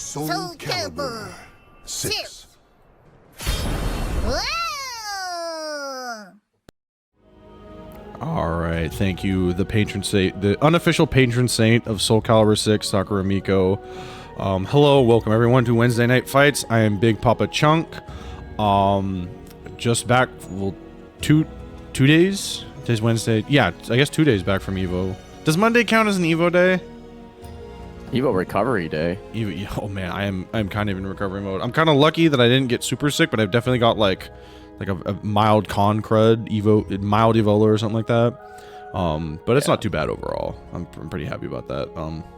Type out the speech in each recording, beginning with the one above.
SoulCalibur 6. All right, thank you, the patron saint, the unofficial patron saint of SoulCalibur 6, Sakura Miko. Hello, welcome everyone to Wednesday Night Fights. I am Bigpapachunk. Just back, well, two days? Today's Wednesday. Yeah, I guess 2 days back from Evo. Does Monday count as an Evo day? Evo recovery day. Evo, oh man, I'm kind of in recovery mode. I'm kind of lucky that I didn't get super sick, but I've definitely got like a mild con crud, mild Evola or something like that. But it's not too bad overall. I'm pretty happy about that.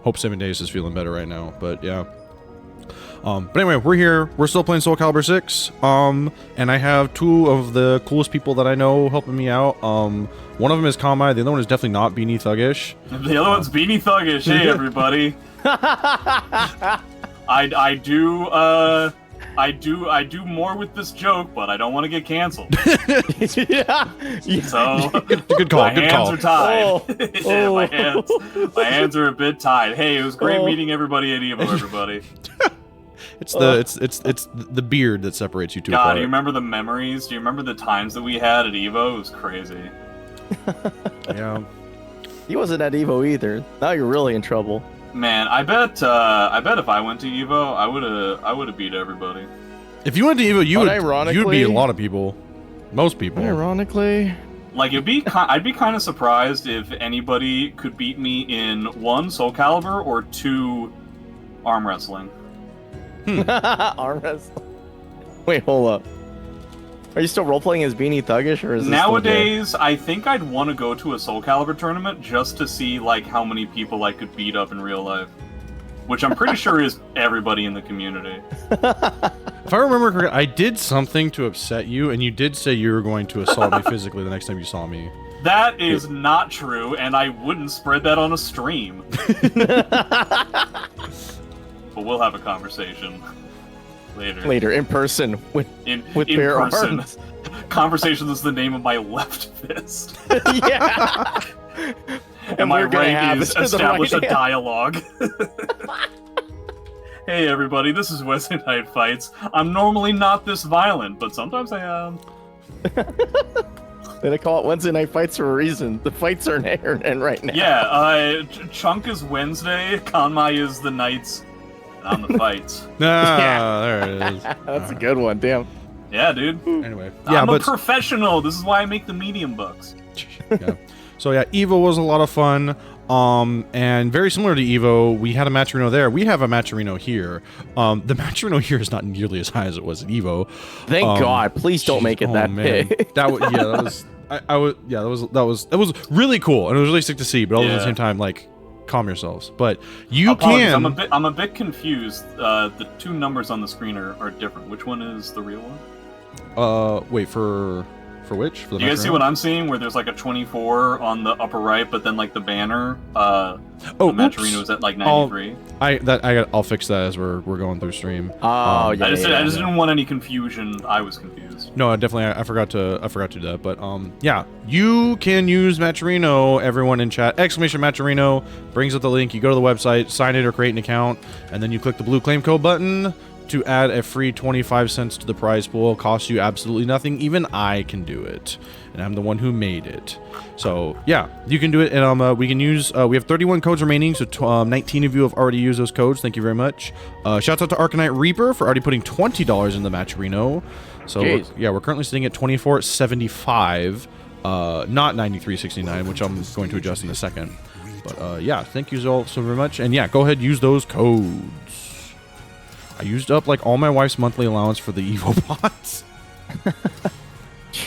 Hope SabinDeus is feeling better right now, but yeah. But anyway, we're here. We're still playing SoulCalibur 6. And I have two of the coolest people that I know helping me out. One of them is Konmai. The other one is definitely not Beanie Thuggish. The other one's Beanie Thuggish. Hey, everybody. I do more with this joke, but I don't want to get canceled. Yeah. Good So call. my Good hands call. are tied. Oh. my hands are a bit tied. Hey, it was great meeting everybody at Evo, everybody. It's the beard that separates you two God, apart. do you remember the memories? Do you remember the times that we had at Evo? It was crazy. Yeah. He wasn't at Evo either. Now you're really in trouble. Man, I bet if I went to Evo, I would have beat everybody. If you went to Evo, you'd beat a lot of people. Most people. Ironically. Like I'd be kind of surprised if anybody could beat me in 1, SoulCalibur, or 2, arm wrestling. Arm wrestling. Wait, hold up. Are you still roleplaying as Beanie Thuggish, or is this Nowadays, I think I'd want to go to a SoulCalibur tournament just to see like how many people I could beat up in real life, which I'm pretty sure is everybody in the community. If I remember correctly, I did something to upset you, and you did say you were going to assault me physically the next time you saw me. That is not true, and I wouldn't spread that on a stream. But we'll have a conversation later. Later, in person, with in bare person. arms. Conversation is the name of my left fist. Yeah. And my we're gonna right have is it to the establish right a hand. dialogue. Hey everybody, this is Wednesday Night Fights. I'm normally not this violent, but sometimes I am. They call it Wednesday Night Fights for a reason. The fights are in air and right now. Yeah, Chunk is Wednesday, Konmai is the nights, and I'm the fights. Ah, there it is. That's a good one, damn. Yeah, dude. Anyway, yeah, I'm a but professional. This is why I make the medium bucks. yeah. So yeah, Evo was a lot of fun. And very similar to Evo, we had a Matcherino there. We have a Matcherino here. The Matcherino here is not nearly as high as it was at Evo. Thank God. Please don't make it that big. That was that was really cool, and it was really sick to see. But all at the same time, like, calm yourselves. But you can. I'm a bit confused. The two numbers on the screen are different. Which one is the real one? Wait for which? For the Do you guys see Matcherino? what I'm seeing? Where there's like a 24 on the upper right, but then like the banner, the oops. Matcherino is at like 93. I'll fix that as we're going through stream. Oh, yeah. I just didn't want any confusion. I was confused. No, definitely. I forgot to do that. But yeah, you can use Matcherino. Everyone in chat, !Matcherino brings up the link. You go to the website, sign it or create an account, and then you click the blue claim code button to add a free 25 cents to the prize pool. Costs you absolutely nothing. Even I can do it, and I'm the one who made it. So yeah, you can do it, and we can use. We have 31 codes remaining, so 19 of you have already used those codes. Thank you very much. Shouts out to Arcanite Reaper for already putting $20 in the Matcherino. So we're currently sitting at $24.75, not $93.69, which I'm going to adjust in a second. But yeah, thank you all so very much, and yeah, go ahead, use those codes. I used up like all my wife's monthly allowance for the Evo bots.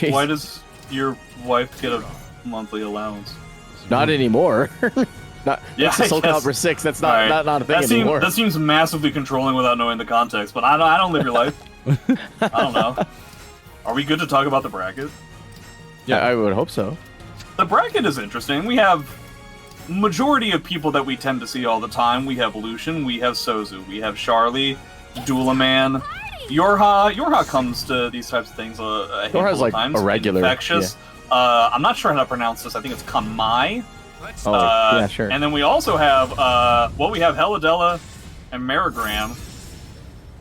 Why does your wife get a monthly allowance? Not anymore. Not Yeah, that's I SoulCalibur guess. 6. That's not a thing anymore. That seems massively controlling without knowing the context. But I don't live your life. I don't know. Are we good to talk about the bracket? Yeah, I would hope so. The bracket is interesting. We have majority of people that we tend to see all the time. We have Lucian, we have Sozu, we have Charlie, Dulaman, Yorha comes to these types of things a handful of like times. a regular. Infectious. Yeah. I'm not sure how to pronounce this. I think it's Konmai. Yeah, sure. And then we also have we have HellaDella and Marigram.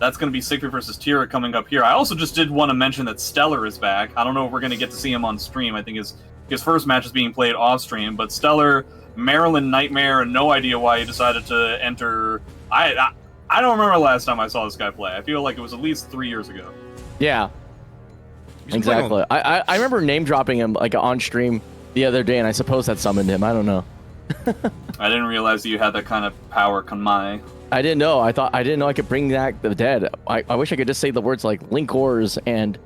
that's going to be Siegfried versus Tira coming up here. I also just did want to mention that Steller is back. I don't know if we're going to get to see him on stream. I think his first match is being played off stream, but Steller, Maryland Nightmare, and no idea why he decided to enter. I don't remember the last time I saw this guy play. I feel like it was at least 3 years ago. Yeah. Exactly. I remember name dropping him like on stream the other day, and I suppose that summoned him. I don't know. I didn't realize that you had that kind of power, Konmai. I didn't know. I didn't know I could bring back the dead. I wish I could just say the words like Linkors and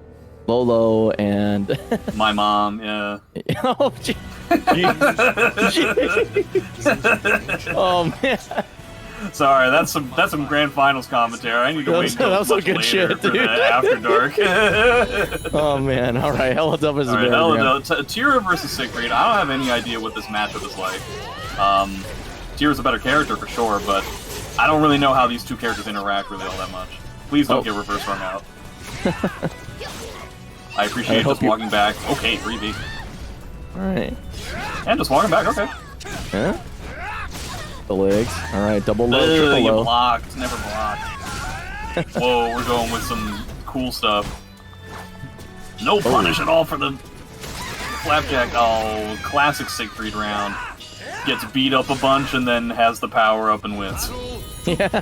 Lolo and My mom, yeah. Oh, oh man. Sorry, that's some grand finals commentary. I need to wait until that was much some good later shit, for dude. the After Dark. Oh man, all right, HellaDella versus HellaDella. Tira versus Siegfried. I don't have any idea what this matchup is like. Tira's a better character for sure, but I don't really know how these two characters interact really all that much. Please don't get reverse rung out. I appreciate just walking back. Okay, 3v. Alright. And just walking back, okay. Yeah. The legs. Alright, double low, triple you low. blocked, never blocked. Whoa, we're going with some cool stuff. No punish at all for the flapjack. Oh, classic Siegfried round. Gets beat up a bunch and then has the power up and wins. Yeah.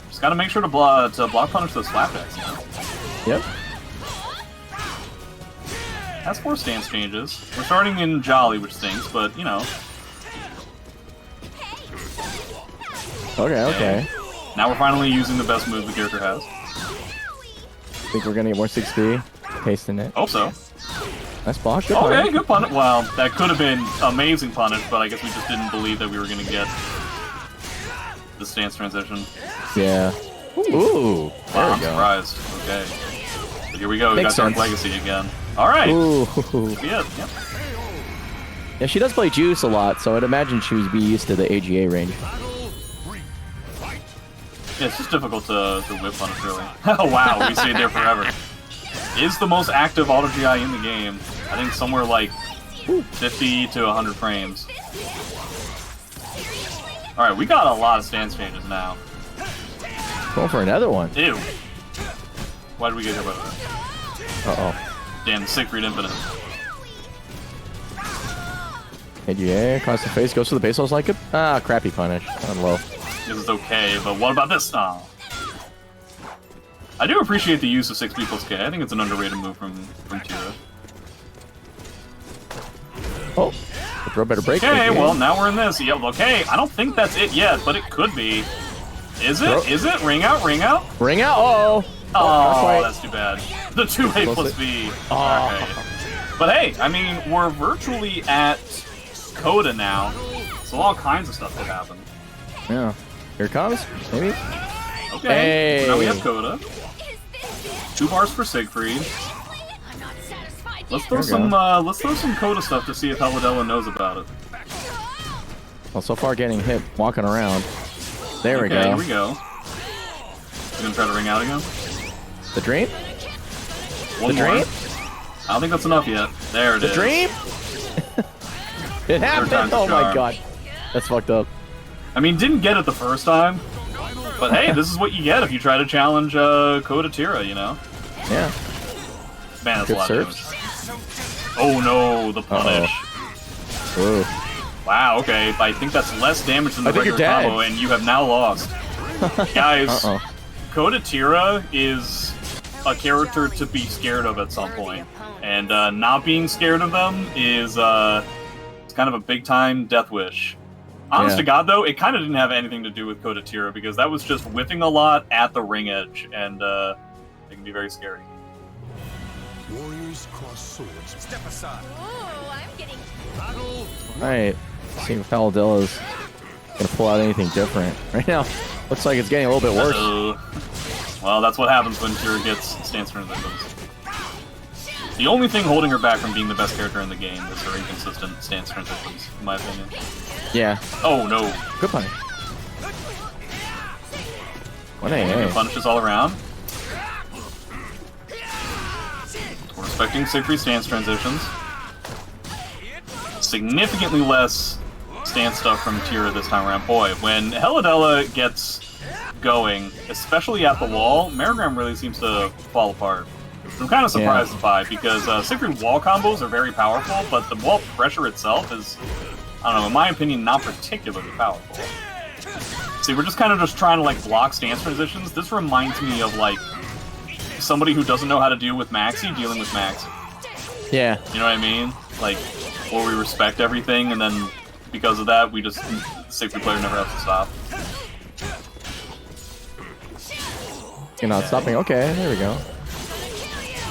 Just gotta make sure to block punish those flapjacks. Yep. Has 4 stance changes. We're starting in Jolly, which stinks, but you know. Okay. Now we're finally using the best move the character has. Think we're gonna get more 6B. Pasting it. Hope so. Nice block. Good Okay, punish. good punish. Well, that could have been amazing punish, but I guess we just didn't believe that we were gonna get the stance transition. Yeah. Ooh. There Wow, we I'm go. surprised. Okay. So here we go. We Makes got Dark sense. Legacy again. All right. Ooh. Yeah. Yep. Yeah, she does play Juice a lot, so I'd imagine she would be used to the AGA range. Yeah, it's just difficult to whip punish, really. Oh wow, we stayed there forever. Is the most active auto GI in the game. I think somewhere like 50 to 100 frames. All right, we got a lot of stance changes now. Going for another one. Ew. Why did we get hit by that? Uh-oh. Damn, Siegfried Infinite. AGA, across the face, goes for the base. I was like, ah, crappy punish. On low. This is okay, but what about this? Oh. I do appreciate the use of 6B plus K. I think it's an underrated move from Tira. Oh, the throw better break. Okay, well, now we're in this. Yep, okay, I don't think that's it yet, but it could be. Is it? Throw. Is it? Ring out, ring out? Ring out. Uh-oh. Oh, that's too bad. The 2A plus B. Oh. Alright. But hey, I mean, we're virtually at Coda now, so all kinds of stuff could happen. Yeah. Here it comes. Maybe. Okay, Hey. so now we have Coda. 2 bars for Siegfried. Let's throw some Coda stuff to see if HellaDella knows about it. Well, so far getting hit walking around. There we go. Here we go. You gonna try to ring out again? The dream? One The more. dream? I don't think that's enough yet. There it The is. dream? It happened. time's a Oh my charm. god. That's fucked up. I mean, didn't get it the first time, but hey, this is what you get if you try to challenge Coda Tira, you know? Yeah. Man, that's Good a lot serve. of damage. Oh no, the punish. Whoa. Wow, okay, I think that's less damage than the I think you're regular dead. combo, and you have now lost. Guys, Uh-oh. Coda Tira is a character to be scared of at some point, and not being scared of them is it's kind of a big-time death wish. Honest Yeah. to God, though, it kind of didn't have anything to do with Coda Tira, because that was just whiffing a lot at the ring edge, and it can be very scary. Warriors cross swords. Step aside. Ooh, I'm getting Battle. Alright. See if HellaDella's gonna pull out anything different. Right now, looks like it's getting a little bit worse. Well, that's what happens when Tira gets stance transitions. The only thing holding her back from being the best character in the game is her inconsistent stance transitions, in my opinion. Yeah. Oh no. Good punish. What Good a punishes all around. We're respecting Siegfried stance transitions. Significantly less stance stuff from Tira this time around. Boy, when HellaDella gets going, especially at the wall, Marigram really seems to fall apart. I'm kind of surprised by, because Siegfried wall combos are very powerful, but the wall pressure itself is, I don't know, in my opinion, not particularly powerful. See, we're just kind of just trying to like block stance transitions. This reminds me of like somebody who doesn't know how to deal with Maxi dealing with Maxi. Yeah. You know what I mean? Like, where we respect everything, and then because of that, we just, the Siegfried player never has to stop. You're not stopping. Okay, there we go.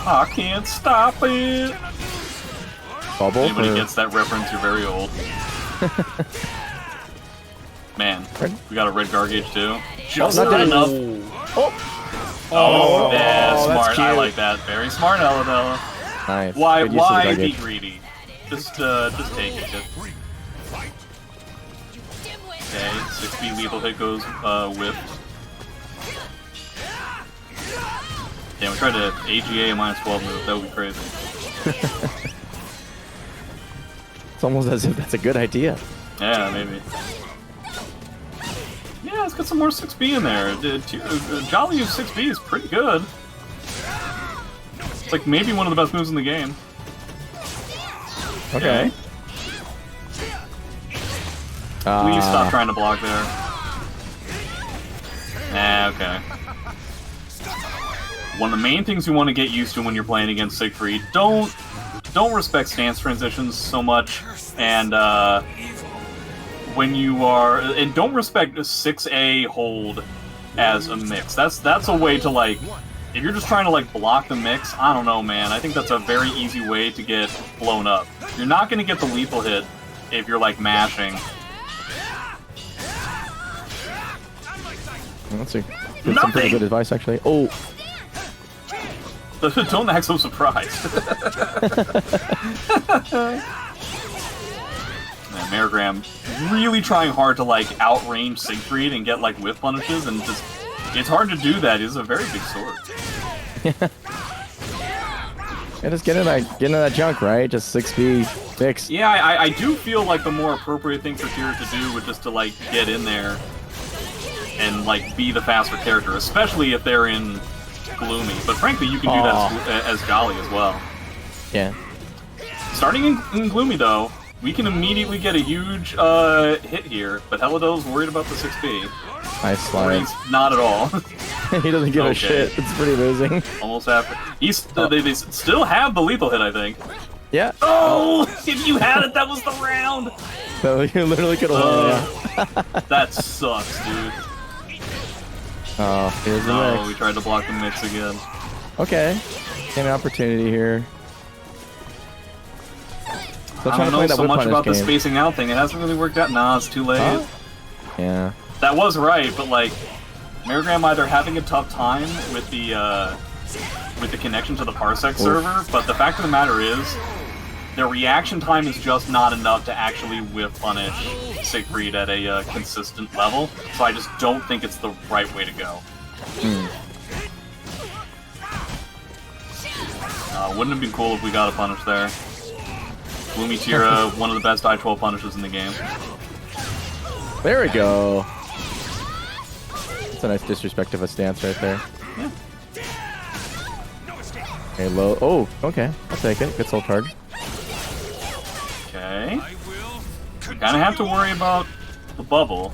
I can't stop it. Bubble. Anybody gets that reference, you're very old. Man, we got a red guard gauge too. Just not enough. Oh, yeah, that's smart. I cute. like that. Very smart, HellaDella. Nice. Why Good use of the be gauge. greedy? Just take it. Okay, 6B lethal hit goes whiffed. Damn, we tried to AGA a -12 move. That would be crazy. It's almost as if that's a good idea. Yeah, maybe. Yeah, let's get some more 6B in there. Jolly 6B is pretty good. It's like maybe one of the best moves in the game. Okay. Please stop trying to block there. Nah, okay. One of the main things you want to get used to when you're playing against Siegfried, don't respect stance transitions so much, and when you are, and don't respect a 6A hold as a mix. That's a way to like, if you're just trying to like block the mix, I don't know, man. I think that's a very easy way to get blown up. You're not going to get the lethal hit if you're like mashing. Let's see. That's some pretty good advice, actually. Oh. Don't act so surprised. Man, Marigram really trying hard to like outrange Siegfried and get like whiff punishes, and just it's hard to do that. It's a very big sword. Yeah, just get in that junk, right? Just 6B fix. Yeah, I do feel like the more appropriate thing for Tira to do would just to like get in there and like be the faster character, especially if they're in Gloomy. But frankly, you can do that as Jolly as well. Yeah. Starting in Gloomy though, we can immediately get a huge hit here, but HellaDella's worried about the 6B. Nice slide. He's not at all. He doesn't give a shit. It's pretty amazing. Almost after. They still have the lethal hit, I think. Yeah. Oh! If you had it, that was the round! So you literally could have won. That sucks, dude. Oh, here's the No, mix. we tried to block the mix again. Okay. Get an opportunity here. Still I trying don't to play know that so whip much punish about the game. spacing out thing. It hasn't really worked out. Nah, it's too late. Huh? Yeah. That was right, but like, Marigram either having a tough time with the connection to the Parsec server, but the fact of the matter is, their reaction time is just not enough to actually whiff punish Siegfried at a consistent level, so I just don't think it's the right way to go. Wouldn't it be cool if we got a punish there? Gloomy Tira, one of the best I-12 punishes in the game. There we go. That's a nice disrespect of a stance right there. Yeah. Okay, low. Oh, okay. I'll take it. Good soul charge. Okay. You kind of have to worry about the bubble,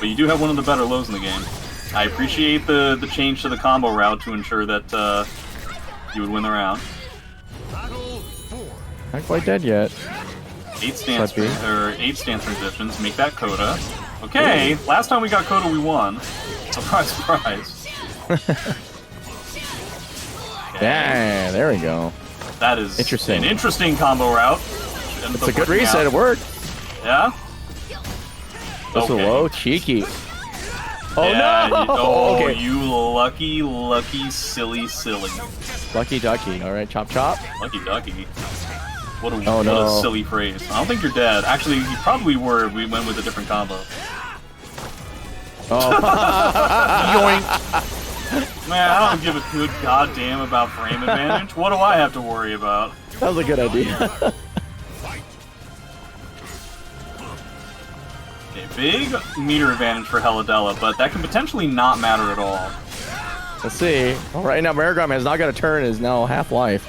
but you do have one of the better lows in the game. I appreciate the change to the combo route to ensure that you would win the round. Not quite dead yet. 8 stance transitions. Make that Coda. Okay, last time we got Coda, we won. Surprise, surprise. Yeah, there we go. That is Interesting. an interesting combo route. It's a good reset. It worked. Yeah? That's a low. Cheeky. Oh, yeah, no! Okay. Okay. You lucky, silly. Lucky ducky. All right, chop chop. Lucky ducky. What a no. silly phrase. I don't think you're dead. Actually, you probably were if we went with a different combo. Oh. Yoink. Man, I don't give a good goddamn about frame advantage. What do I have to worry about? That was a good idea. Okay, big meter advantage for HellaDella, but that can potentially not matter at all. Let's see. All right, now Marigram has not got a turn. Is now half-life.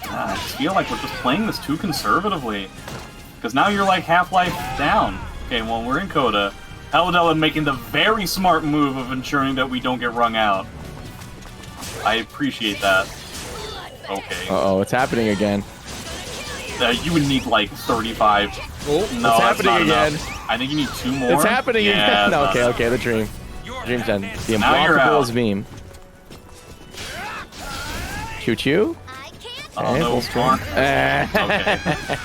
I just feel like we're just playing this too conservatively. Because now you're like half-life down. Okay, well, we're in Coda. HellaDella making the very smart move of ensuring that we don't get wrung out. I appreciate that. Okay. Uh-oh, it's happening again. You would need like 35. Oh, no, it's that's happening not again. enough. I think you need 2 more. It's happening yeah, again. No, okay, enough. okay, the dream. Dream's end. The Now you're out. unblockables beam. Choo-choo? Oh, no, full screen. Okay.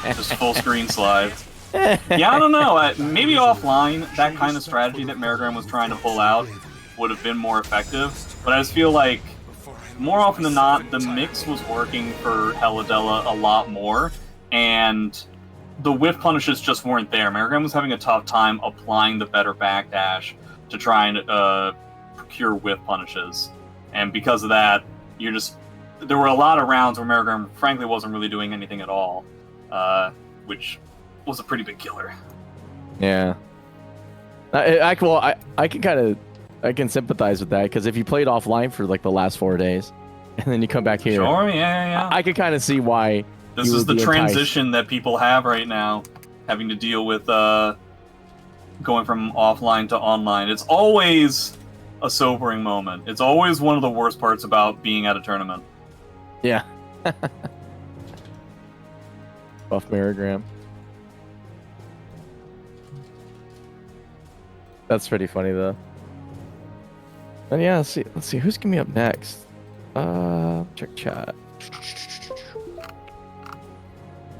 Just full screen slide. Yeah, I don't know. Maybe offline, that kind of strategy that Marigram was trying to pull out would have been more effective. But I just feel like, more often than not, the mix was working for HellaDella a lot more, and the whiff punishes just weren't there. Marigram was having a tough time applying the better backdash to try and procure whiff punishes. And because of that, there were a lot of rounds where Marigram, frankly, wasn't really doing anything at all, which was a pretty big killer. Yeah. I can sympathize with that, because if you played offline for like the last 4 days, and then you come back here, Sure, yeah. I could kind of see why. This is the transition that people have right now, having to deal with going from offline to online. It's always a sobering moment. It's always one of the worst parts about being at a tournament. Yeah. Buff Marigram. That's pretty funny though. And yeah, let's see who's gonna be up next. Check chat.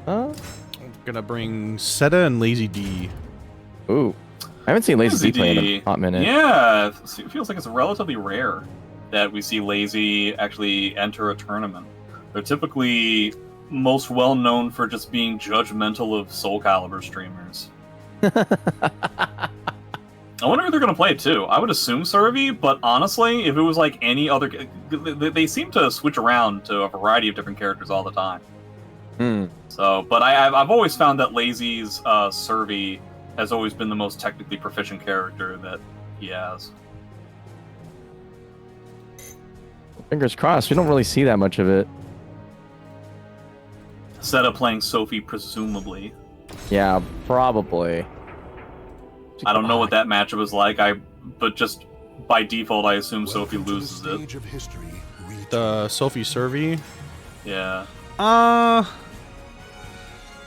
I'm gonna bring SEDAH and Lazy D. Ooh, I haven't seen Lazy D play in a hot minute. Yeah, it feels like it's relatively rare that we see Lazy actually enter a tournament. They're typically most well known for just being judgmental of SoulCalibur streamers. I wonder who they're going to play, too. I would assume Servi, but honestly, if it was like any other... They seem to switch around to a variety of different characters all the time. So, but I've always found that Lazy's Servi has always been the most technically proficient character that he has. Fingers crossed. We don't really see that much of it. SEDAH playing Sophie, presumably. Yeah, probably. I don't know what that matchup is like, but just by default, I assume Sophie loses it. The Sophie Servi? Yeah.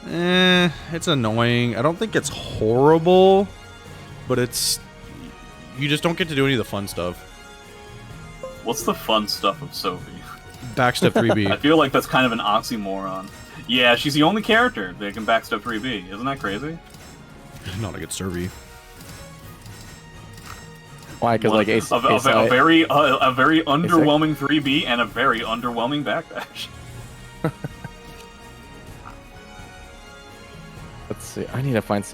It's annoying. I don't think it's horrible, but you just don't get to do any of the fun stuff. What's the fun stuff of Sophie? Backstep 3B. I feel like that's kind of an oxymoron. Yeah, she's the only character that can backstep 3B. Isn't that crazy? Not against Servi. Why? Because like a very underwhelming 3B and a very underwhelming backdash. Let's see. I need to find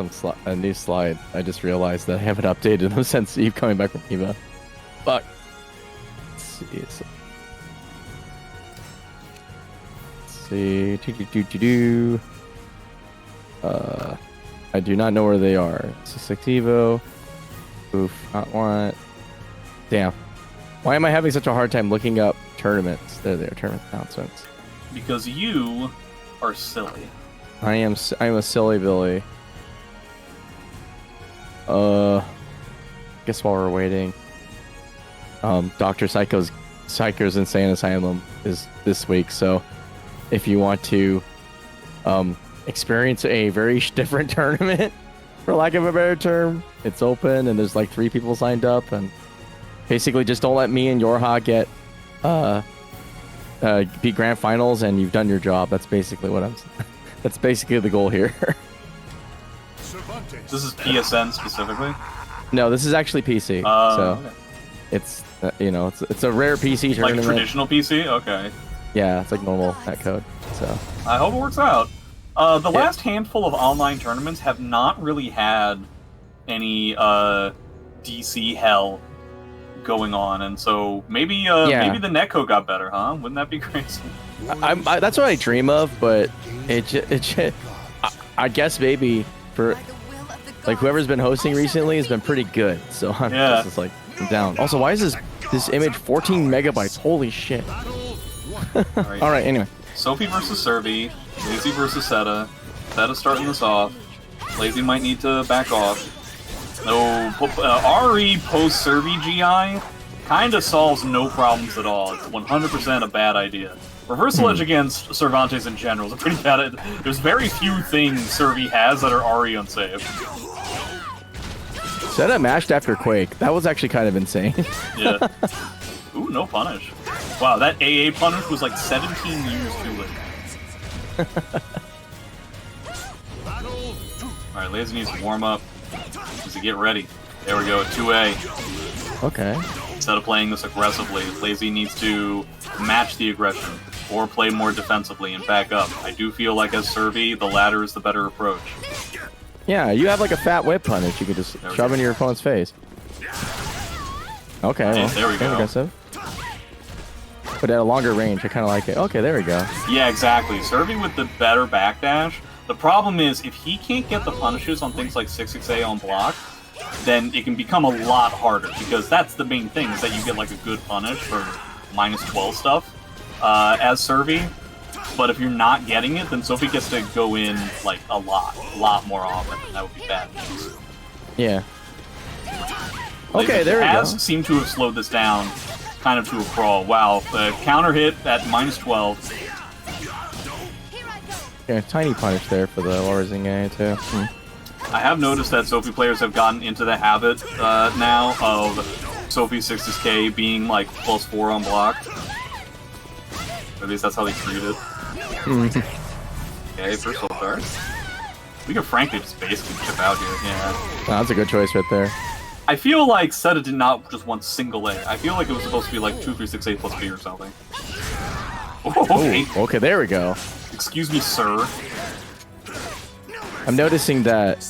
a new slide. I just realized that I haven't updated them since Eve coming back from Eva. Fuck. Let's see. I do not know where they are. So 6 Evo. Oof. Not want. Damn. Why am I having such a hard time looking up tournaments? There they are. Tournament announcements. Because you are silly. I'm a silly Billy. Guess while we're waiting, Dr. Psycho's Insane Asylum is this week, so if you want to experience a very different tournament, for lack of a better term, it's open and there's like 3 people signed up, and basically just don't let me and Yorha get be grand finals and you've done your job. That's basically what I'm saying. That's basically the goal here. This is PSN specifically? No, this is actually PC. So okay. it's it's a rare PC tournament. Like traditional PC? Okay. Yeah, it's like normal netcode. So I hope it works out. The last handful of online tournaments have not really had any DC hell going on, and so maybe maybe the netcode got better, huh? Wouldn't that be crazy? That's what I dream of, but I guess maybe for Like whoever's been hosting recently has been pretty good. So I'm just like I'm down. Also, why is this image 14 megabytes? Holy shit. All right. Anyway. Sophie versus Servi. Lazy versus SEDAH. SEDAH starting this off. Lazy might need to back off. No, Ari post Servi GI kind of solves no problems at all. It's 100% a bad idea. Reversal Edge against Cervantes in general is a pretty bad. There's very few things Servi has that are Ari unsafe. SEDAH mashed after Quake. That was actually kind of insane. Yeah. Ooh, no punish. Wow, that AA punish was like 17 years too late. Alright, Lazy needs to warm up. Needs to get ready. There we go, 2A. Okay. Instead of playing this aggressively, Lazy needs to match the aggression, or play more defensively and back up. I do feel like as Servi, the latter is the better approach. Yeah, you have like a fat whip punish. You can just shove into your opponent's face. Okay, well, there we go. Aggressive. But at a longer range, I kind of like it. Okay, there we go. Yeah, exactly. Servi with the better backdash. The problem is, if he can't get the punishes on things like 6-6A on block, then it can become a lot harder, because that's the main thing, is that you get like a good punish for -12 stuff as Servi. But if you're not getting it, then Sophie gets to go in like a lot more often, and that would be bad news. Yeah. Okay, there we go. Has seemed to have slowed this down kind of to a crawl. Wow, the counter hit at -12. Yeah, tiny punish there for the Lorising guy too. I have noticed that Sophie players have gotten into the habit now of Sophie 6K being like +4 on block. Or at least that's how they treat it. Okay, first ult card. We could frankly just basically chip out here. Yeah. Wow, that's a good choice right there. I feel like SEDAH did not just want single A. I feel like it was supposed to be like 2-3-6-A plus B or something. Oh, okay. Ooh, okay, there we go. Excuse me, sir. I'm noticing that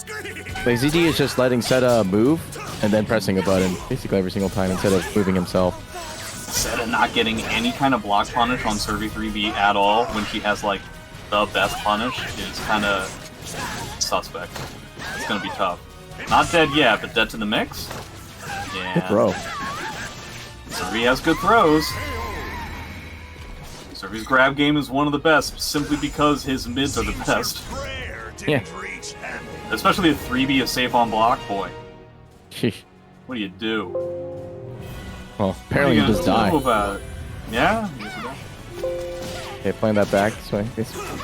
Lazy D is just letting SEDAH move and then pressing a button basically every single time instead of moving himself. SEDAH not getting any kind of block punish on Servi 3B at all when she has like the best punish is kind of suspect. It's gonna be tough. Not dead yet, but dead to the mix? Yeah. Good throw. Servi has good throws. Servi's grab game is one of the best, simply because his mids are the best. Yeah. Especially if 3B is safe on block, boy. Sheesh. What do you do? Well, apparently he just died. About it? Yeah? Okay, playing that back. So in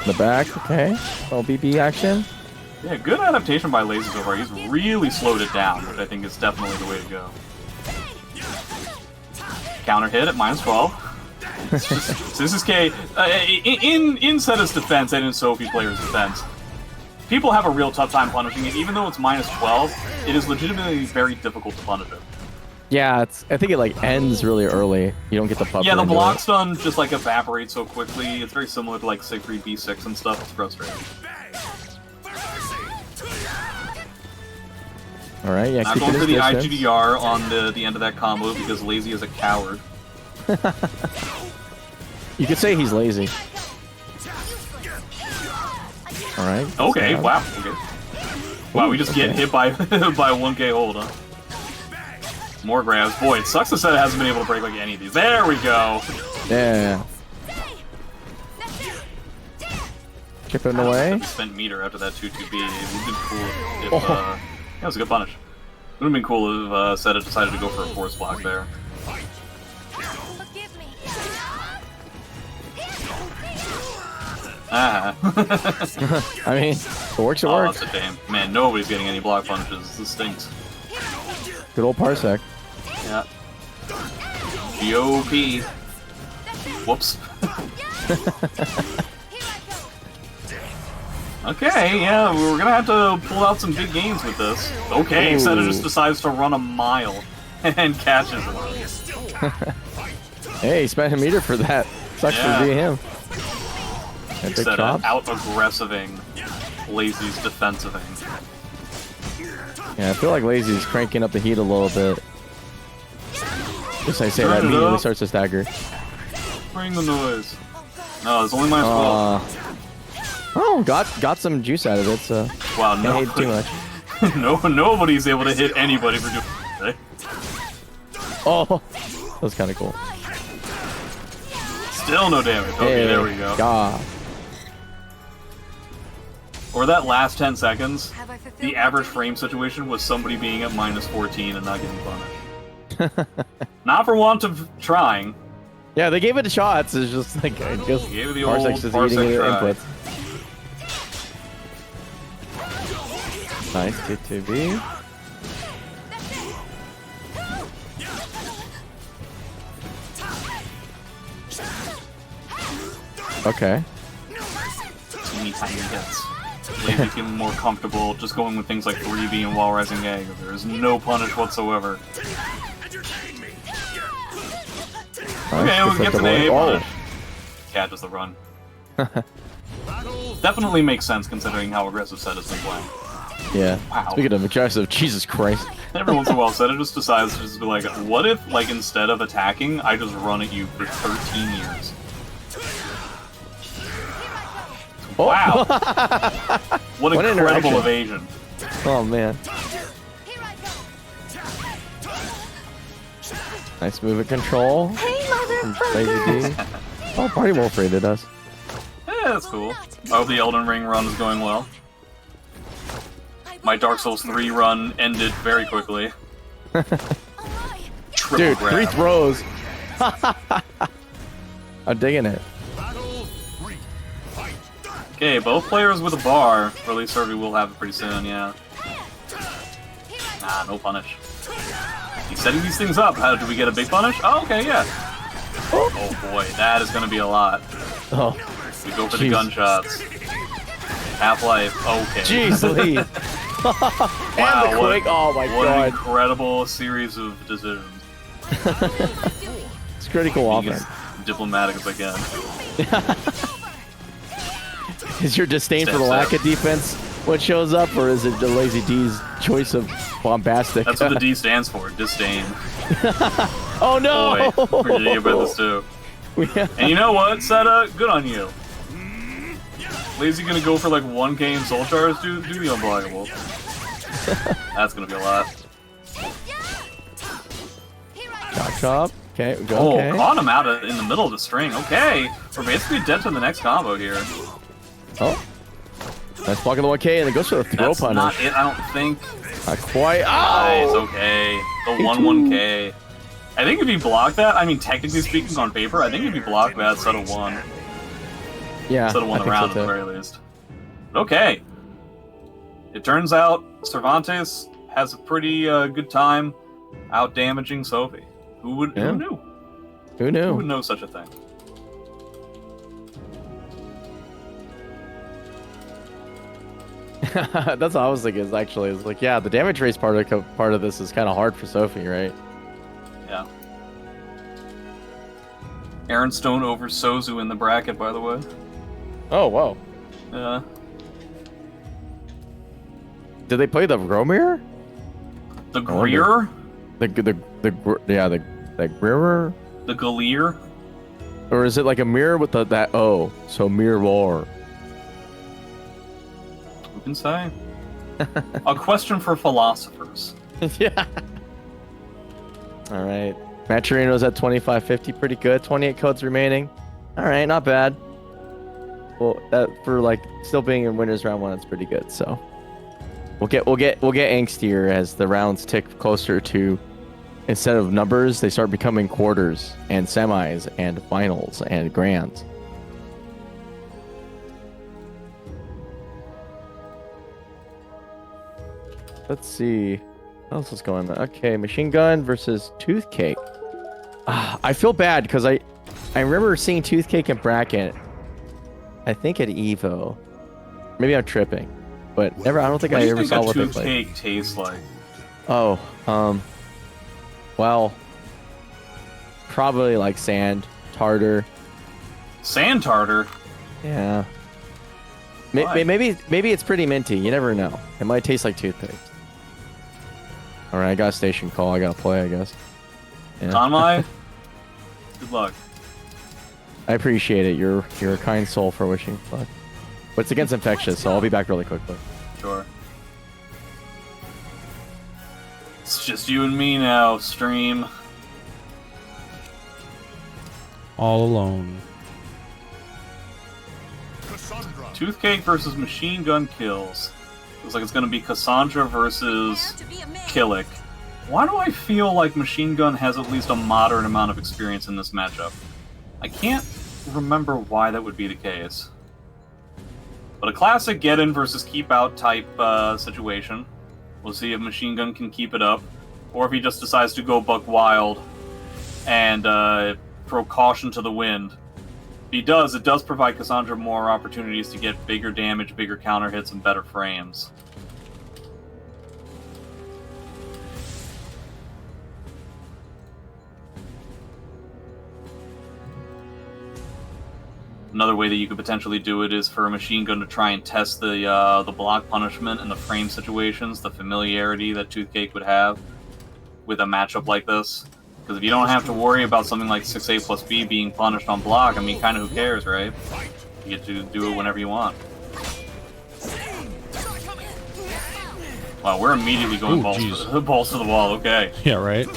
the back, okay. Little BB action. Yeah, good adaptation by Lazy so far. He's really slowed it down, which I think is definitely the way to go. Counter hit at -12. This is K. In SEDAH's defense and in Sophie players' defense, people have a real tough time punishing it. Even though it's -12, it is legitimately very difficult to punish it. Yeah, I think it like ends really early. You don't get the puffer. Yeah, the into block it. stun just like evaporates so quickly. It's very similar to like Siegfried B6 and stuff. It's frustrating. All right, yeah. Not going for the IGDR on the end of that combo because Lazy is a coward. You could say he's lazy. All right. Okay. Wow. Okay. Wow. We just get hit by by 1K hold, huh? More grabs. Boy, it sucks that SEDAH hasn't been able to break like any of these. There we go. Yeah. Chip him away. Spent meter after that 2-2B. It would have been cool if that was a good punish. It would have been cool if SEDAH decided to go for a force block there. Ah. I mean, it works, it works. That's a damn. Man, nobody's getting any block punches. This stinks. Good old Parsec. Yeah. GOP. Whoops. Okay, yeah, we're gonna have to pull out some big gains with this. Okay, SEDAH just decides to run a mile and catches it. Hey, he spent a meter for that. Sucks for being him. Instead of out-aggressiving Lazy's defensiving. Yeah, I feel like Lazy's cranking up the heat a little bit. Just I say that immediately starts to stagger. Bring the noise. No, it's only -12. Oh, got some juice out of it, so wow, no. can't hate too much. Nobody's able to hit anybody for doing it. Oh, that was kind of cool. Still no damage. Okay, Hey, there we go. God. Or that last 10 seconds, the average frame situation was somebody being at -14 and not getting punished. Not for want of trying. Yeah, they gave it a shot. It's just like, I guess Gave it the old Parsec's just Parsec eating try. inputs. Nice, get to B. Okay. Teeny tiny hits. They became more comfortable just going with things like 3B and Wall Rising A. There is no punish whatsoever. Okay, we'll get to the A punish. Catches the run. Definitely makes sense considering how aggressive Set has been playing. Yeah. Wow. Speaking of aggressive, Jesus Christ. Every once in a while, Set just decides to just be like, what if, like, instead of attacking, I just run at you for 13 years? Wow! What What incredible interaction. evasion. Oh, man. Nice move and control. From Lazy D. Oh, Party Wolf raided us. Yeah, that's cool. I hope the Elden Ring run is going well. My Dark Souls 3 run ended very quickly. Triple Dude, grab. 3 throws. I'm digging it. Okay, both players with a bar. Or at least Servi will have it pretty soon, yeah. Nah, no punish. He's setting these things up. How do we get a big punish? Oh, okay, yeah. Oh boy, that is gonna be a lot. Oh, We go for the Jeez. gunshots. Half-Life, okay. jeez, Lee. Wow, and the quick. Oh my what an god. incredible series of decisions. It's critical Being offense. as diplomatic as I can. Is your disdain for the Step, lack step. of defense what shows up, or is it the Lazy D's choice of bombastic? That's what the D stands for, disdain. Oh no! Boy, we're gonna hear about this too. And you know what, SEDAH? Good on you. Lazy gonna go for like 1k in soul shards? Do the unblockable. That's gonna be a lot. Chop chop. Okay, we go. Oh, Okay. caught him out in the middle of the string. Okay, we're basically dead to the next combo here. Oh. Nice block of the 1K, and it goes for the throw That's punish. not it, I don't think. Not quite. Nice, Oh! okay. The 1-1K. I think if you block that, I mean, technically speaking on paper, I think if you block that, SEDAH won. Yeah, SEDAH won I the think round so at the too. very least. Okay. It turns out Cervantes has a pretty good time out damaging Sophie. Who Yeah. knew? Who Who knew? would know such a thing? That's what I was thinking. Is actually, it's like, yeah, the damage race part of this is kind of hard for Sophie, right? Yeah. Aaron Stone over Sozu in the bracket, by the way. Oh, whoa. Yeah. Did they play the Gromir? The I wonder. Greer? The Greer? The Galir? Or is it like a mirror with that O? So mirror war. Who can say? A question for philosophers. Yeah. All right. Maturino's at 2550, pretty good. 28 codes remaining. All right, not bad. Well, that for like still being in winners round 1, it's pretty good. So we'll get angstier as the rounds tick closer to. Instead of numbers, they start becoming quarters and semis and finals and grands. Let's see. What else is going on? Okay, machine gun versus toothcake. I feel bad because I remember seeing toothcake in bracket. I think at Evo. Maybe I'm tripping, but never. I don't think What do I you ever think saw a what they played. toothcake tastes like? Oh, well, probably like sand, tartar. Sand tartar? Yeah. Why? Maybe it's pretty minty. You never know. It might taste like toothpaste. All right, I got a station call. I gotta play, I guess. Yeah. Konmai? Good luck. I appreciate it. You're a kind soul for wishing luck. But it's against Infectious, so I'll be back really quickly. Sure. It's just you and me now, stream. All alone. Cassandra. Toothcake versus Machine Gun Kills. Looks like it's going to be Cassandra versus Kilik. Why do I feel like Machine Gun has at least a moderate amount of experience in this matchup? I can't remember why that would be the case. But a classic get-in versus keep-out type situation. We'll see if Machine Gun can keep it up, or if he just decides to go buck wild and throw caution to the wind. If he does, it does provide Cassandra more opportunities to get bigger damage, bigger counter hits, and better frames. Another way that you could potentially do it is for a Machine Gun to try and test the block punishment and the frame situations, the familiarity that Toothcake would have with a matchup like this. Because if you don't have to worry about something like 6A plus B being punished on block, I mean, kind of who cares, right? You get to do it whenever you want. Wow, we're immediately going balls to the wall, okay. Yeah, right?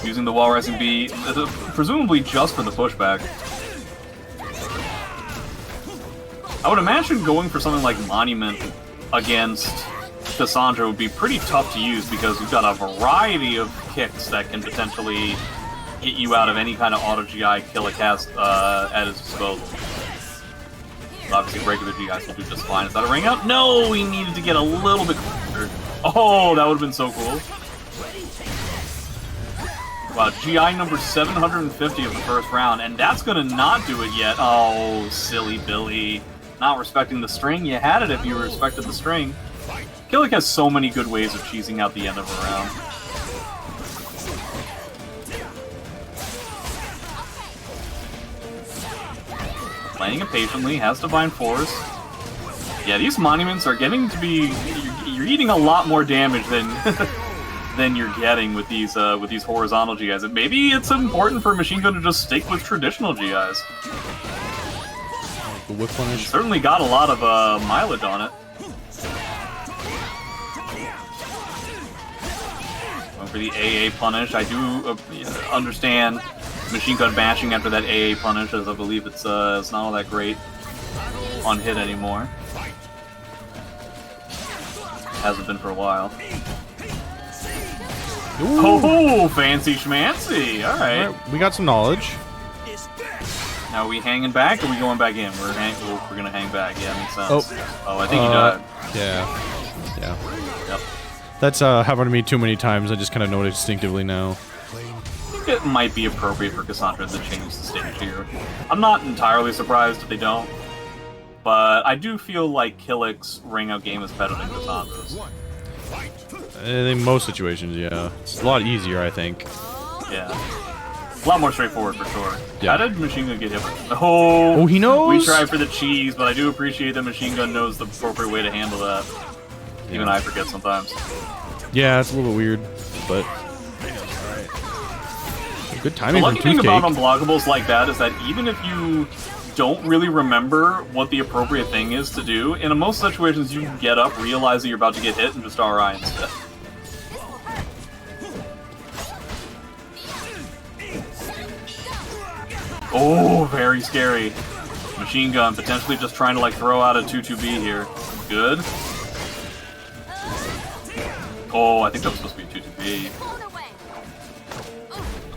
Using the wall rising B, presumably just for the pushback. I would imagine going for something like Monument against Cassandra would be pretty tough to use because you've got a variety of kicks that can potentially get you out of any kind of auto GI Kilik has at his disposal. Obviously, regular GIs will do just fine. Is that a ring out? No, he needed to get a little bit closer. Oh, that would have been so cool. Wow, GI number 750 of the first round, and that's gonna not do it yet. Oh, silly Billy. Not respecting the string. You had it if you respected the string. Kilik has so many good ways of cheesing out the end of a round. Playing it patiently, has Divine Force. Yeah, these monuments are getting to be... You're eating a lot more damage than... than you're getting with these horizontal GIs. And maybe it's important for Machine Gun to just stick with traditional GIs. The whip punish. Certainly got a lot of mileage on it. Going for the AA punish. I do understand Machine Gun bashing after that AA punish, as I believe it's not all that great on hit anymore. Hasn't been for a while. Ooh. Oh, fancy schmancy! All right. All right, we got some knowledge. Now are we hanging back, or are we going back in? We're gonna hang back. Yeah, makes sense. Oh, I think he died. Yeah. Yep. That's happened to me too many times. I just kind of know it instinctively now. I think it might be appropriate for Cassandra to change the stage here. I'm not entirely surprised if they don't, but I do feel like Kilik's ring-out game is better than Cassandra's. In most situations, yeah. It's a lot easier, I think. Yeah. A lot more straightforward, for sure. Yeah. How did Machine Gun get hit? Oh, he knows? We tried for the cheese, but I do appreciate that Machine Gun knows the appropriate way to handle that. Even I forget sometimes. Yeah, it's a little bit weird, but... Good timing The from lucky thing Toothcake. about unblockables like that is that even if you don't really remember what the appropriate thing is to do, in most situations you can get up, realize that you're about to get hit, and just RI instead. Oh, very scary. Machine Gun potentially just trying to like throw out a 2-2B here. Good. Oh, I think that was supposed to be a 2-2B.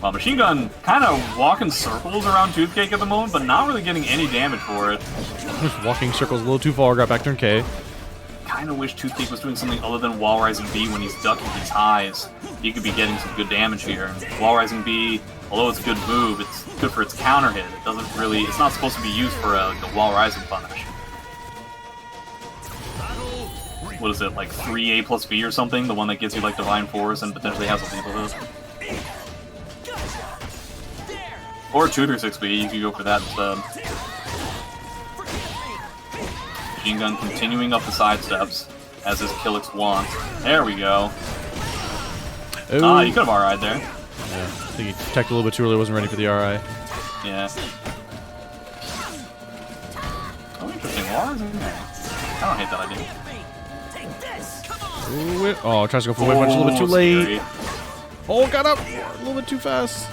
Well, Machine Gun kind of walking circles around Toothcake at the moment, but not really getting any damage for it. Just walking circles a little too far, got back turn K. Kind of wish Toothcake was doing something other than Wall Rising B when he's ducking these highs. He could be getting some good damage here. Wall Rising B, although it's a good move, it's good for its counter hit. It doesn't really, it's not supposed to be used for a Wall Rising punish. What is it, like 3A plus B or something? The one that gives you like Divine Force and potentially has a lethal hit? Or 2-6B, you could go for that instead. Machine Gun continuing up the side steps, as is Kilik's want. There we go. Ooh. Ah, you could have RI'd there. Yeah, I think he teched a little bit too early, wasn't ready for the RI. Yeah. Oh, interesting. Wall is in there. I don't hate that idea. Oh, tries to go for weight punch a little bit too late. Scary. Oh, got up a little bit too fast.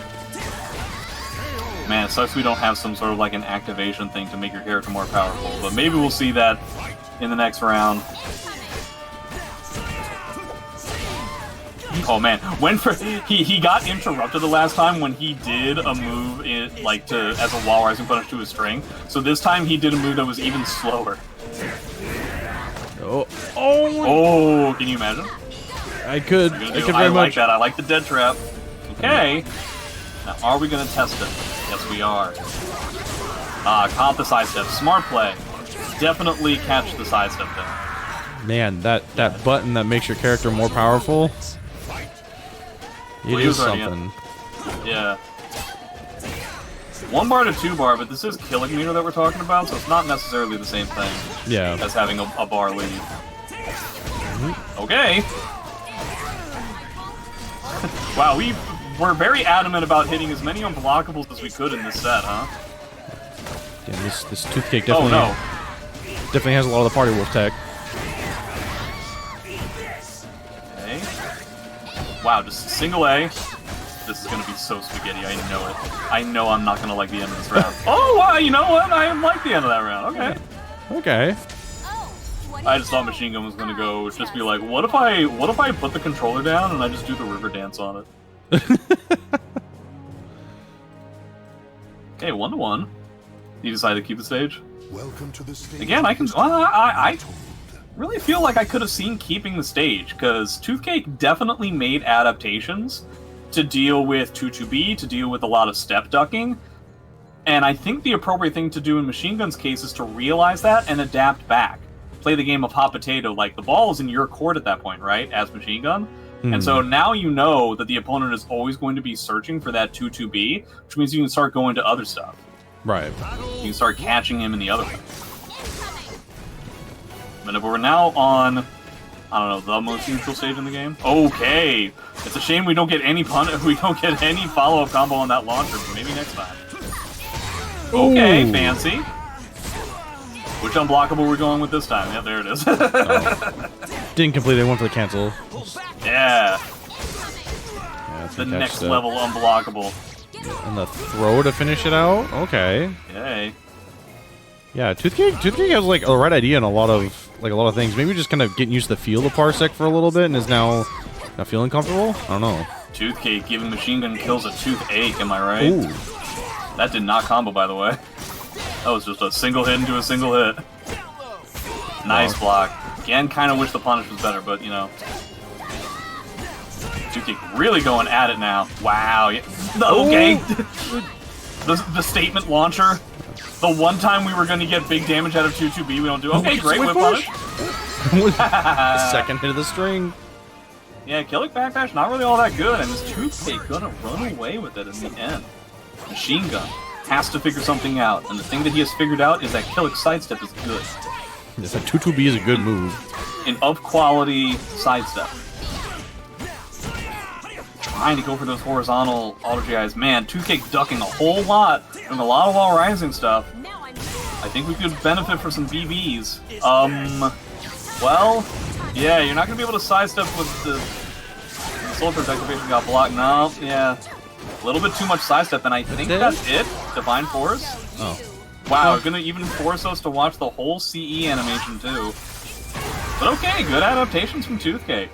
Man, it sucks we don't have some sort of like an activation thing to make your character more powerful, but maybe we'll see that in the next round. Oh man, he got interrupted the last time when he did a move as a wall rising punish to his string. So this time he did a move that was even slower. Oh, can you imagine? I could very I like much. that. I like the dead trap. Okay. Now, are we gonna test it? Yes, we are. Caught the sidestep. Smart play. Definitely catch the sidestep there. Man, that button that makes your character more powerful. It is something. Yeah. 1 bar to 2 bar, but this is Kilik meter that we're talking about, so it's not necessarily the same thing as having a bar lead. Okay. Wow, we were very adamant about hitting as many unblockables as we could in this set, huh? Yeah, this toothcake definitely, definitely has a lot of the party wolf tech. Okay. Wow, just a single A. This is going to be so spaghetti, I know it. I know I'm not going to like the end of this round. Oh, you know what? I like the end of that round. Okay. Okay. I just thought Machine Gun was going to go just be like, what if I put the controller down and I just do the river dance on it? Okay, 1-1. You decided to keep the stage? Welcome to the stage. Again, I really feel like I could have seen keeping the stage, because Toothcake definitely made adaptations to deal with 2-2B, to deal with a lot of step ducking, and I think the appropriate thing to do in Machine Gun's case is to realize that and adapt back. Play the game of hot potato, like the ball is in your court at that point, right, as Machine Gun? And so now you know that the opponent is always going to be searching for that 2-2B, which means you can start going to other stuff. Right. You can start catching him in the other way. But we're now on, I don't know, the most neutral stage in the game. Okay, it's a shame we don't get any follow-up combo on that launcher, but maybe next time. Okay, Ooh. fancy. Which unblockable we're going with this time? Yeah, there it is. Didn't complete it, went for the cancel. Yeah. Yeah, The next level unblockable. And the throw to finish it out? Okay. Yay. Yeah, Toothcake has like a right idea on a lot of things. Maybe just kind of getting used to the feel of Parsec for a little bit and is now feeling comfortable? I don't know. Toothcake giving Machine Gun kills a toothache, am I right? Ooh. That did not combo, by the way. That was just a single hit into a single hit. Nice block. Again, kind of wish the punish was better, but, you know. Toothcake really going at it now. Wow. Yeah. Okay. The statement launcher. The one time we were going to get big damage out of 2-2B, we don't do. Okay, great whip punish. Second hit of the string. Yeah, Kilik backdash, not really all that good, and this Toothcake gonna run away with it in the end. Machine Gun has to figure something out, and the thing that he has figured out is that Kilik's sidestep is good. Yes, that 2-2B is a good move. An up-quality sidestep. Trying to go for those horizontal auto-GIs. Man, Toothcake ducking a whole lot, doing a lot of wall rising stuff. I think we could benefit from some BBs. Well, yeah, you're not going to be able to sidestep with the Soul Charge activation got blocked. No, yeah. A little bit too much sidestep, and I think that's it. Divine Force. Oh. Wow, you're going to even force us to watch the whole CE animation, too. But okay, good adaptations from Toothcake.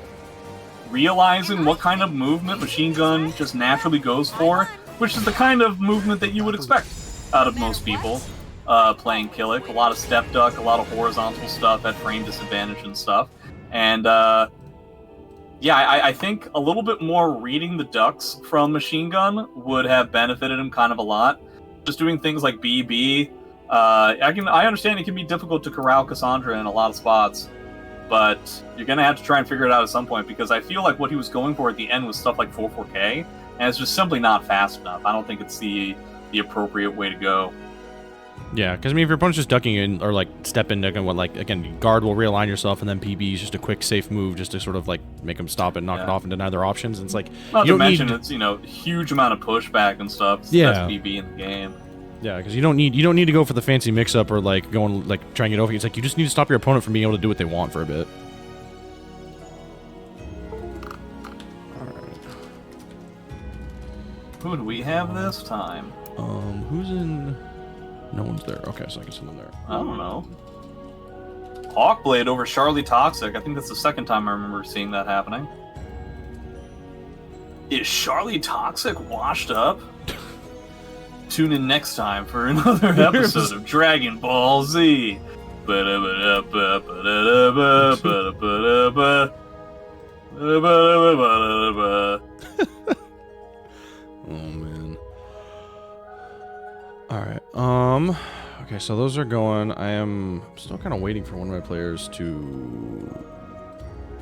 Realizing what kind of movement Machine Gun just naturally goes for, which is the kind of movement that you would expect out of most people playing Kilik. A lot of step duck, a lot of horizontal stuff at frame disadvantage and stuff. And yeah, I think a little bit more reading the ducks from Machine Gun would have benefited him kind of a lot. Just doing things like BB. I understand it can be difficult to corral Cassandra in a lot of spots, but you're going to have to try and figure it out at some point, because I feel like what he was going for at the end was stuff like 4-4K, and it's just simply not fast enough. I don't think it's the appropriate way to go. Yeah, because I mean, if your opponent's just ducking in or like step in, again, guard will realign yourself, and then PB is just a quick, safe move just to sort of like make them stop it, knock it off, and deny their options. And it's like, not to mention it's huge amount of pushback and stuff. It's the best PB in the game. Yeah, because you don't need to go for the fancy mix-up or like going like trying it over. It's like you just need to stop your opponent from being able to do what they want for a bit. Who do we have this time? Who's in? No one's there. Okay, so I can send them there. I don't know. Hawkblade over Charlie Toxic. I think that's the second time I remember seeing that happening. Is Charlie Toxic washed up? Tune in next time for another episode of Dragon Ball Z. Oh man. Alright, okay, so those are going. I'm still kind of waiting for one of my players to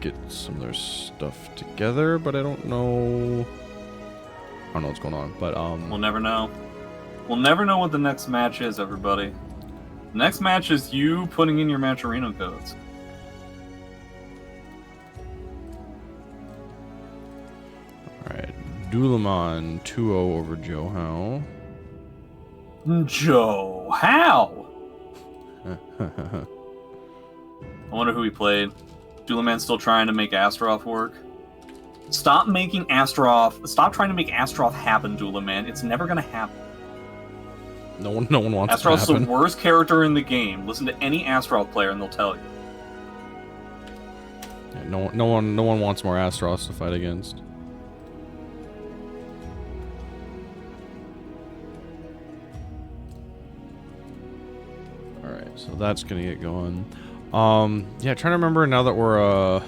get some of their stuff together, but I don't know what's going on, but we'll never know. We'll never know what the next match is, everybody. The next match is you putting in your Matcherino codes. Alright, Dulaman 2-0 over Joe Howe. Joe, how? I wonder who he played. Dulaman's still trying to make Astaroth work. Stop making Astaroth. Stop trying to make Astaroth happen, Dulaman. It's never gonna happen. No one wants Astaroth's it to happen. the worst character in the game. Listen to any Astaroth player and they'll tell you. Yeah, no one wants more Astaroths to fight against. Alright, so that's gonna get going. Yeah, trying to remember now that we're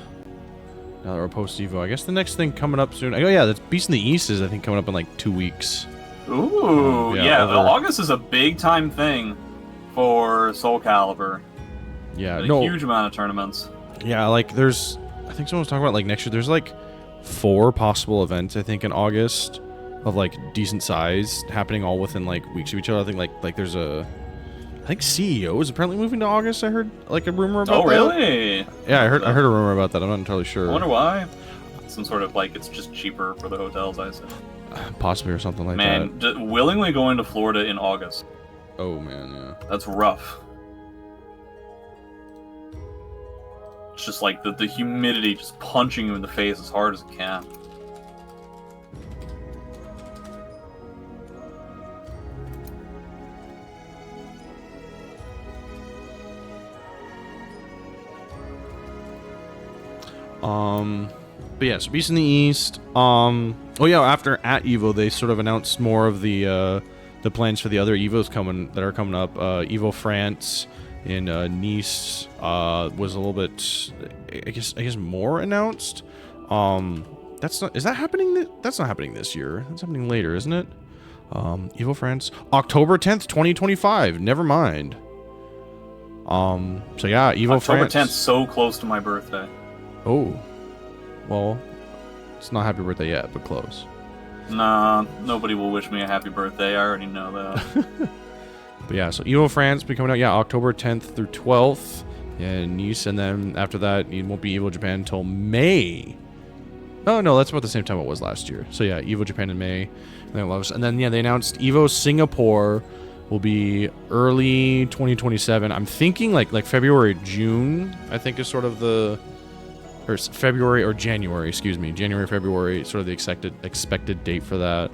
post Evo. I guess the next thing coming up soon. Oh yeah, that's Beast in the East is I think coming up in like 2 weeks. Ooh, yeah, over... August is a big time thing for SoulCalibur. Yeah, a huge amount of tournaments. Yeah, like I think someone was talking about like next year. There's like 4 possible events I think in August of like decent size happening all within like weeks of each other. I think like there's I think CEO is apparently moving to August. I heard like a rumor about that. Oh, really? Yeah, I heard a rumor about that. I'm not entirely sure. I wonder why. Some sort of like it's just cheaper for the hotels, I said. Possibly or something like that. Man, willingly going to Florida in August. Oh man, yeah. That's rough. It's just like the humidity just punching you in the face as hard as it can. But yeah, so Beast in the East. Oh yeah, after at Evo, they sort of announced more of the plans for the other Evos that are coming up. Evo France in Nice was a little bit, I guess more announced. That's not happening? That's not happening this year. That's happening later, isn't it? Evo France, October 10th, 2025. Never mind. So yeah, Evo October France. 10th, so close to my birthday. Oh, well, it's not happy birthday yet, but close. Nah, nobody will wish me a happy birthday. I already know that. But yeah, so Evo France will be coming out, yeah, October 10th through 12th in Nice, and then after that, it won't be Evo Japan until May. Oh, no, that's about the same time it was last year. So yeah, Evo Japan in May. And then yeah, they announced Evo Singapore will be early 2027. I'm thinking like February, June, I think is sort of the... Or February or January, excuse me. January, February, sort of the expected date for that.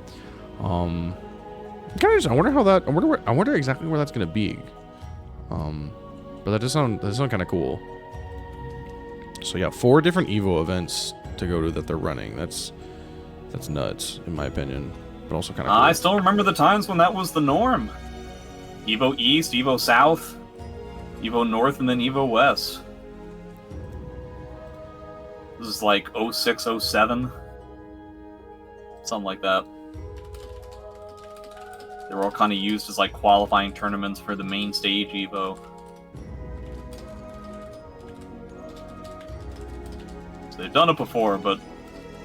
Guys, I wonder exactly where that's gonna be. But that does sound kind of cool. So yeah, 4 different Evo events to go to that they're running. That's nuts, in my opinion. But also kind of cool. I still remember the times when that was the norm. Evo East, Evo South, Evo North, and then Evo West. This is like 06, 07. Something like that. They were all kind of used as like qualifying tournaments for the main stage Evo. So they've done it before, but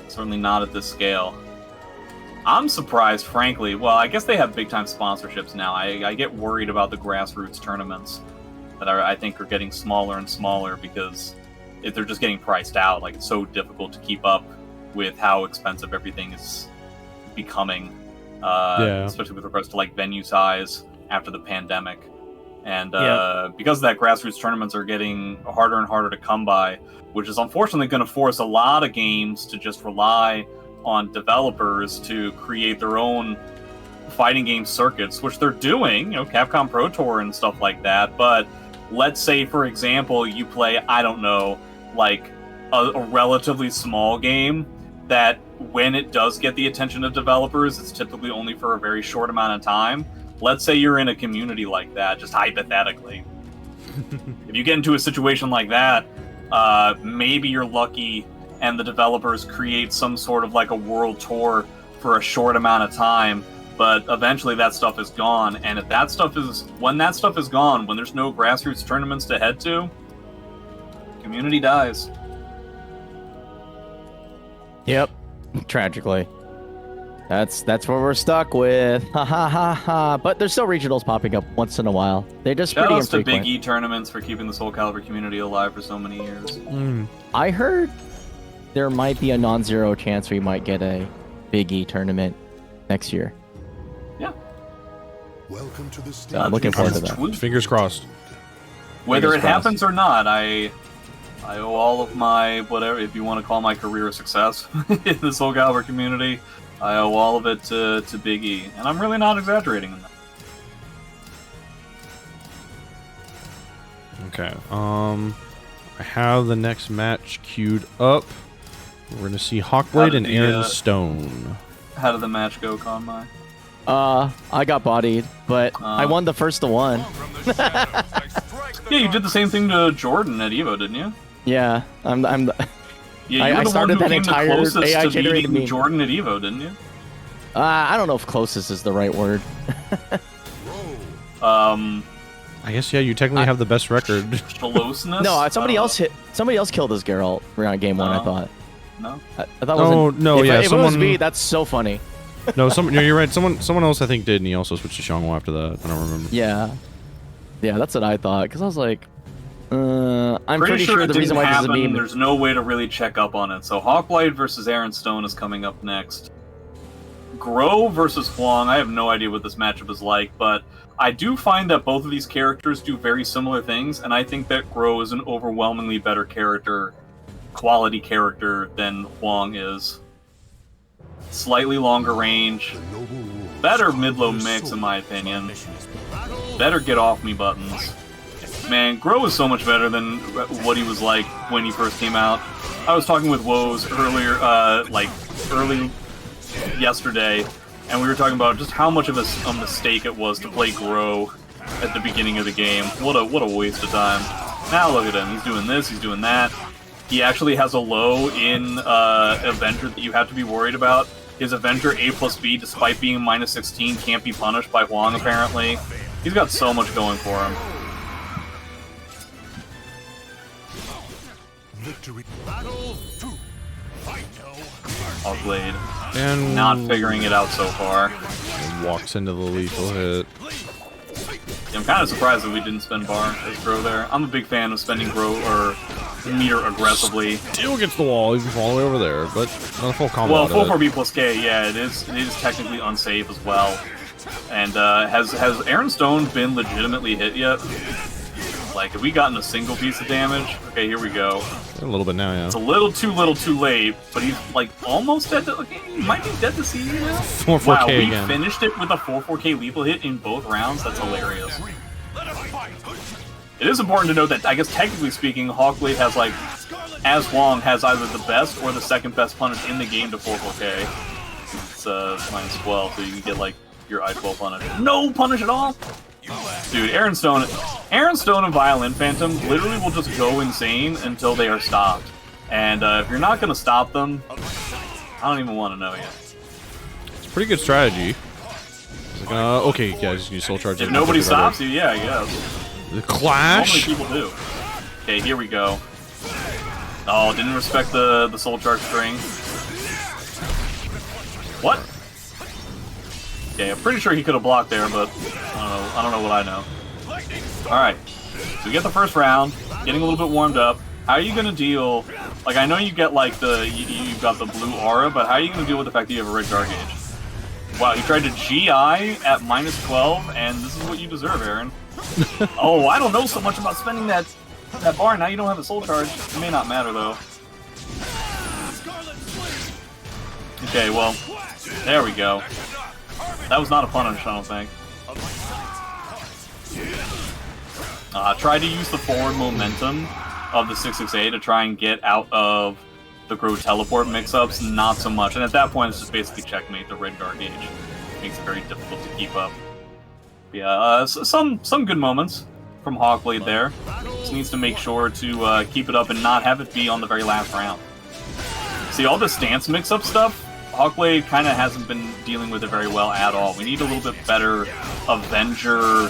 certainly not at this scale. I'm surprised, frankly. Well, I guess they have big-time sponsorships now. I get worried about the grassroots tournaments that I think are getting smaller and smaller because if they're just getting priced out. Like, it's so difficult to keep up with how expensive everything is becoming, especially with regards to like venue size after the pandemic. And because of that, grassroots tournaments are getting harder and harder to come by, which is unfortunately going to force a lot of games to just rely on developers to create their own fighting game circuits, which they're doing, you know, Capcom Pro Tour and stuff like that. But let's say, for example, you play, I don't know, like a relatively small game that when it does get the attention of developers, it's typically only for a very short amount of time. Let's say you're in a community like that, just hypothetically. If you get into a situation like that, maybe you're lucky and the developers create some sort of like a world tour for a short amount of time, but eventually that stuff is gone. And if that stuff is, when that stuff is gone, when there's no grassroots tournaments to head to, community dies. Yep, tragically. That's what we're stuck with. Ha ha ha ha. But there's still regionals popping up once in a while. They're just pretty Shoutouts to infrequent. Big E tournaments for keeping the SoulCalibur community alive for so many years. I heard there might be a non-zero chance we might get a Big E tournament next year. Yeah. Welcome to the stage. I'm looking forward to that. Fingers crossed. Whether Fingers it happens or not, I owe all of my, whatever, if you want to call my career a success in the SoulCalibur community, I owe all of it to Big E. And I'm really not exaggerating in that. Okay. I have the next match queued up. We're going to see Hawkblade and Arin Stone. How did the match go, Konmai? I got bodied, but I won the first one. Yeah, you did the same thing to Jordan at Evo, didn't you? Yeah, I'm Yeah, you were I the started one who that came the entire closest AI to generated beating meme. Jordan at Evo, didn't you? I don't know if closest is the right word. I guess, yeah, you technically have the best record. Closeness? No, somebody else killed his Geralt around game one. I thought. No. I thought. No, wasn't- no, if, yeah, if it was me, that's so funny. No, you're right. Someone else I think did, and he also switched to Xiongwu after that. I don't remember. Yeah, that's what I thought. Because I was like, I'm Pretty sure the it reason didn't why this is a happen. meme. There's no way to really check up on it. So Hawkblade versus Arin Stone is coming up next. Grøh versus Hwang. I have no idea what this matchup is like, but I do find that both of these characters do very similar things, and I think that Grøh is an overwhelmingly better quality character than Hwang is. Slightly longer range, better mid-low mix in my opinion, better get off me buttons. Man, Grøh is so much better than what he was like when he first came out. I was talking with Woes earlier, early yesterday, and we were talking about just how much of a mistake it was to play Grøh at the beginning of the game. What a waste of time. Now look at him, he's doing this, he's doing that. He actually has a low in Avenger that you have to be worried about. His Avenger A plus B, despite being minus 16, can't be punished by Hwang apparently. He's got so much going for him. Victory. Battle 2. Hawkblade. And Not figuring it out so far. walks into the lethal hit. I'm kind of surprised that we didn't spend bar as Grøh there. I'm a big fan of spending Grøh or meter aggressively. Still gets the wall. He's all the way over there, but not a full combo. Well, out full of it. 4B plus K, yeah, it is technically unsafe as well. And has Arin Stone been legitimately hit yet? Like, have we gotten a single piece of damage? Okay, here we go. A little bit now, yeah. It's a little too late, but he's like almost dead to. Okay, he might be dead to see you now. 4-4K Wow, we again. finished it with a 4-4K lethal hit in both rounds. That's hilarious. It is important to note that, I guess technically speaking, Hawkblade has like, as Hwang has either the best or the second best punish in the game to 4-4K. It's minus 12, so you can get like your I-12 punish. No punish at all. Dude, Arin Stone and Violin Phantom literally will just go insane until they are stopped. And if you're not going to stop them, I don't even want to know yet. It's a pretty good strategy. Like, okay, guys, you soul charge. If nobody stops you, yeah, I guess. The clash. Normally people do. Okay, here we go. Oh, didn't respect the soul charge string. What? Okay, I'm pretty sure he could have blocked there, but I don't know what I know. Alright, so we get the first round, getting a little bit warmed up. How are you going to deal, like I know you get like you've got the blue aura, but how are you going to deal with the fact that you have a red guard gauge? Wow, you tried to GI at minus 12, and this is what you deserve, Arin. Oh, I don't know so much about spending that bar, now you don't have a soul charge. It may not matter though. Okay, well, there we go. That was not a punish, I don't think. Try to use the forward momentum of the 668 to try and get out of the Grøh teleport mix-ups, not so much. And at that point, it's just basically checkmate the red guard gauge. Makes it very difficult to keep up. Yeah, some good moments from Hawkblade there. Just needs to make sure to keep it up and not have it be on the very last round. See, all the stance mix-up stuff, Hawkblade kind of hasn't been dealing with it very well at all. We need a little bit better Avenger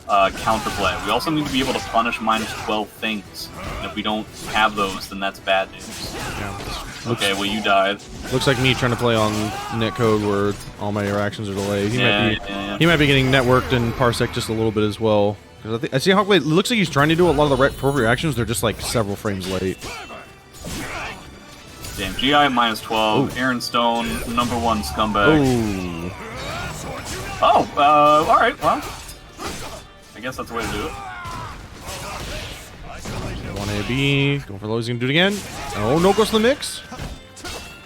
counterplay. We also need to be able to punish -12 things. And if we don't have those, then that's bad news. Yeah. Okay, well, you died. Looks like me trying to play on netcode where all my interactions are delayed. He might be getting networked in Parsec just a little bit as well. Because I see Hawkblade. It looks like he's trying to do a lot of the appropriate reactions. They're just like several frames late. Damn, GI -12. Aaron Stone, #1 scumbag. Ooh. Oh, all right. Well, I guess that's the way to do it. 1AB, going for low, he's gonna do it again. Oh, no goes to the mix.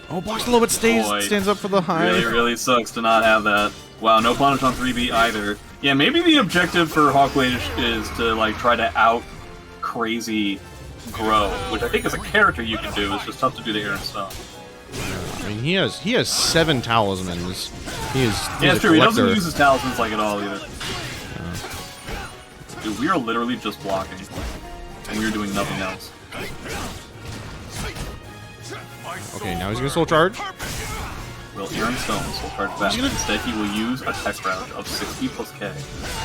Oh, blocks a little bit, stands up for the high. Really sucks to not have that. Wow, no punish on 3B either. Yeah, maybe the objective for Hawkblade is to like try to out crazy Grøh, which I think is a character you can do. It's just tough to do the Aaron Stone. I mean, he has 7 talismans. He's it's true. He doesn't use his talismans like at all either. Dude, we are literally just blocking, and we are doing nothing else. Okay, now he's gonna soul charge. Well, Aaron Stone soul charge back. Instead, he will use a tech route of 60 plus K to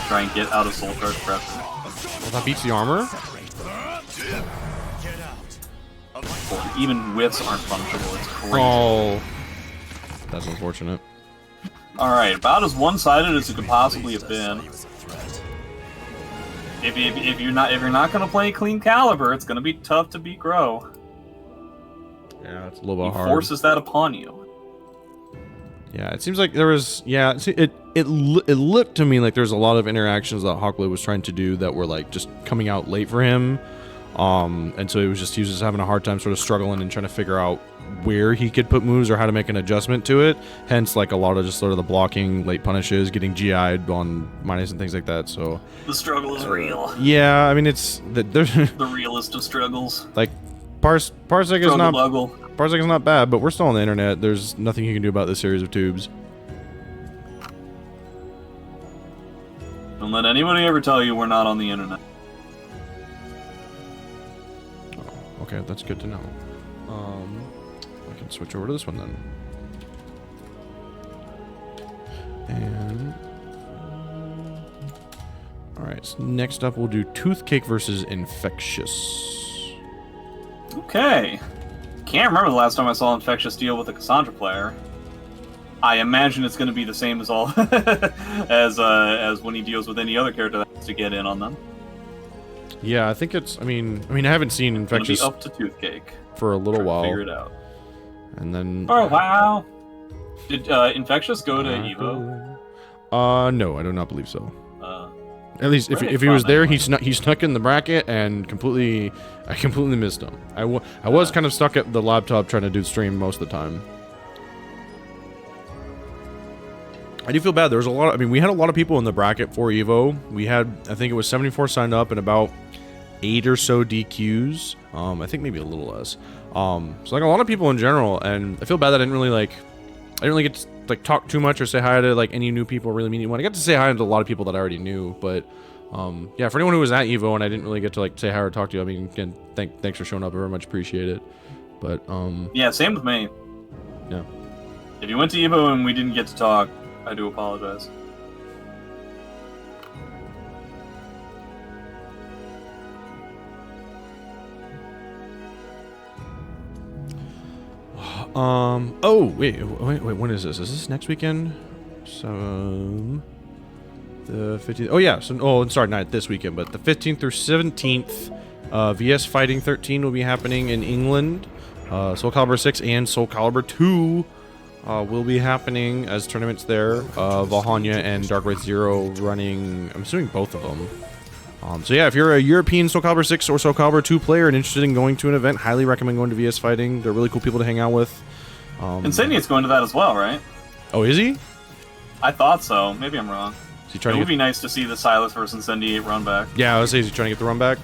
try and get out of soul charge pressure. Well, that beats the armor. Boy, even whiffs aren't punishable. It's crazy. Oh, that's unfortunate. All right, about as one-sided as it could possibly have been. If you're not gonna play clean caliber, it's gonna be tough to beat Grøh. Yeah, it's a little bit hard. He forces that upon you. Yeah, it seems like there was. Yeah, it looked to me like there's a lot of interactions that Hawkblade was trying to do that were like just coming out late for him. And so he was just having a hard time sort of struggling and trying to figure out where he could put moves or how to make an adjustment to it. Hence, like a lot of just sort of the blocking, late punishes, getting GI'd on minus and things like that. So the struggle is real. Yeah, I mean it's the realest of struggles. Like Parsec is not bad, but we're still on the internet. There's nothing you can do about this series of tubes. Don't let anybody ever tell you we're not on the internet. Okay, that's good to know. I can switch over to this one then. And all right, so next up we'll do Toothcake versus Infectious. Okay. Can't remember the last time I saw Infectious deal with a Cassandra player. I imagine it's going to be the same as all as when he deals with any other character that has to get in on them. Yeah, I think it's. I mean, I haven't seen Infectious up to Toothcake for a little while. Figure it out. And then. Oh wow! Did Infectious go to Evo? No, I do not believe so. At least if he was there, he snuck in the bracket and I completely missed him. I was kind of stuck at the laptop trying to do stream most of the time. I do feel bad. There was a lot. I mean, we had a lot of people in the bracket for Evo. We had, I think it was 74 signed up and about 8 or so DQs. I think maybe a little less. So like a lot of people in general, and I feel bad that I didn't really get to like talk too much or say hi to like any new people really meaning one. I got to say hi to a lot of people that I already knew, but yeah, for anyone who was at Evo and I didn't really get to like say hi or talk to you, I mean, again, thanks for showing up. I very much appreciate it. But yeah, same with me. Yeah. If you went to Evo and we didn't get to talk, I do apologize. Oh wait, when is this? Is this next weekend? So the 15th. Oh yeah. So sorry, not this weekend, but the 15th through 17th. VS Fighting 13 will be happening in England. SoulCalibur 6 and SoulCalibur 2 will be happening as tournaments there. Valhalla and Dark Wraith 0 running. I'm assuming both of them. So yeah, if you're a European SoulCalibur 6 or SoulCalibur 2 player and interested in going to an event, highly recommend going to VS Fighting. They're really cool people to hang out with. Incendiate's going to that as well, right? Oh, is he? I thought so. Maybe I'm wrong. Is he trying It to would get... be nice to see the Silas versus Incendiate run back. Yeah, I was saying, is he trying to get the run back?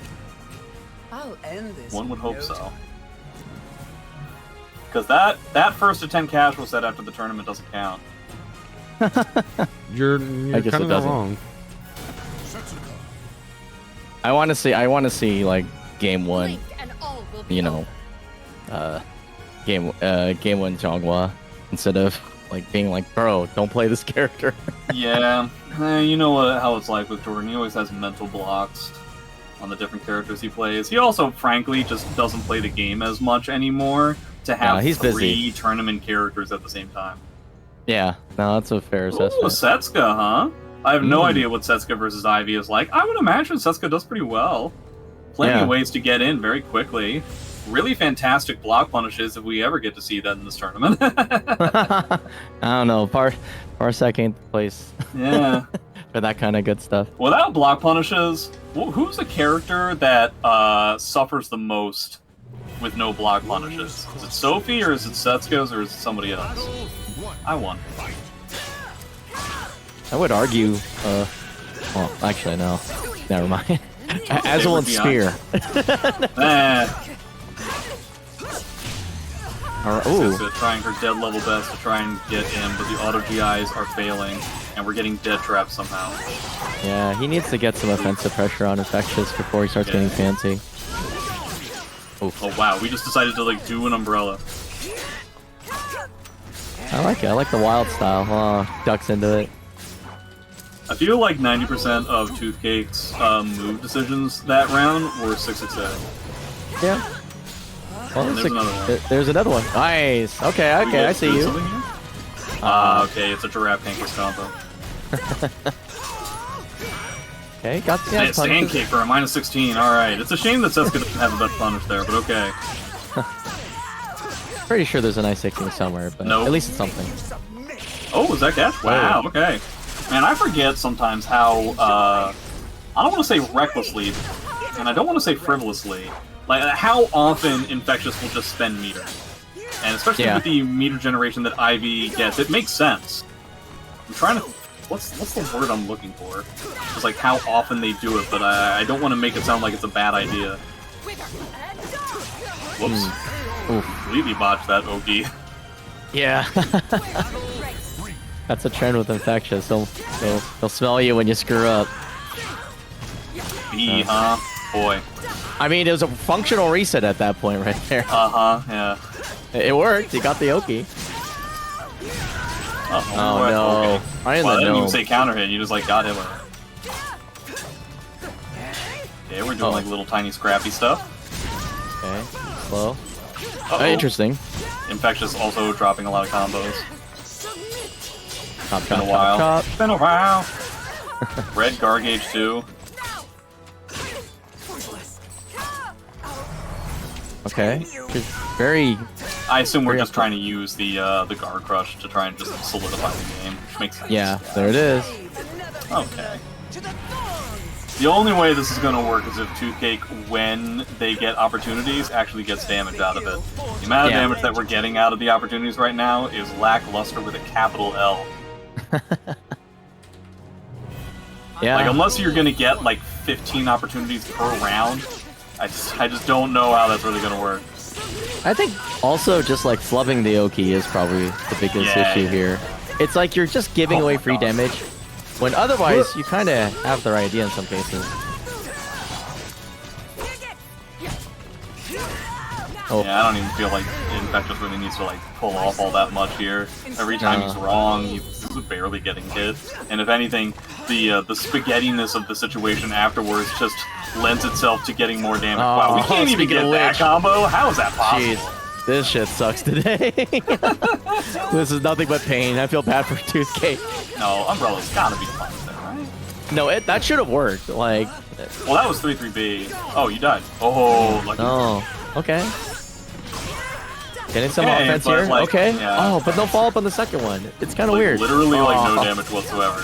I'll end this. One would hope note. so. Because that first to 10 cash was set after the tournament doesn't count. You're I guess kind it of not doesn't. wrong. Setsuka. I want to see like game one, Blink and all will be you know, game one Zhonghua instead of like being like, bro, don't play this character. Yeah, you know how it's like with Jordan. He always has mental blocks on the different characters he plays. He also, frankly, just doesn't play the game as much anymore to have he's three busy. tournament characters at the same time. Yeah, no, that's a fair Ooh, assessment. Setsuka, huh? I have no idea what Setsuka versus Ivy is like. I would imagine Setsuka does pretty well. Plenty Yeah. of ways to get in very quickly. Really fantastic block punishes if we ever get to see that in this tournament. I don't know, Parsec ain't the place Yeah. for that kind of good stuff. Without block punishes, who's a character that suffers the most with no block punishes? Is it Sophie, or is it Setsuka's, or is it somebody else? Battle 1. I won. Fight. I would argue, well, actually, no. Never mind. Azul and Spear. Eh, Ooh, Setsuka trying her dead level best to try and get in, but the auto GIs are failing, and we're getting dead trapped somehow. yeah, he needs to get some offensive pressure on Infectious before he starts getting fancy. Oh wow, we just decided to like do an umbrella. I like it. I like the wild style. Oh, ducks into it. I feel like 90% of Toothcake's move decisions that round were 666. Yeah. Well, And there's another one. there's another one. Nice. Okay, I see you. Okay, it's a giraffe tankless combo. Okay, got the Hey, stand kick for a -16. Alright, it's a shame that Setsuka doesn't have a best punish there, but okay. Pretty sure there's an ice 16 somewhere, but Nope. at least it's something. Oh, is that catch? Wow, okay. Man, I forget sometimes how, I don't want to say recklessly, and I don't want to say frivolously, like how often Infectious will just spend meter. And especially Yeah. with the meter generation that Ivy gets, it makes sense. I'm trying to... What's the word I'm looking for? It's like how often they do it, but I don't want to make it sound like it's a bad idea. Whoops. Oof. Completely botched that, Oki. Yeah. That's a trend with Infectious. They'll smell you when you screw up. B, huh? Boy. I mean, it was a functional reset at that point right there. Uh-huh, yeah. It worked. You got the Oki. Oh, Oh what? no. Okay. I Well, I didn't even know. say counter hit, you just like got hit with it. Okay, we're doing like little tiny scrappy stuff. Okay. Slow. Uh-oh. Interesting. Infectious also dropping a lot of combos. Chop, Been a chop, while. chop, chop. Been a while. Red Gargage too. Okay. Just very. I assume we're Very just trying to use the Guard Crush to try and just solidify the game, which makes sense. Yeah. There it is. Okay. The only way this is going to work is if Toothcake, when they get opportunities, actually gets damage out of it. The amount of Yeah. damage that we're getting out of the opportunities right now is lackluster with a capital L. Yeah. Like, unless you're going to get, like, 15 opportunities per round, I just don't know how that's really going to work. I think also just like flubbing the Oki is probably the biggest Yeah, issue yeah. here. It's like you're just giving Oh away my free God. damage, when otherwise you kind of have the right idea in some cases. Oh, Yeah, I don't even feel like Infectious really needs to, like, pull off all that much here. Every time he's wrong, he's barely getting hit. And if anything, the spaghettiness of the situation afterwards just lends itself to getting more damage. Wow, we Oh, can't even speaking get of that which. combo? How is that possible? jeez. This shit sucks today. This is nothing but pain. I feel bad for Toothcake. No, Umbrella's gotta be fine with that, right? No, that should have worked. Like, Well, that was 3-3B. Oh, you died. Oh, lucky. oh, okay. Getting some Okay, offense but, here. like, Okay. yeah. Oh, but no follow up on the second one. It's kind of Like, weird. literally, like, no Oh. damage whatsoever.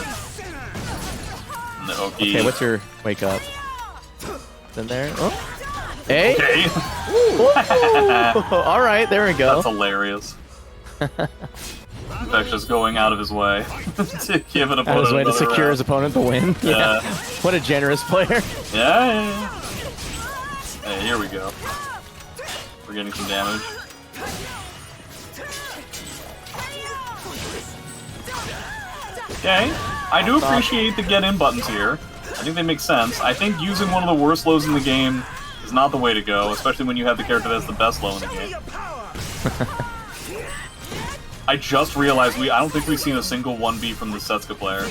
And the Oki. Okay, what's your wake up? In there? Oh. Hey. Okay. All right, there we go. That's hilarious. Infectious going out of his way to give an opponent Out of his way to another secure round. his opponent to win. Yeah. What a generous player. Yeah. Hey, here we go. We're getting some damage. Okay. I do appreciate the get-in buttons here. I think they make sense. I think using one of the worst lows in the game is not the way to go, especially when you have the character that's the best low in the game. I just realized I don't think we've seen a single 1B from the Setsuka player.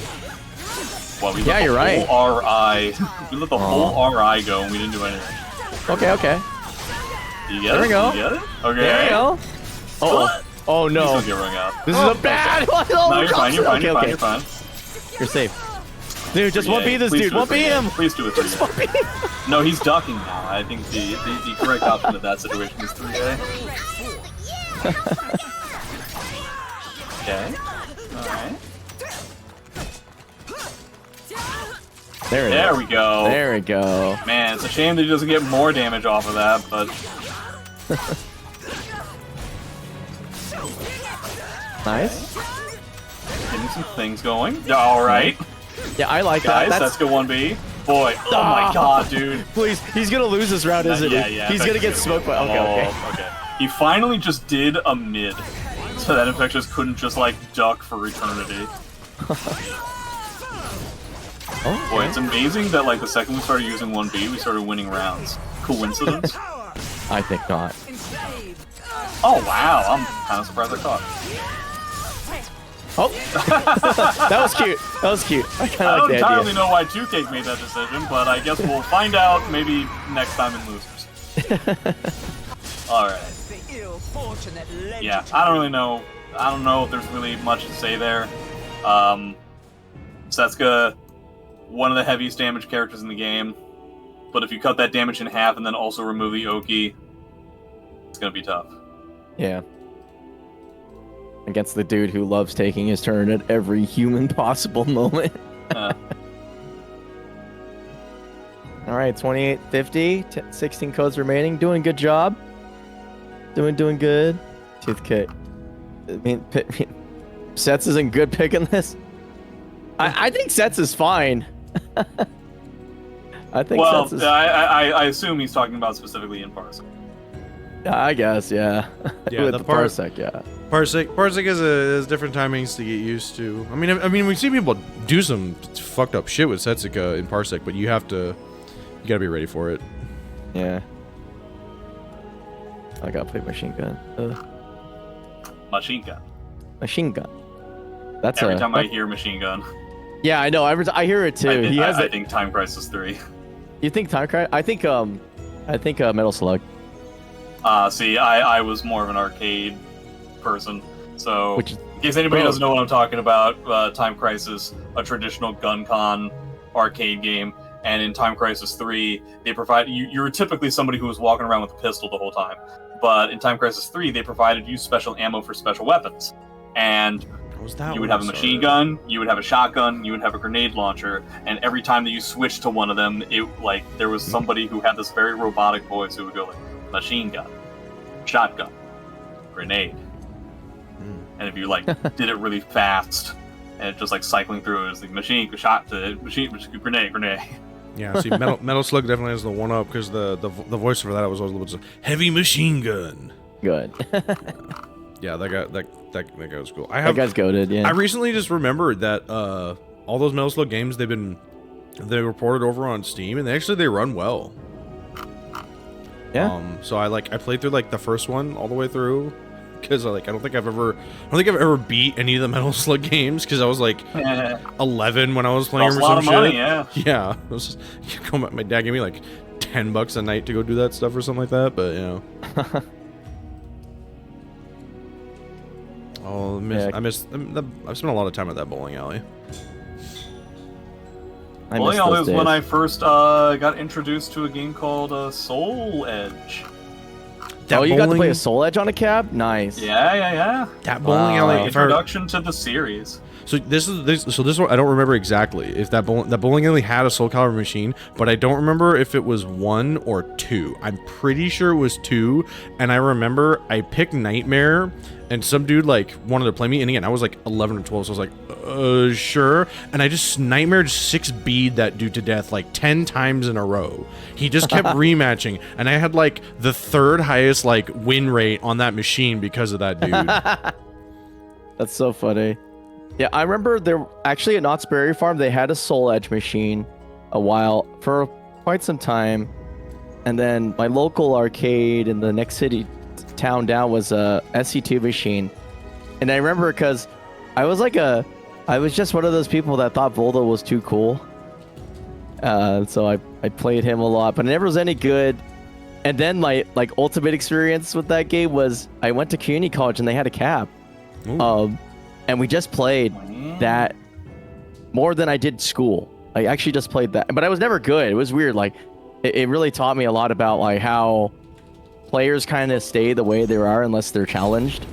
Well, we let the whole RI. We let the whole RI go and we didn't do anything. Okay. You get There it? we go. You get it? Okay. There we go. Oh He's no. gonna get rung out. This is a bad one. No, you're fine. You're fine. You're fine. You're fine. You're safe. Dude, just 1B this Please dude. do a 1B him. Please do a 3A. No, he's ducking now. I think the correct option in that situation is 3A. Okay. Alright. There we go. There we go. Man, it's a shame that he doesn't get more damage off of that, but... Nice. Getting some things going. Alright. Yeah, I like Guys, that. let's go 1B. Boy, oh my god, dude. Please, he's gonna lose this round, isn't he? Yeah, He's gonna get smoked by... Okay. He finally just did a mid, so that Infectious couldn't just, like, duck for eternity. Oh, Boy, it's amazing that, like, the second we started using 1B, we started winning rounds. Coincidence? I think not. Oh, wow, I'm kind of surprised I caught. Oh! That was cute. That was cute. I kind I of don't like the entirely idea. know why Toothcake made that decision, but I guess we'll find out maybe next time in Losers. Alright. Yeah, I don't really know. I don't know if there's really much to say there. Setsuka, one of the heaviest damage characters in the game, but if you cut that damage in half and then also remove the Oki, it's gonna be tough. Yeah. Against the dude who loves taking his turn at every human possible moment. Alright, 2850, 16 codes remaining. Doing a good job. Doing good. Toothcake. I mean, Sets isn't good picking this. I think Sets is fine. I think well, Sets is... I assume he's talking about specifically in Parsec. I guess, yeah. Yeah, With the the Parsec, yeah. Parsec has different timings to get used to. I mean, we see people do some fucked up shit with Setsuka in Parsec, but you gotta be ready for it. Yeah. I gotta play machine gun. Machine gun. Machine gun. That's Every time I hear machine gun, Yeah, I know. I hear it too. I think Time Crisis 3. You think Time Crisis? I think Metal Slug. See, I was more of an arcade person, so Which, in case anybody doesn't know what I'm talking about, Time Crisis, a traditional gun con arcade game, and in Time Crisis 3, they provide you're typically somebody who was walking around with a pistol the whole time, but in Time Crisis 3, they provided you special ammo for special weapons, and you would have a machine gun, you would have a shotgun, you would have a grenade launcher, and every time that you switched to one of them, there was somebody who had this very robotic voice who would go like, machine gun, shotgun, grenade. And if you did it really fast, and it just cycling through, it was like machine, grenade. Yeah, see, Metal Slug definitely has the one up because the voice for that was always a little bit heavy machine gun. good. Yeah, that guy was cool. That guy's goated, yeah. I recently just remembered that all those Metal Slug games they were ported over on Steam, and they run well. Yeah. So I played through the first one all the way through because I don't think I've ever beat any of the Metal Slug games because I was 11 when I was playing. Costs a lot of money, yeah. Yeah. I was just, my dad gave me $10 a night to go do that stuff or something like that, but you know. Oh, I've spent a lot of time at that bowling alley. Bowling alley was when I first got introduced to a game called Soul Edge. You got to play a Soul Edge on a cab? Nice. Yeah. That bowling alley. Introduction to the series. So this one I don't remember exactly if that bowling alley had a SoulCalibur machine, but I don't remember if it was 1 or 2. I'm pretty sure it was 2, and I remember I picked Nightmare, and some dude like wanted to play me, and again I was like 11 or 12, so I was like, sure, and I just Nightmare 6B'd that dude to death like 10 times in a row. He just kept rematching, and I had like the 3rd highest like win rate on that machine because of that dude. That's so funny. Yeah, I remember there actually at Knott's Berry Farm they had a Soul Edge machine for quite some time, and then my local arcade in the next town down was a SC2 machine, and I remember because I was just one of those people that thought Voldo was too cool, so I played him a lot, but it never was any good. And then my like ultimate experience with that game was I went to community college and they had a cab. And we just played that more than I did school. I actually just played that, but I was never good. It was weird. Like, it really taught me a lot about like how players kind of stay the way they are unless they're challenged.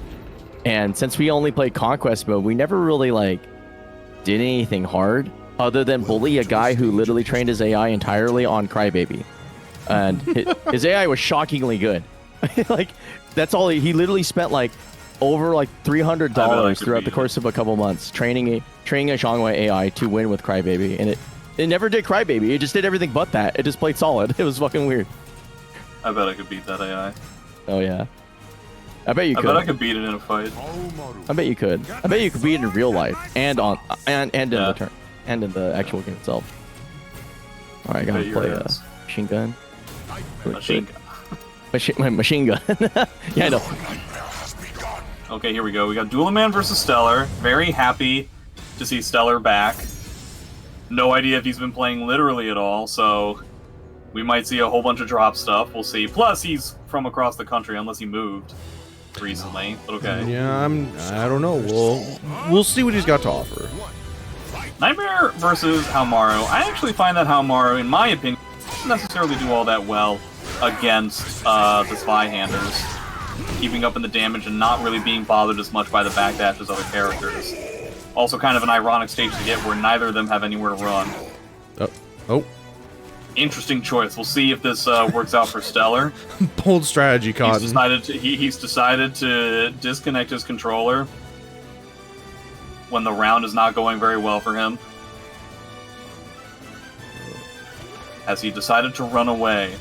And since we only played Conquest mode, we never really like did anything hard other than bully a guy who literally trained his AI entirely on Crybaby. And his AI was shockingly good. Like, that's all he literally spent like over like $300 throughout the course of a couple months training a Zhongwei AI to win with Crybaby, and it never did Crybaby. It just did everything but that. It just played solid. It was fucking weird. I bet I could beat that AI. Oh yeah, I bet you could. I bet I could beat it in a fight. I bet you could. I bet you could beat it in real life and in the turn and in the actual game itself. All right, I gotta play a machine gun. Machine gun. Machine gun. Yeah, I know. Okay, here we go. We got Dulaman versus Steller. Very happy to see Steller back. No idea if he's been playing literally at all, so we might see a whole bunch of drop stuff. We'll see. Plus, he's from across the country, unless he moved recently. But okay. Yeah, I don't know. We'll see what he's got to offer. Nightmare versus Haohmaru. I actually find that Haohmaru, in my opinion, doesn't necessarily do all that well against the Zweihanders. Keeping up in the damage and not really being bothered as much by the backdash as other characters. Also kind of an ironic stage to get where neither of them have anywhere to run. Oh. Interesting choice. We'll see if this works out for Steller. Bold strategy, Cotton. He's decided to disconnect his controller when the round is not going very well for him. Has he decided to run away?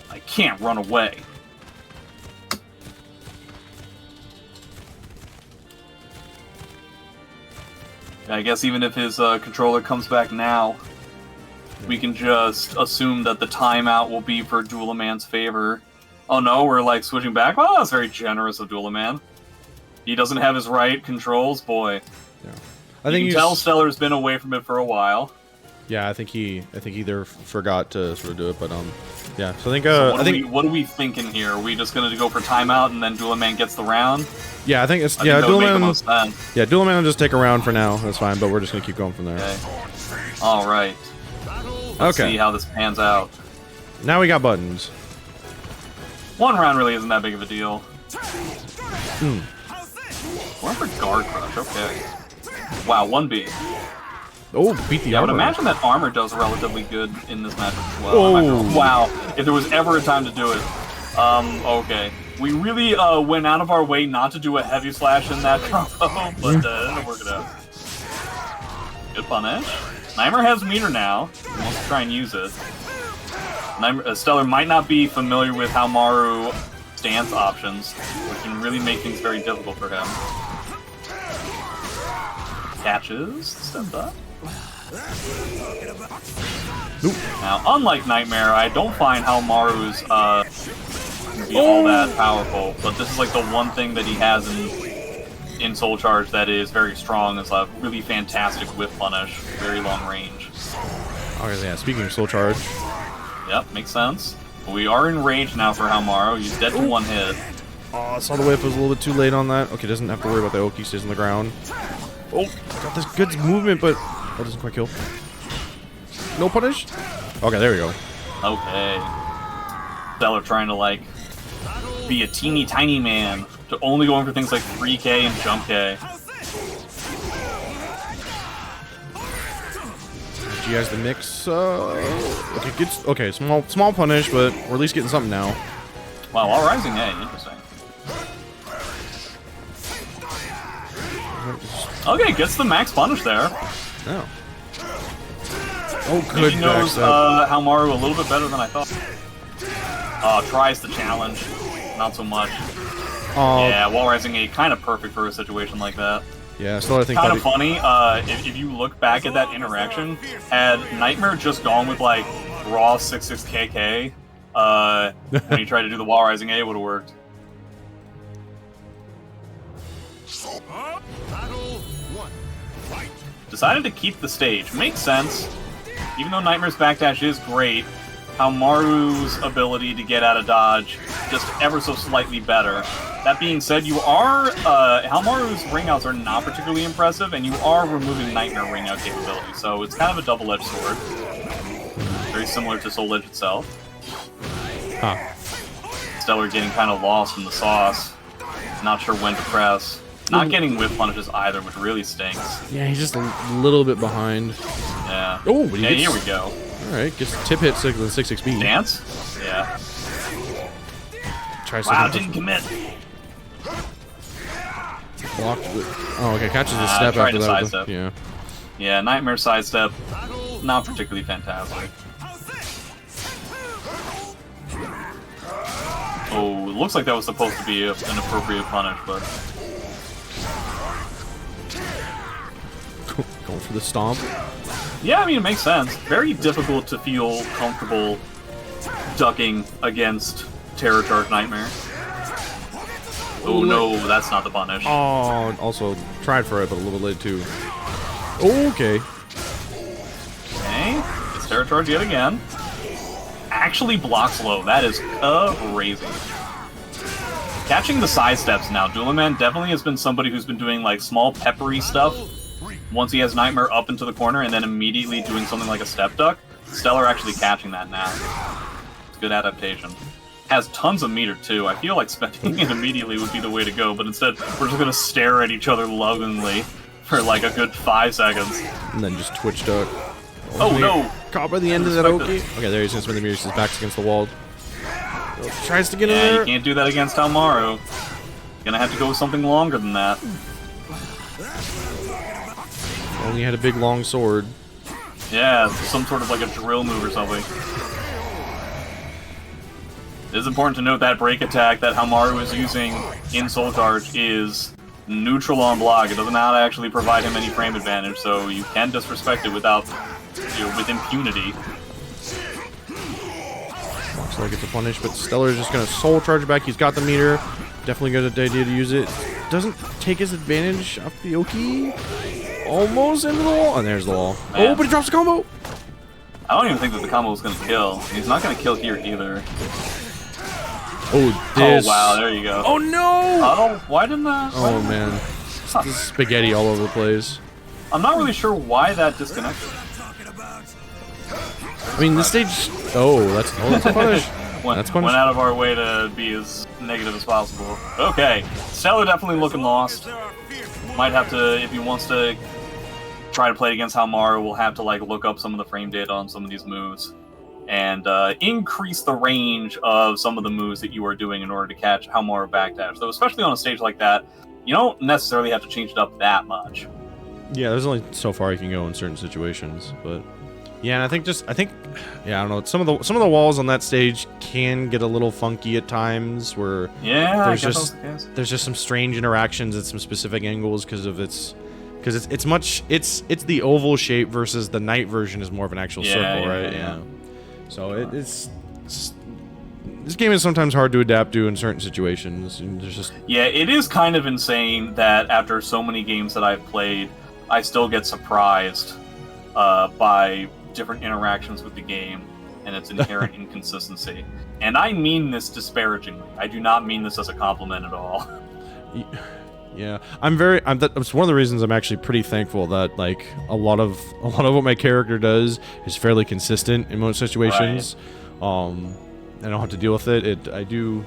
I can't run away. I guess even if his controller comes back now, we can just assume that the timeout will be for Dulaman's favor. Oh no, we're like switching back? Well, that's very generous of Dulaman. He doesn't have his right controls, boy. Yeah. I think you can tell Stellar's been away from it for a while. Yeah, I think he either forgot to sort of do it, but yeah. So I think so what are we thinking here? Are we just gonna go for timeout and then Dulaman gets the round? Yeah, I think Dulaman. Yeah, Dulaman will just take a round for now. That's fine, but we're just gonna keep going from there. Okay. All right. Let's see how this pans out. Now we got buttons. One round really isn't that big of a deal. We're for guard crush. Okay. Wow, 1B. Oh, beat the armor. I would imagine that armor does relatively good in this match as well. Oh. Wow, if there was ever a time to do it. Okay. We really went out of our way not to do a heavy slash in that combo, but it'll work it out. Good punish. Nightmare has meter now. He wants to try and use it. Steller might not be familiar with Haohmaru stance options, which can really make things very difficult for him. Catches, stepped up. Nope. Now, unlike Nightmare, I don't find Haohmaru's be all that powerful, but this is like the one thing that he has in Soul Charge that is very strong. Is a really fantastic whip punish, very long range. Okay, yeah. Speaking of Soul Charge. Yep, makes sense. We are in range now for Haohmaru. He's dead to one hit. Oh, I saw the whip. Was a little bit too late on that. Okay, doesn't have to worry about the Oki. Stays on the ground. Oh, got this good movement, but that doesn't quite kill. No punish? Okay, there we go. Okay. Steller trying to, like, be a teeny tiny man to only going for things like 3K and jump K. She has the mix. Okay, okay, small punish, but we're at least getting something now. Wow, all rising A, interesting. Okay, gets the max punish there. Oh. Oh, good. He knows Haohmaru a little bit better than I thought. Tries the challenge, not so much. Yeah, wall rising A, kind of perfect for a situation like that. Yeah, still I think kind of funny. If you look back at that interaction, had Nightmare just gone with like raw 6/6 KK, when he tried to do the wall rising A, it would have worked. Battle 1. Fight. Decided to keep the stage. Makes sense. Even though Nightmare's backdash is great, Haohmaru's ability to get out of dodge just ever so slightly better. That being said, you are Haohmaru's ring outs are not particularly impressive, and you are removing Nightmare ring out capability, so it's kind of a double-edged sword. Very similar to Soul Edge itself. Huh. Steller getting kind of lost in the sauce. Not sure when to press. Not getting whip punishes either, which really stinks. Yeah, he's just a little bit behind. Yeah. Oh, but here we go. Alright, gets tip hit 6 with 6 XP. Dance? Yeah. Tries wow, to didn't commit. Blocked with, oh, okay, catches the step after that. Sidestep. Yeah. Yeah, Nightmare sidestep, not particularly fantastic. Oh, it looks like that was supposed to be an appropriate punish, but... Going for the stomp. Yeah, I mean, it makes sense. Very difficult to feel comfortable ducking against Terror Charge Nightmare. Oh no, that's not the punish. Oh, also tried for it, but a little late too. Okay. Okay, it's Terror Charge yet again. Actually blocks low. That is crazy. Catching the side steps now. Dulaman definitely has been somebody who's been doing like small peppery stuff once he has Nightmare up into the corner and then immediately doing something like a step duck. Stellar actually catching that now. It's good adaptation. Has tons of meter too. I feel like spending it immediately would be the way to go, but instead we're just gonna stare at each other lovingly for like a good 5 seconds. And then just twitch duck. Oh no! Caught by the end of that Oki. Okay, there he's gonna spin the mirrors. His back's against the wall. Tries to get in there. You can't do that against Haohmaru. Gonna have to go with something longer than that. Only had a big long sword. Yeah, some sort of like a drill move or something. It is important to note that break attack that Haohmaru is using in Soul Charge is neutral on block. It does not actually provide him any frame advantage, so you can disrespect it without, with impunity. Boxler gets a punish, but Stellar is just gonna Soul Charge back. He's got the meter. Definitely good idea to use it. Doesn't take his advantage off the Oki. Almost into the wall. And there's the wall. Man. Oh, but he drops the combo. I don't even think that the combo was going to kill. He's not going to kill here either. Oh, this. Oh, wow, there you go. Oh, no. Oh, why didn't that? Oh, man. This is spaghetti all over the place. I'm not really sure why that disconnected. I mean, this stage... Oh, that's a punish. That's punish. Went out of our way to be as negative as possible. Okay, Stellar definitely looking lost. Might have to, if he wants to try to play against Haohmaru, we'll have to like look up some of the frame data on some of these moves and increase the range of some of the moves that you are doing in order to catch Haohmaru backdash. So especially on a stage like that, you don't necessarily have to change it up that much. Yeah, there's only so far you can go in certain situations, but yeah, and I think, yeah, I don't know. Some of the walls on that stage can get a little funky at times, where yeah, there's just some strange interactions at some specific angles because it's the oval shape versus the night version is more of an actual circle, right? Yeah. So it's this game is sometimes hard to adapt to in certain situations. And there's just it is kind of insane that after so many games that I've played, I still get surprised by different interactions with the game and its inherent inconsistency. And I mean this disparagingly. I do not mean this as a compliment at all. Yeah, that's one of the reasons I'm actually pretty thankful that like a lot of what my character does is fairly consistent in most situations. Right. I don't have to deal with it. I do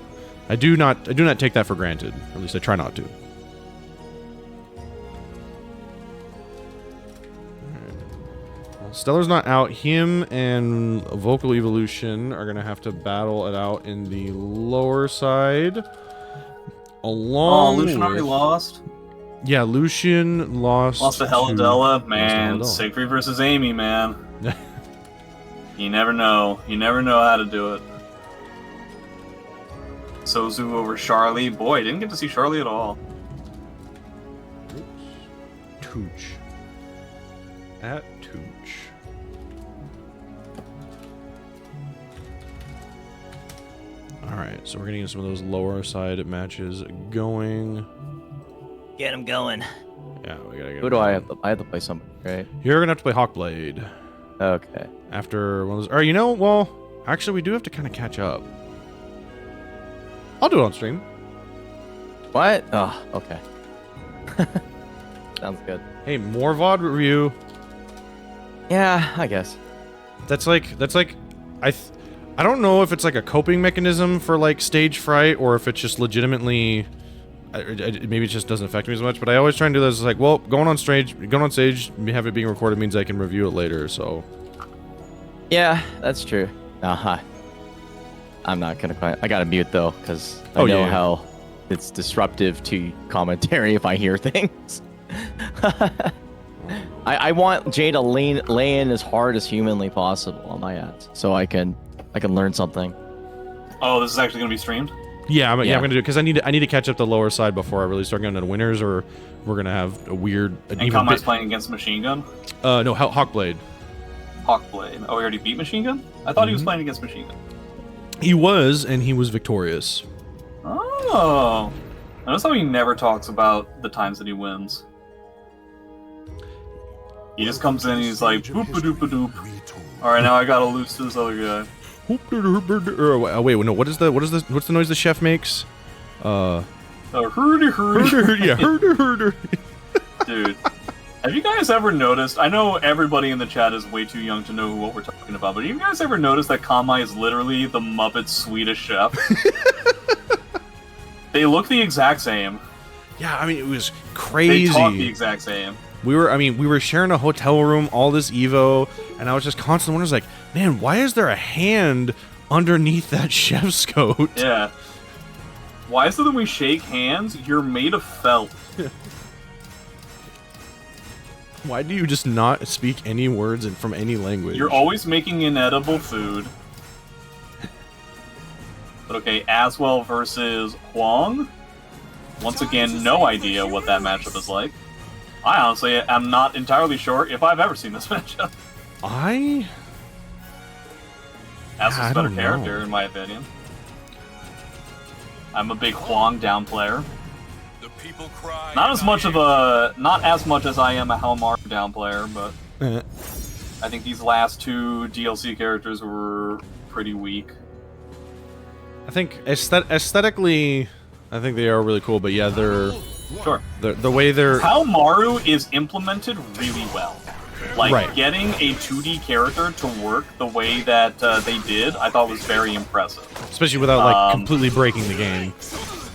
not take that for granted. Or at least I try not to. Stellar's not out. Him and Vocal Evolution are going to have to battle it out in the lower side. Along Lucian already lost. Yeah, Lucian lost. Lost to HellaDella. to Man, HellaDella. Siegfried versus Amy, man. You never know. You never know how to do it. Sozu over Charlie. Boy, didn't get to see Charlie at all. Tooch. At Tooch. Alright, so we're getting some of those lower side matches going. Get him going. Yeah, we gotta get Who do I have to? I have to play somebody, right? You're gonna have to play Hawkblade. Okay. After one of those. Or, you know, well, actually, we do have to kind of catch up. I'll do it on stream. What? Oh, okay. Sounds good. Hey, more VOD review. Yeah, I guess. That's like, I don't know if it's like a coping mechanism for like stage fright or if it's just legitimately, maybe it just doesn't affect me as much. But I always try and do this. It's like, well, going on stage, have it being recorded means I can review it later. So. Yeah, that's true. I'm not gonna. I gotta mute though, because I know how it's disruptive to commentary if I hear things. I want Jay to lay in as hard as humanly possible on my ads, so I can learn something. Oh, this is actually going to be streamed? Yeah, I'm gonna do it because I need to catch up the lower side before I really start getting into winners, or we're gonna have a weird. And Konmai's playing against Machine Gun? No, Hawkblade. Hawkblade. Oh, he already beat Machine Gun? I thought he was playing against Machine Gun. He was, and he was victorious. Oh. Notice how he never talks about the times that he wins. He just comes in and he's like, boop-a-doop-a-doop. Alright, now I gotta lose to this other guy. Wait, no, what's the noise the chef makes? Hurdy. Yeah, herder. Dude, have you guys ever noticed, I know everybody in the chat is way too young to know what we're talking about, but have you guys ever noticed that Konmai is literally the Muppet Swedish chef? They look the exact same. Yeah, I mean, it was crazy. They talk the exact same. We were sharing a hotel room all this Evo, and I was just constantly wondering, like, man, why is there a hand underneath that chef's coat? Yeah. Why is it that when we shake hands, you're made of felt? Why do you just not speak any words from any language? You're always making inedible food. But okay, Aswell versus Hwang. Once again, no idea what that matchup is like. I honestly am not entirely sure if I've ever seen this matchup. I Aswell's a better character, in my opinion. I'm a big Hwang down player. Not as much as I am a Haohmaru down player, but I think these last two DLC characters were pretty weak. I think aesthetically, I think they are really cool, but yeah, they're Sure. the way they're Haohmaru is implemented really well. Like, Right. getting a 2D character to work the way that they did, I thought was very impressive. especially without like completely breaking the game.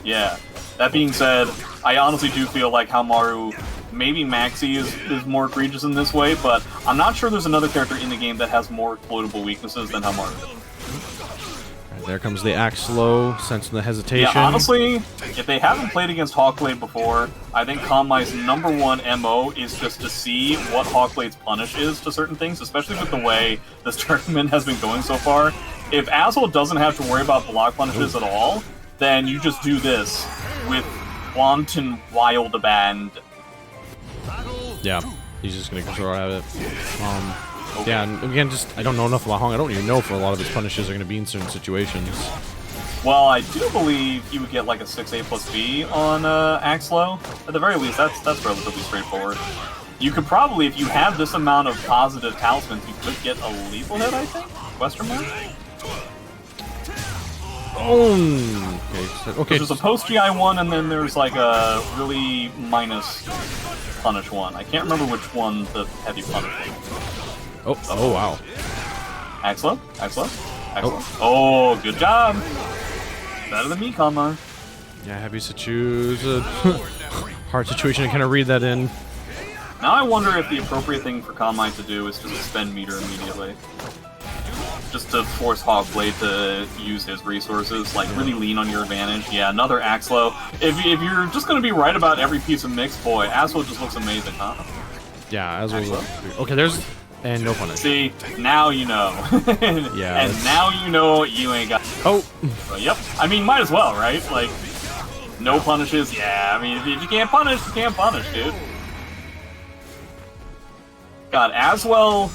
Yeah. That being said, I honestly do feel like Haohmaru, maybe Maxi is more egregious in this way, but I'm not sure there's another character in the game that has more exploitable weaknesses than Haohmaru. Right, there comes the axe slow, sensing the hesitation. Yeah, honestly, if they haven't played against Hawkblade before, I think Konmai's #1 MO is just to see what Hawkblade's punish is to certain things, especially with the way this tournament has been going so far. If Aswell doesn't have to worry about block punishes at all, then you just do this with wanton wild aband. Yeah, he's just gonna control out of it. Yeah, and again, I don't know enough about Hwang. I don't even know if a lot of his punishes are gonna be in certain situations. Well, I do believe you would get like a 6A+B on Axlow. At the very least, that's relatively straightforward. You could probably, if you have this amount of positive talismans, you could get a lethal hit, I think? Question mark? Okay. There's a post-GI one, and then there's like a really minus punish one. I can't remember which one the heavy punish was. Oh wow. Axlow? Oh, good job! Better than me, Konmai. Yeah, heavy to choose a hard situation to kind of read that in. Now I wonder if the appropriate thing for Konmai to do is to suspend meter immediately. Just to force Hawkblade to use his resources, like really lean on your advantage. Yeah, another Axlo. If you're just gonna be right about every piece of mix, boy, Aslo just looks amazing, huh? Yeah, as well. Okay, there's and no punish. See, now you know. Yeah. And now you know you ain't got. Oh. But, yep. I mean, might as well, right? Like, no punishes. Yeah. I mean, if you can't punish, you can't punish, dude. God, as well.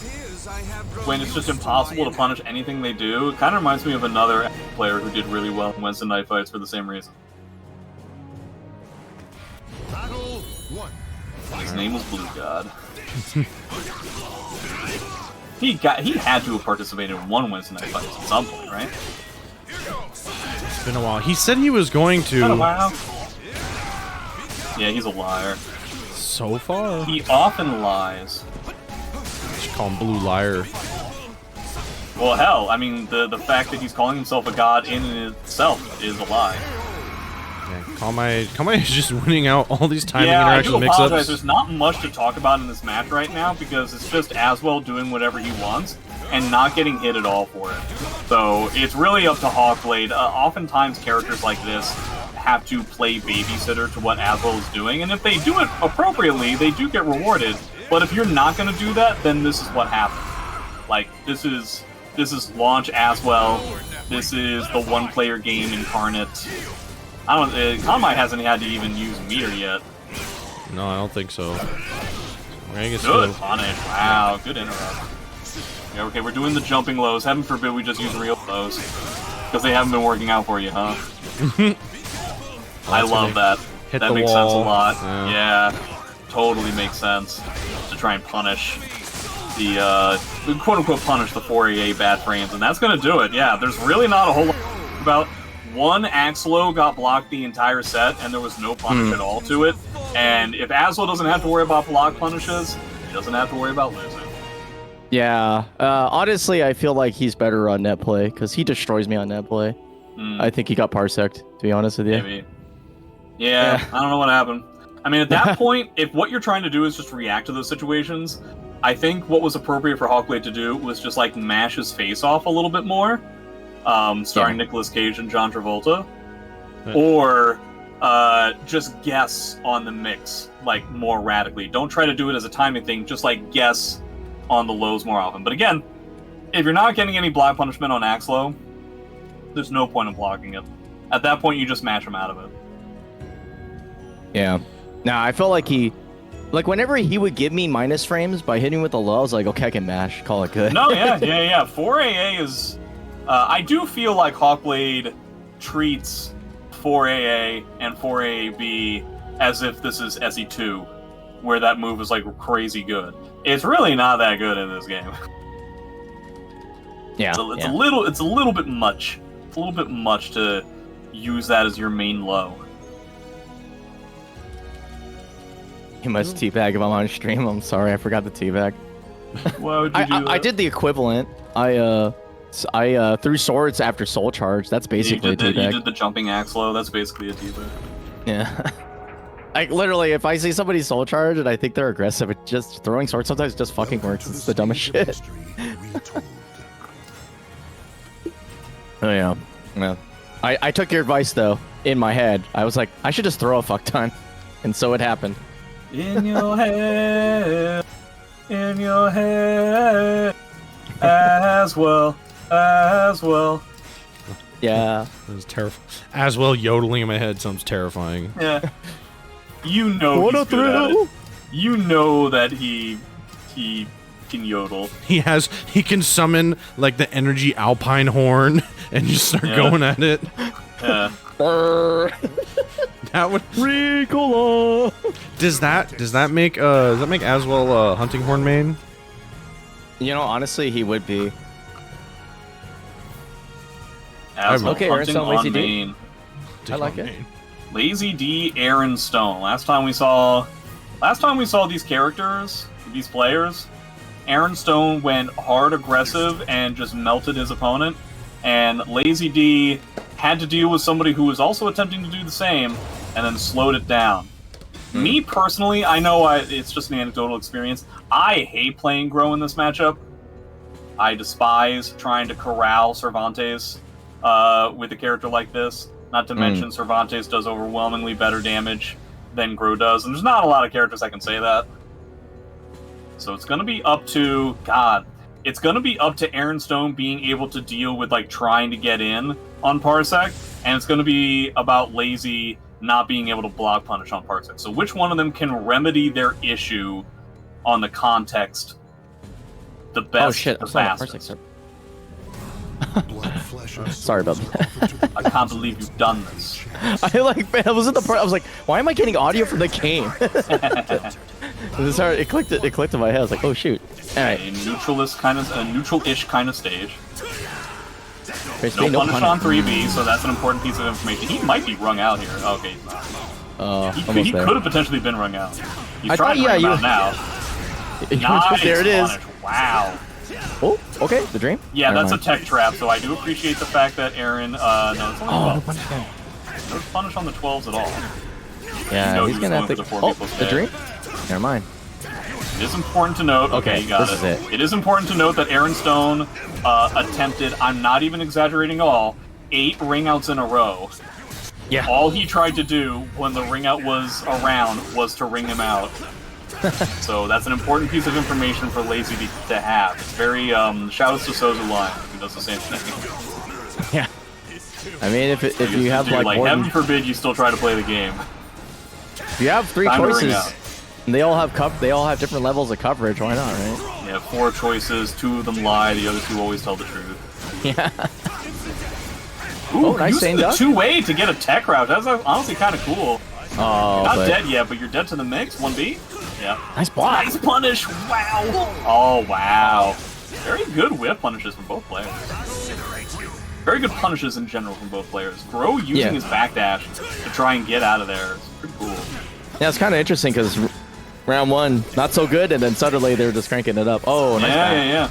When it's just impossible to punish anything they do, it kind of reminds me of another player who did really well in Wednesday Night Fights for the same reason. Battle 1. His name was Blue God. He had to have participated in one Wednesday Night Fights at some point, right? It's been a while. He said he was going to. Been a while. Yeah, he's a liar. So far. He often lies. Just call him Blue Liar. Well, hell, I mean, the fact that he's calling himself a god in and itself is a lie. Yeah, Konmai is just winning out all these timing Yeah, I interaction do mix-ups. apologize. There's not much to talk about in this match right now because it's just Aswell doing whatever he wants and not getting hit at all for it. So it's really up to Hawkblade. Oftentimes characters like this have to play babysitter to what Aswell is doing, and if they do it appropriately, they do get rewarded. But if you're not going to do that, then this is what happens. Like, this is launch Aswell. This is the one-player game incarnate. I don't. Konmai hasn't had to even use meter yet. No, I don't think so. Good punish. Wow, good interrupt. Yeah, okay, we're doing the jumping lows. Heaven forbid we just use real lows. Because they haven't been working out for you, huh? I love that. That makes sense a lot. Yeah, totally makes sense. To try and punish the, quote-unquote punish the 4AA bad frames. And that's gonna do it. Yeah, there's really not a whole lot about. One Axlo got blocked the entire set, and there was no punish at all to it. And if Aslo doesn't have to worry about block punishes, he doesn't have to worry about losing. Yeah. Honestly, I feel like he's better on net play because he destroys me on net play. I think he got parseced, to be honest with you. Maybe. Yeah, I don't know what happened. I mean, at that point, if what you're trying to do is just react to those situations, I think what was appropriate for Hawkblade to do was just like mash his face off a little bit more. Starring Nicolas Cage and John Travolta, or just guess on the mix, like, more radically. Don't try to do it as a timing thing, just, like, guess on the lows more often. But again, if you're not getting any block punishment on Axlo, there's no point in blocking it. At that point, you just mash him out of it. Yeah. Now, I felt like like, whenever he would give me minus frames by hitting with the low, I was like, okay, I can mash, call it good. No, yeah. 4AA is... I do feel like Hawkblade treats 4AA and 4AAB as if this is SE2, where that move is like crazy good. It's really not that good in this game. Yeah, it's a little bit much. It's a little bit much to use that as your main low. You must teabag if I'm on stream. I'm sorry, I forgot the teabag. Why would you do that? I did the equivalent. I threw swords after soul charge. That's basically a teabag. You did the jumping Axlo. That's basically a teabag. Yeah. Like, literally, if I see somebody soul charge and I think they're aggressive, it just throwing swords sometimes just fucking works. It's the dumbest shit. Oh yeah. I took your advice though. In my head, I was like, I should just throw a fuck ton, and so it happened. In your head, as well. Yeah. That was terrifying. As well, yodeling in my head sounds terrifying. Yeah. You know What he's a good at thrill! it. You know that he can yodel. He can summon like the energy alpine horn and just start going at it. Yeah. That would Ricola. does that make Aswell hunting horn main? You know, honestly, he would be. Okay, Arin on Lazy D. main. I like it. Lazy D, Arin Stone. Last time we saw these characters, these players, Arin Stone went hard aggressive and just melted his opponent, and Lazy D had to deal with somebody who was also attempting to do the same, and then slowed it down. Me personally, I know it's just an anecdotal experience. I hate playing Grøh in this matchup. I despise trying to corral Cervantes with a character like this. Not to mention, Cervantes does overwhelmingly better damage than Grøh does, and there's not a lot of characters that can say that. So it's going to be up to... it's going to be up to Arin Stone being able to deal with, like, trying to get in on Parsec, and it's going to be about Lazy not being able to block punish on Parsec. So which one of them can remedy their issue on the context the best? Oh shit! The I'm sorry, fastest? Parsec. Sorry about that. I can't believe you've done this. I like, man, I was in the part. I was like, why am I getting audio from the game? It clicked in my head. I was like, oh shoot! All right, A neutral-ish kind of stage. Basically, No punish on punish. 3B, so that's an important piece of information. He might be wrung out here. Okay, he's not. He Almost could have potentially been wrung out. He's I trying thought, to yeah, wring him out now. Nice there it is. punish. Wow. Oh, okay, the dream. Yeah, Never that's a mind. tech trap, so I do appreciate the fact that Arin... no, it's only Oh, 12. punish again. No punish on the 12s at all. Yeah, know he's he was gonna have going to. for the 4 Oh, people's the day. dream. Never mind. It is important to note... Okay, you got this is it. It is important to note that Arin Stone attempted, I'm not even exaggerating at all, 8 ring-outs in a row. Yeah. All he tried to do when the ring-out was around was to ring him out. So that's an important piece of information for Lazy to have. It's very, shoutouts to Sozu Lion, who does the same thing. Yeah. I mean, if you have Dude, like more heaven than, forbid you still try to play the game. if you have 3 Time to ring choices, out. and they all have different levels of coverage. Why not, right? You have 4 choices, 2 of them lie, the other 2 always tell the truth. Yeah. Ooh, Oh, nice using Sane the duck. 2A to get a tech route. That's honestly kind of cool. Oh, Not but dead yet, but you're dead to the mix. 1B? Yeah. nice block. Nice punish! Wow! Oh, wow. Very good whip punishes from both players. Very good punishes in general from both players. Grøh using Yeah. his backdash to try and get out of there. It's pretty cool. Yeah, it's kind of interesting because round 1 not so good, and then suddenly they're just cranking it up. Oh, nice. Yeah, back. yeah, yeah.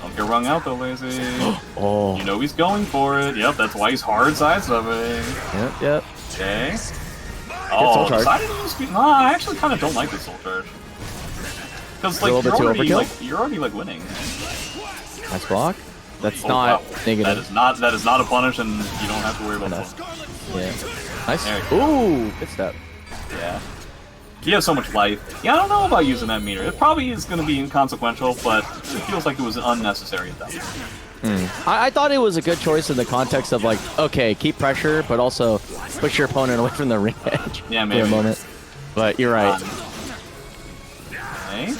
Don't get wrung out though, Lazy. Oh. You know he's going for it. Yep, that's why he's hard sidestepping. Yep. Okay. Soul Oh, Charge. decided to use I actually kind of don't like this soul charge. Because like little bit too overkill? you're already like winning. Nice block. That's Oh, not wow. negative. That is not a punish, and you don't have to worry about Nice. that. Yeah. Nice. There you Ooh, good step. Yeah. He has so much life. Yeah, I don't know about using that meter. It probably is going to be inconsequential, but it feels like it was unnecessary at that point. I thought it was a good choice in the context of like, okay, keep pressure, but also push your opponent away from the ring edge Yeah, for maybe. a moment. But you're right. Okay.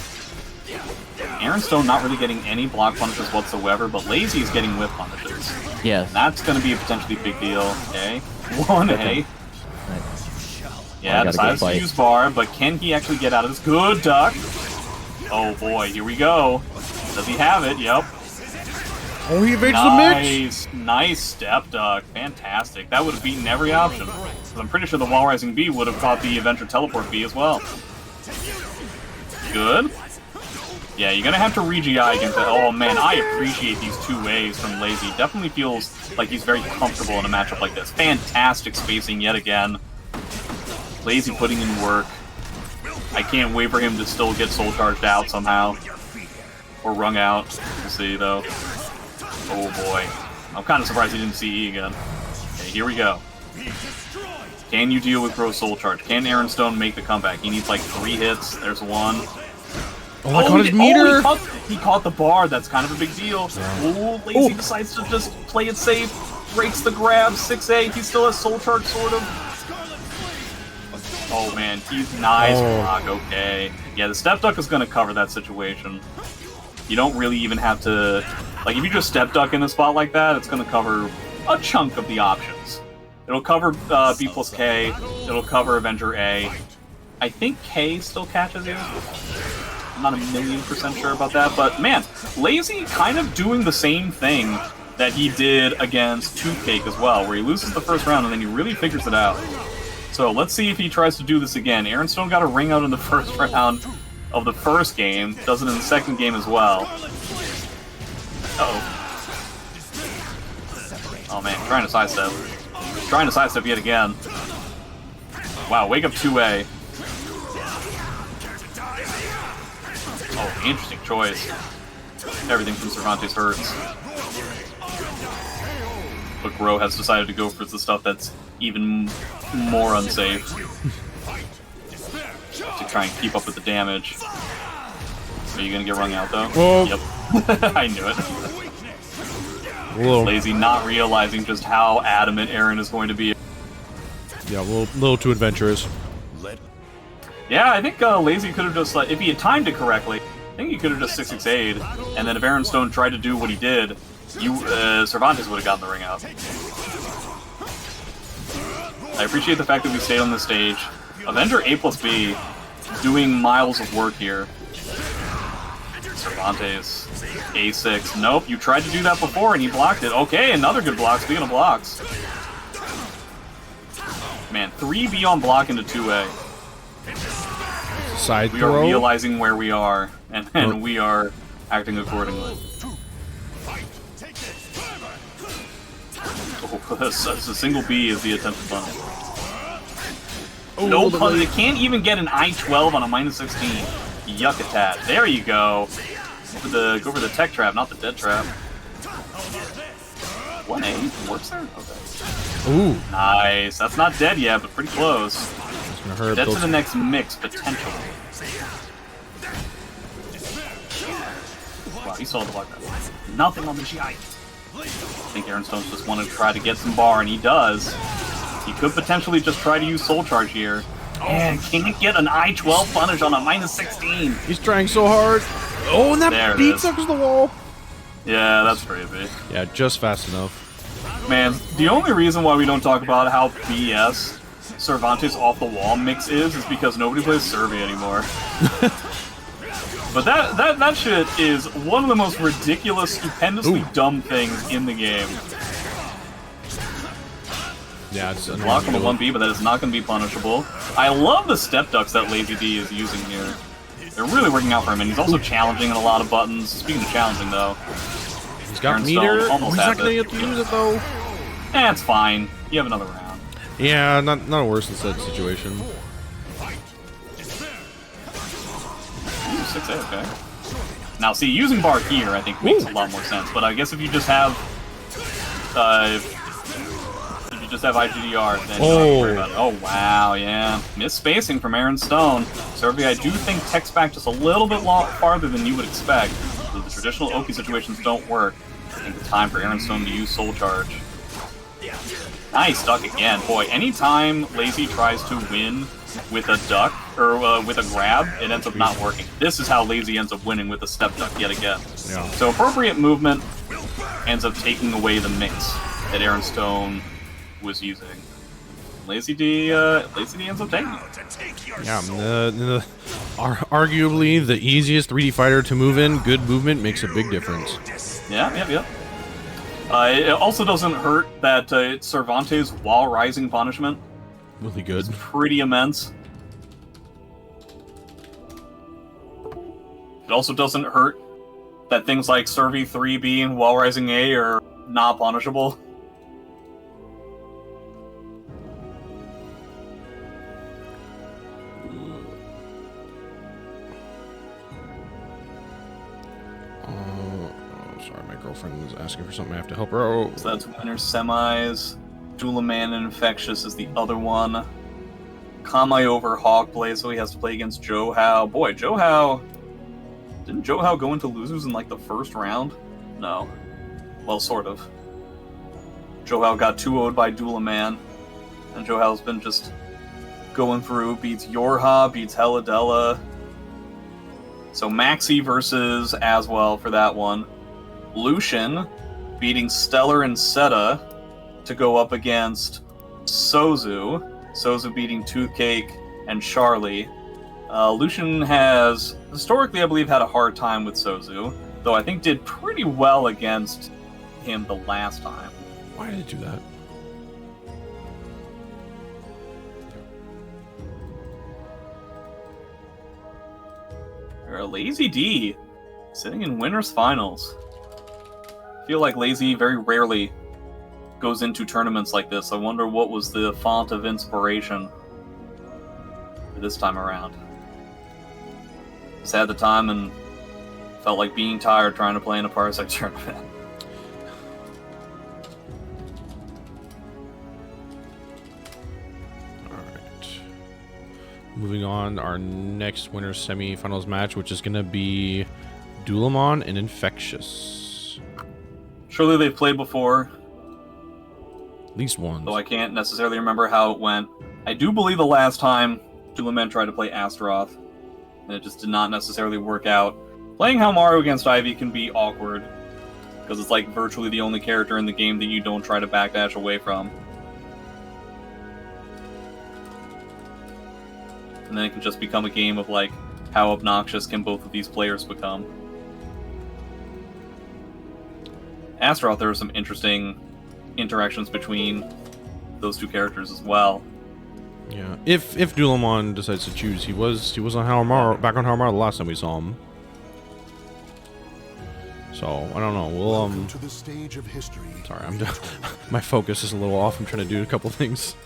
Arin Stone not really getting any block punishes whatsoever, but Lazy is getting whip punishes. Yes. That's going to be a potentially big deal. Okay. 1A. Yeah, I gotta decides go to fight. use bar, but can he actually get out of this? Good duck. Oh boy, here we go. Does he have it? Yep. Oh, he evades the mix. Nice step duck. Fantastic. That would have beaten every option. 'Cause I'm pretty sure the wall rising B would have caught the Avenger teleport B as well. Good. Yeah, you're gonna have to re-GI against that. Oh man, I appreciate these 2 waves from Lazy. Definitely feels like he's very comfortable in a matchup like this. Fantastic spacing yet again. Lazy putting in work. I can't wait for him to still get soul charged out somehow. Or wrung out. We'll see though. Oh boy. I'm kind of surprised he didn't see E again. Okay, here we go. Can you deal with Grøh's soul charge? Can Arin Stone make the comeback? He needs like 3 hits. There's 1. Oh, I caught his meter. He caught the bar. That's kind of a big deal. Oh, Lazy decides to just play it safe. Breaks the grab. 6A. He still has soul charge, sort of. Oh man, he's nice block. Okay. Yeah, the step duck is going to cover that situation. You don't really even have to... Like, if you just step duck in a spot like that, it's going to cover a chunk of the options. It'll cover B plus K. It'll cover Avenger A. I think K still catches you. I'm not 1,000,000% sure about that, but man, Lazy kind of doing the same thing that he did against Toothcake as well, where he loses the first round and then he really figures it out. So let's see if he tries to do this again. Arin Stone got a ring out in the first round of the first game, does it in the second game as well. Uh-oh. Oh man, trying to sidestep. Trying to sidestep yet again. Wow, wake up 2A. Oh, interesting choice. Everything from Cervantes hurts. But Grøh has decided to go for the stuff that's even more unsafe. To try and keep up with the damage. Are you gonna get wrung out though? Whoa. Yep. I knew it. Whoa. Lazy not realizing just how adamant Arin is going to be. Yeah, a little too adventurous. Yeah, I think Lazy could have just, like, if he had timed it correctly, I think he could have just 6-6-A'd, and then if Aaron Stone tried to do what he did, Cervantes would have gotten the ring out. I appreciate the fact that we stayed on this stage. Avenger A+B doing miles of work here. Cervantes, A6. Nope, you tried to do that before and he blocked it. Okay, another good block. Speaking of blocks. Man, 3B on block into 2A. Side We throw. are realizing where we are, and we are acting accordingly. Oh, a single B is the attempted punish. No punish. It can't even get an I-12 on a -16. Yuck attach. There you go. Go for the tech trap, not the dead trap. 1A works there? Okay. Ooh. Nice. That's not dead yet, but pretty close. It's gonna hurt. Dead to Those- the next mix, potentially. Wow, he saw the block that. Nothing on the GI. I think Aaron Stone's just wanted to try to get some bar, and he does. He could potentially just try to use Soul Charge here. And can't get an I-12 punish on a -16. He's trying so hard. Oh, and There that it beat is. suckers the wall. Yeah, that's crazy. Yeah, just fast enough. Man, the only reason why we don't talk about how BS Cervantes off the wall mix is because nobody plays Servi anymore. But that shit is one of the most ridiculous, stupendously dumb things in the game. Yeah, it's Block on the 1B, but that is not going to be punishable. I love the step ducks that Lazy D is using here. They're really working out for him, and he's also challenging in a lot of buttons. Speaking of challenging, though, He's got Aaron meter. Stone Oh, almost he's not has gonna it. get to use it though. it's fine. You have another round. Yeah, not a worse than said situation. Ooh, 6A, okay. Now, see, using bar here, I think, makes a lot more sense. But I guess if you just have, IGDR, then you don't have to worry about it. Oh, wow, yeah. Miss spacing from Aaron Stone. Servi, I do think tech's back just a little bit farther than you would expect. So the traditional Oki situations don't work. I think it's time for Aaron Stone to use Soul Charge. Nice duck again. Boy, anytime Lazy tries to win with a duck, or with a grab, it ends up not working. This is how Lazy ends up winning with a step duck yet again. Yeah. So appropriate movement ends up taking away the mix that Aaron Stone was using. Lazy D ends up taking it. Yeah, arguably the easiest 3D fighter to move in. Good movement makes a big difference. Yeah. It also doesn't hurt that Cervantes while rising punishment Really good. is pretty immense. It also doesn't hurt that things like Servi 3B and while rising A are not punishable. Sorry, my girlfriend is asking for something. I have to help her. Oh, So that's winner semis. Dulaman and Infectious is the other one. Konmai over Hawkblade, so he has to play against Joe Howe. Boy, Joe Howe... Didn't Joe Howe go into losers in, like, the first round? No. Well, sort of. Joe Howe got 2-0'd by Dulaman. And Joe Howe's been just going through. Beats Yorha, beats HellaDella. So Maxi versus Aswell for that one. Lucian beating Steller and SEDAH to go up against Sozu. Sozu beating Toothcake and Charlie. Lucian has, historically, I believe, had a hard time with Sozu, though I think did pretty well against him the last time. why did it do that? Or a Lazy D, sitting in winners finals. I feel like Lazy very rarely goes into tournaments like this. I wonder what was the font of inspiration for this time around. Just had the time and felt like being tired trying to play in a Parsec tournament. Alright. Moving on, our next winner's semifinals match, which is going to be Dulaman and Infectious. Surely they've played before, At least once. though I can't necessarily remember how it went. I do believe the last time Dulaman tried to play Astaroth, and it just did not necessarily work out. Playing Haohmaru against Ivy can be awkward, because it's like virtually the only character in the game that you don't try to backdash away from. And then it can just become a game of like, how obnoxious can both of these players become? Astaroth, there are some interesting interactions between those two characters as well. Yeah, if Dulaman decides to choose, he was on Haohmaru, back on Haohmaru the last time we saw him. So I don't know. We'll Welcome to the stage of history. Sorry, my focus is a little off. I'm trying to do a couple things.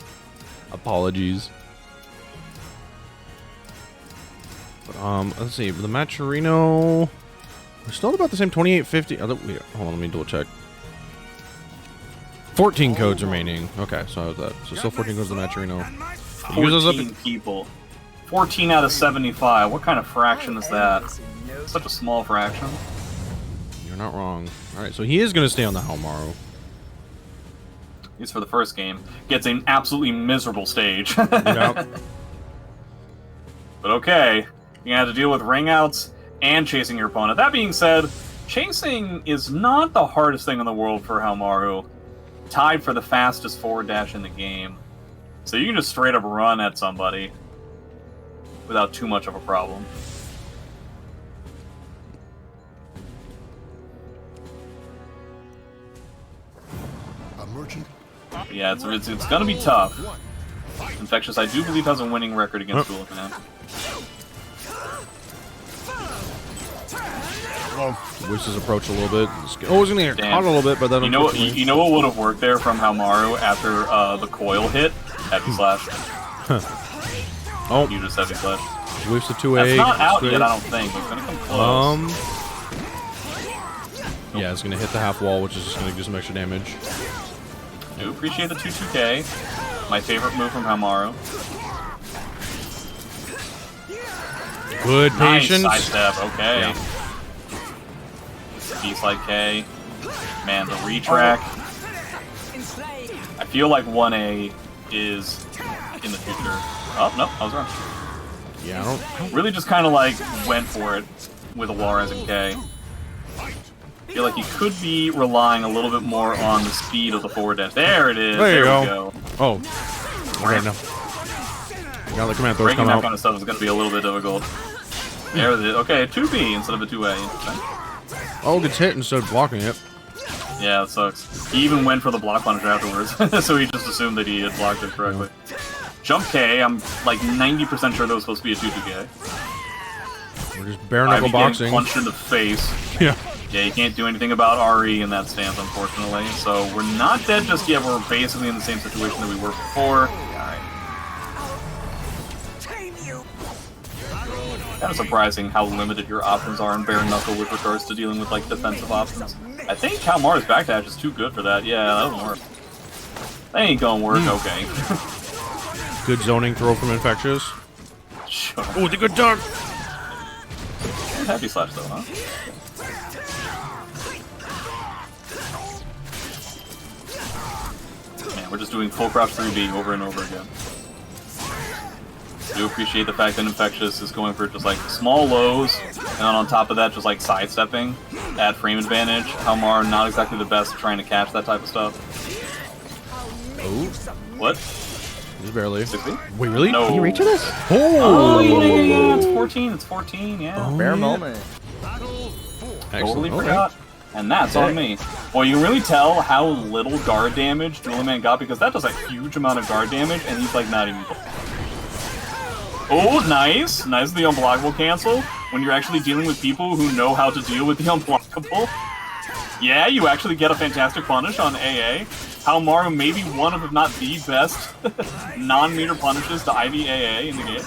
Apologies. But let's see. The Macherino, we're still about the same 2850. Hold on, let me double check. 14 codes remaining. Okay, so I was that. So still 14 codes to the Macherino. 14 people. 14 out of 75. What kind of fraction is that? Such a small fraction. You're not wrong. Alright, so he is going to stay on the Haohmaru. At least for the first game. Gets an absolutely miserable stage. Yep. But okay. You're going to have to deal with ring-outs and chasing your opponent. That being said, chasing is not the hardest thing in the world for Haohmaru. Tied for the fastest forward dash in the game. So you can just straight up run at somebody without too much of a problem. A merchant. But yeah, it's gonna be tough. Infectious, I do believe, has a winning record against Dulaman. Which his approach a little bit. Oh, he's gonna get caught a little bit, but then you know what would have worked there from Haohmaru after the coil hit? Heavy slash. Oh, You just heavy slash. whiffs the 2A. That's not out yet, I don't think. It's gonna come close. Yeah, it's gonna hit the half wall, which is just gonna do some extra damage. I do appreciate the 2-2K. My favorite move from Haohmaru. Good patience. Nice sidestep, okay. Yeah. D-slide K. Man, the retrack. I feel like 1A is in the future. Oh, no, I was wrong. Yeah, I don't. Really just kind of like went for it with a wall rising K. I feel like he could be relying a little bit more on the speed of the forward dash. There it is. There you we go. go. Oh. Okay, no. Now the command throws Breaking come that out. kind of stuff is going to be a little bit difficult. There it is. Okay, 2B instead of a 2A. Oh, gets hit instead of blocking it. Yeah, that sucks. He even went for the block punisher afterwards, so he just assumed that he had blocked it correctly. Jump K, I'm like 90% sure that was supposed to be a 2-2K. We're just bare knuckle Ivy getting boxing. punched in the face. Yeah. Yeah, you can't do anything about RE in that stance, unfortunately. So we're not dead just yet. We're basically in the same situation that we were before. Alright. Kind of surprising how limited your options are in bare knuckle with regards to dealing with like defensive options. I think Haohmaru's backdash is too good for that. Yeah, that doesn't work. That ain't gonna work. Okay. Good zoning throw from Infectious. Sure. Oh, the good dunk. Heavy slash though, huh? Man, we're just doing full crouch 3B over and over again. I do appreciate the fact that Infectious is going for just like small lows, and then on top of that, just like sidestepping at frame advantage. Haohmaru not exactly the best at trying to catch that type of stuff. Oh, What? just barely. 60? Wait, really? No. Can you reach this? Oh, yeah, it's 14, it's 14, yeah. Oh, Bare yeah. moment. Excellent. Totally Okay. forgot. And that's on me. Well, you can really tell how little guard damage Dulaman got, because that does a huge amount of guard damage, and he's like not even... Oh, nice! Nice the unblockable cancel, when you're actually dealing with people who know how to deal with the unblockable. Yeah, you actually get a fantastic punish on AA. Haohmaru may be one of, if not the best, non-meter punishes to Ivy AA in the game.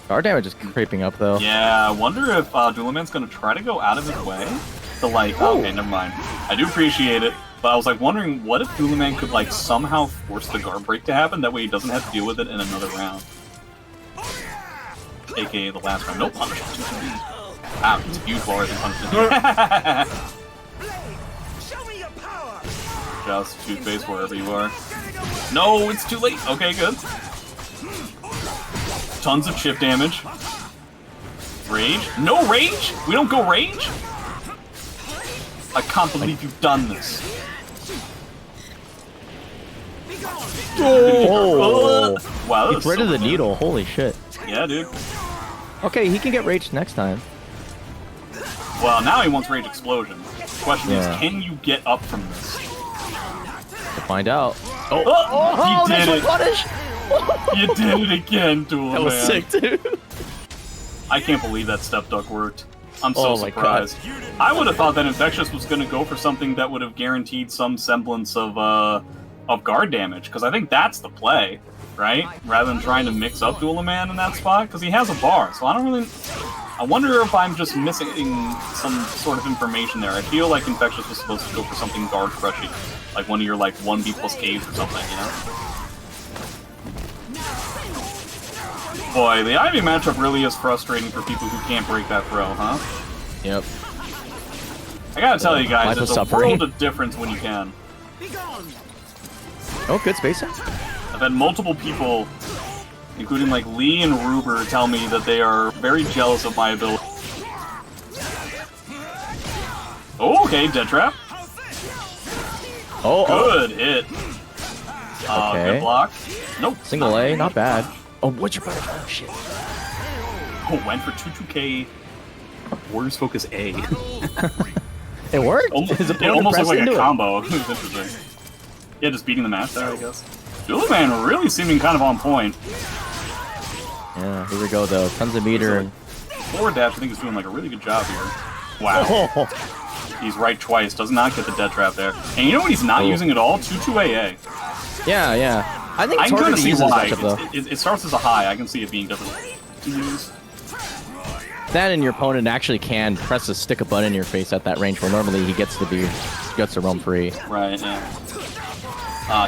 Our damage is creeping up though. Yeah, I wonder if Dulaman's gonna try to go out of his way to like. Okay, never mind. I do appreciate it, but I was like wondering what if Dulaman could like somehow force the guard break to happen. That way he doesn't have to deal with it in another round. AKA the last round. No punish. Wow, it's a huge bar than punishment. Just toothpaste wherever you are. No, it's too late. Okay, good. Tons of chip damage. Rage? No rage? We don't go rage? I can't believe you've done this. Oh! Wow, He that was threaded so the good. needle. Holy shit. Yeah, dude. Okay, he can get raged next time. Well, now he wants rage explosion. Question Yeah. is, can you get up from this? We'll find out. Oh, you did it! Punish! You did it again, Duel That was Man. sick, dude. I can't believe that step duck worked. I'm so Oh my God. surprised. I would have thought that Infectious was going to go for something that would have guaranteed some semblance of guard damage, because I think that's the play, right? Rather than trying to mix up Dulaman in that spot, because he has a bar, so I don't really... I wonder if I'm just missing some sort of information there. I feel like Infectious was supposed to go for something guard crushing, like one of your like 1B plus caves or something, you know? Boy, the Ivy matchup really is frustrating for people who can't break that throw, huh? Yep. I gotta tell you guys, Life it's of a suffering. world of difference when you can. Oh, good spacing. I've had multiple people, including like Lee and Ruber, tell me that they are very jealous of my ability. Oh, okay, dead trap. Oh, Good hit. Okay. Good block. Nope. Single A, not bad. Oh, what's your punish? Oh, shit. Oh, went for 22k. Warriors Focus A. It worked. His It opponent almost pressed looked like into a it. combo. It was interesting. Yeah, just beating the match there, I guess. Dulaman really seeming kind of on point. Yeah, here we go, though. Tons of meter. And... Forward dash, I think, is doing like a really good job here. Wow. Oh. He's right twice. Does not get the dead trap there. And you know what he's not using at all? 2-2 AA. Yeah, yeah. I think I it's can harder kind of to see use this why. matchup, though. It starts as a high. I can see it being difficult to use. That and your opponent actually can press a stick a button in your face at that range, where normally he gets to roam free. Right, yeah.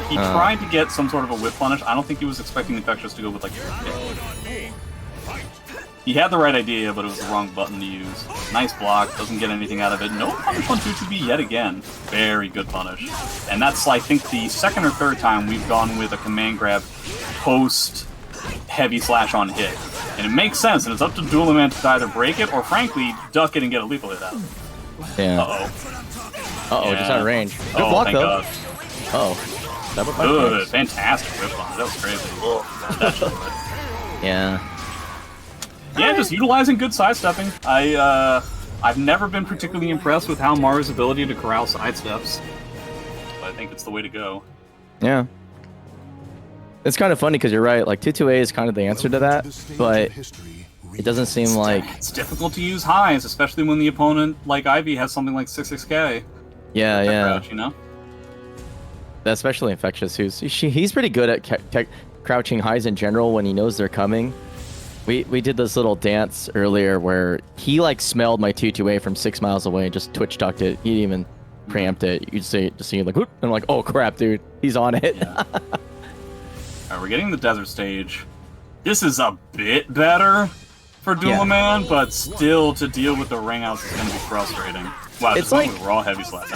He tried to get some sort of a whip punish. I don't think he was expecting Infectious to go with like... He had the right idea, but it was the wrong button to use. Nice block, doesn't get anything out of it. No punish on 2-2B yet again. Very good punish. And that's, I think, the second or third time we've gone with a command grab post heavy slash on hit. And it makes sense, and it's up to Dulaman to either break it or, frankly, duck it and get a lethal hit out. Yeah. Uh-oh. Uh-oh, just out of range. Good Oh, block, thank though. God. Uh-oh. That was my Good, face. fantastic whip on it. That was crazy. That should have Yeah. Yeah, just utilizing good sidestepping. I've never been particularly impressed with Haohmaru's ability to corral sidesteps. But I think it's the way to go. Yeah. It's kind of funny because you're right. Like 2-2A is kind of the answer to that, but it doesn't seem like. It's difficult to use highs, especially when the opponent, like Ivy, has something like 6-6k. Yeah, yeah. Crouch, you know? Especially Infectious, he's pretty good at crouching highs in general when he knows they're coming. We did this little dance earlier where he like smelled my 2-2A from 6 miles away and just twitch tucked it. He didn't even preempt it. You'd see like, whoop, and I'm like, oh crap, dude, he's on it. Yeah. Alright, we're getting the desert stage. This is a bit better for Dulaman, but still to deal with the ring outs is going to be frustrating. Wow, It's just went like- with raw heavy slash.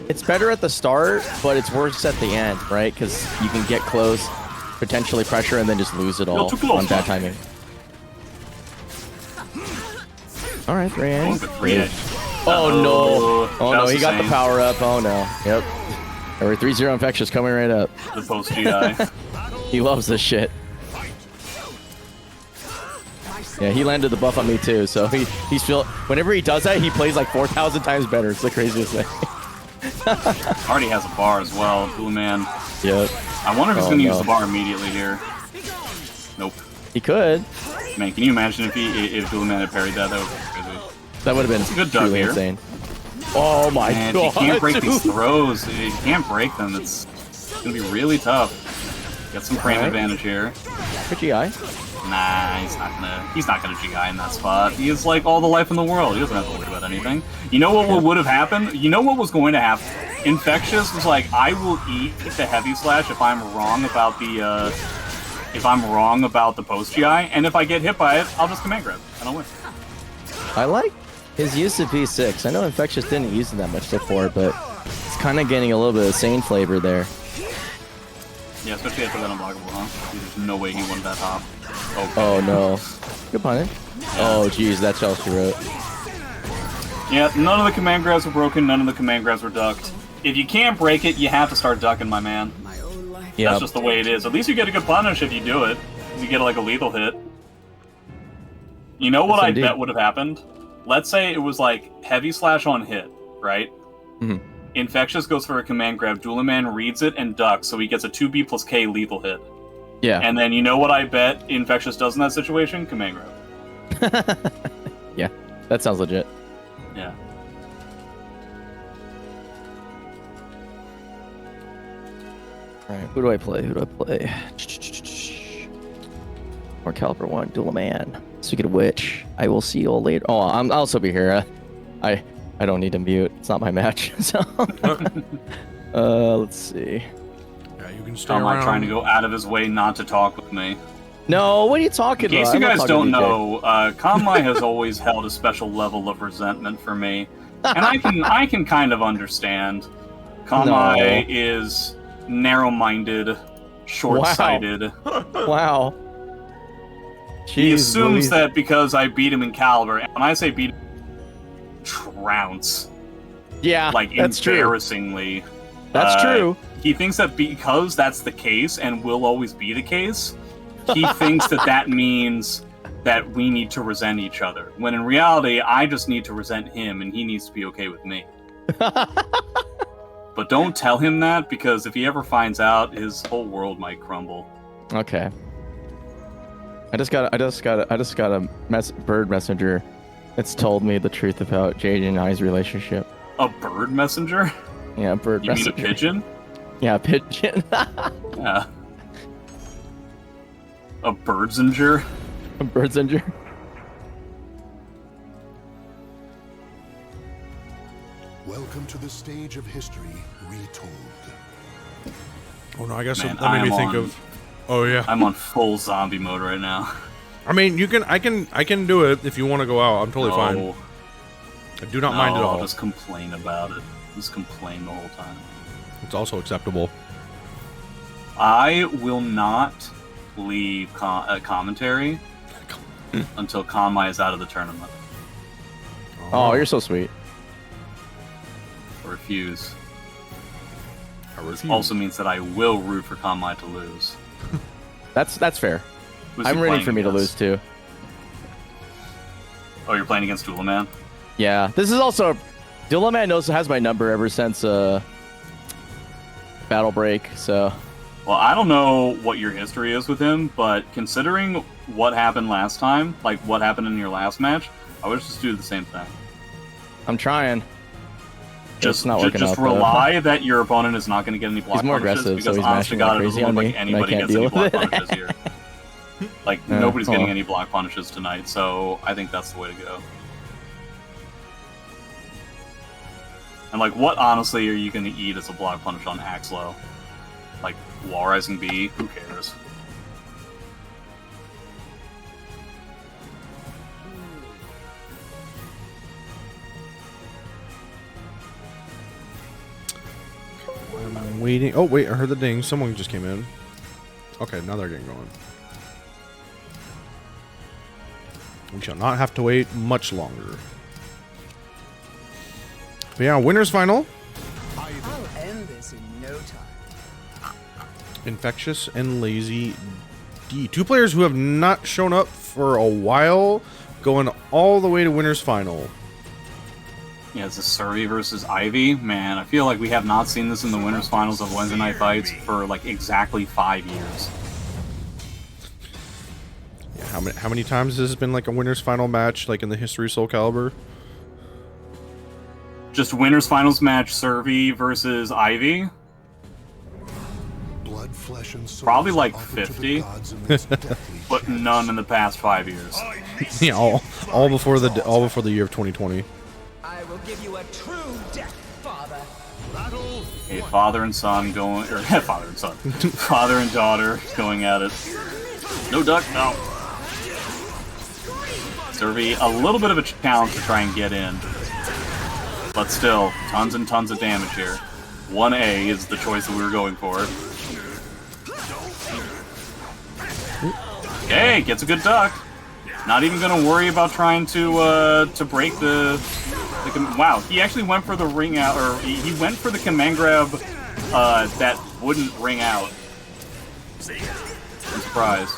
It's better at the start, but it's worse at the end, right? Because you can get close, potentially pressure, and then just lose it all too close, on bad man. timing. All right, 3A. Going for 3A. Oh no! Oh that no, was he got the insane. power up. Oh no. Yep. Or 3-0 Infectious coming right up. The post GI. He loves this shit. Yeah, he landed the buff on me too, so he's whenever he does that, he plays like 4,000 times better. It's the craziest thing. Already has a bar as well, Dulaman. Yep. I wonder if he's Oh, going to no. use the bar immediately here. Nope. He could. Man, can you imagine if Dulaman had parried that? That would be crazy. That would have been good dub truly here. insane. Oh my And god. if you can't break these dude. throws, if you can't break them, it's going to be really tough. Get some frame Alright. advantage here. For GI. Nah, he's not gonna GI in that spot. He has like all the life in the world. He doesn't have to worry about anything. You know what would have happened? You know what was going to happen? Infectious was like, I will eat the heavy slash if I'm wrong about the post GI, and if I get hit by it, I'll just command grab and I'll win. I like his use of V6. I know Infectious didn't use it that much before, but it's kind of getting a little bit of sane flavor there. Yeah, especially after that unblockable, huh? There's no way he won that hop. Oh no. Good punish. Oh geez, that's all she wrote. Yeah, none of the command grabs were broken, none of the command grabs were ducked. If you can't break it, you have to start ducking, my man. Yeah. That's just the way it is. At least you get a good punish if you do it. Because you get like a lethal hit. You know what I bet would have happened? Let's say it was like heavy slash on hit, right? Mm-hmm. Infectious goes for a command grab, Dulaman reads it and ducks, so he gets a 2B plus K lethal hit. Yeah. And then you know what I bet Infectious does in that situation? Command grab. Yeah, that sounds legit. Yeah. Alright, who do I play? NorCal 1, Dulaman. Speaking of which, I will see you all later. Oh, I'll also be here. I don't need to mute. It's not my match. So, let's see. Yeah, you can stay Konmai around. trying to go out of his way not to talk with me. No, what are you talking In about? case you I'm not guys talking don't to you, know, Konmai has always held a special level of resentment for me, and I can kind of understand. Konmai is narrow-minded, short-sighted. Wow. He Jeez assumes Louise. that because I beat him in Caliber, and when I say beat him, trounce, Yeah, like that's true. embarrassingly. That's true. He thinks that because that's the case and will always be the case, he thinks that that means that we need to resent each other. When in reality, I just need to resent him and he needs to be okay with me. But don't tell him that, because if he ever finds out, his whole world might crumble. Okay. I just got a bird messenger that's told me the truth about JJ and I's relationship. A bird messenger? Yeah, bird You messenger. mean a pigeon? Yeah, pigeon. Yeah. A birdsinger? A birdsinger. Welcome to the stage of history retold. Oh no, I guess Man, that made me I am think on- of. Oh yeah. I'm on full zombie mode right now. I mean, I can do it if you want to go out. I'm totally fine. No. I do not mind at No, all. I'll just complain about it. Just complain the whole time. It's also acceptable. I will not leave commentary until Konmai is out of the tournament. Oh, you're so sweet. I refuse. I refuse. Also means that I will root for Konmai to lose. That's fair. Who's he I'm ready playing for me to lose against? too. Oh, you're playing against Dulaman? Yeah, this is also Dulaman has my number ever since Battle Break. So Well, I don't know what your history is with him, but considering what happened last time, like what happened in your last match, I would just do the same thing. I'm trying. Just It's not working just out, though. rely that your opponent is not going to get any block He's more punishes, aggressive, so because he's honest to mashing like God, it crazy doesn't on look me, like and I anybody can't gets any deal block with it. punishes here. Like, Yeah, nobody's getting well. any block punishes tonight, so I think that's the way to go. And, like, what, honestly, are you going to eat as a block punish on Axlow? Like, Wall Rising B? Who cares? I'm waiting. Oh wait, I heard the ding. Someone just came in. Okay, now they're getting going. We shall not have to wait much longer. But yeah, winners final. I'll end this in no time. Infectious and Lazy D. Two players who have not shown up for a while, going all the way to winners final. Yeah, it's a Surrey versus Ivy. Man, I feel like we have not seen this in the winners finals of Wednesday Night Fights for, like, exactly 5 years. Yeah, how many times has this been like a winners final match, like in the history of SoulCalibur? Just winners finals match, Survey versus Ivy. Blood flesh and souls Probably like offered to the 50, gods in this deathly but none in the past 5 years. Yeah, all before the year of 2020. I will give you a true death, father. A father and son going, or father and son, father and daughter going at it. No duck, no. Servi, a little bit of a challenge to try and get in, but still, tons and tons of damage here. 1A is the choice that we were going for. Okay, gets a good duck. Not even gonna worry about trying to break the wow, he actually went for the ring out, or he went for the command grab that wouldn't ring out. I'm surprised.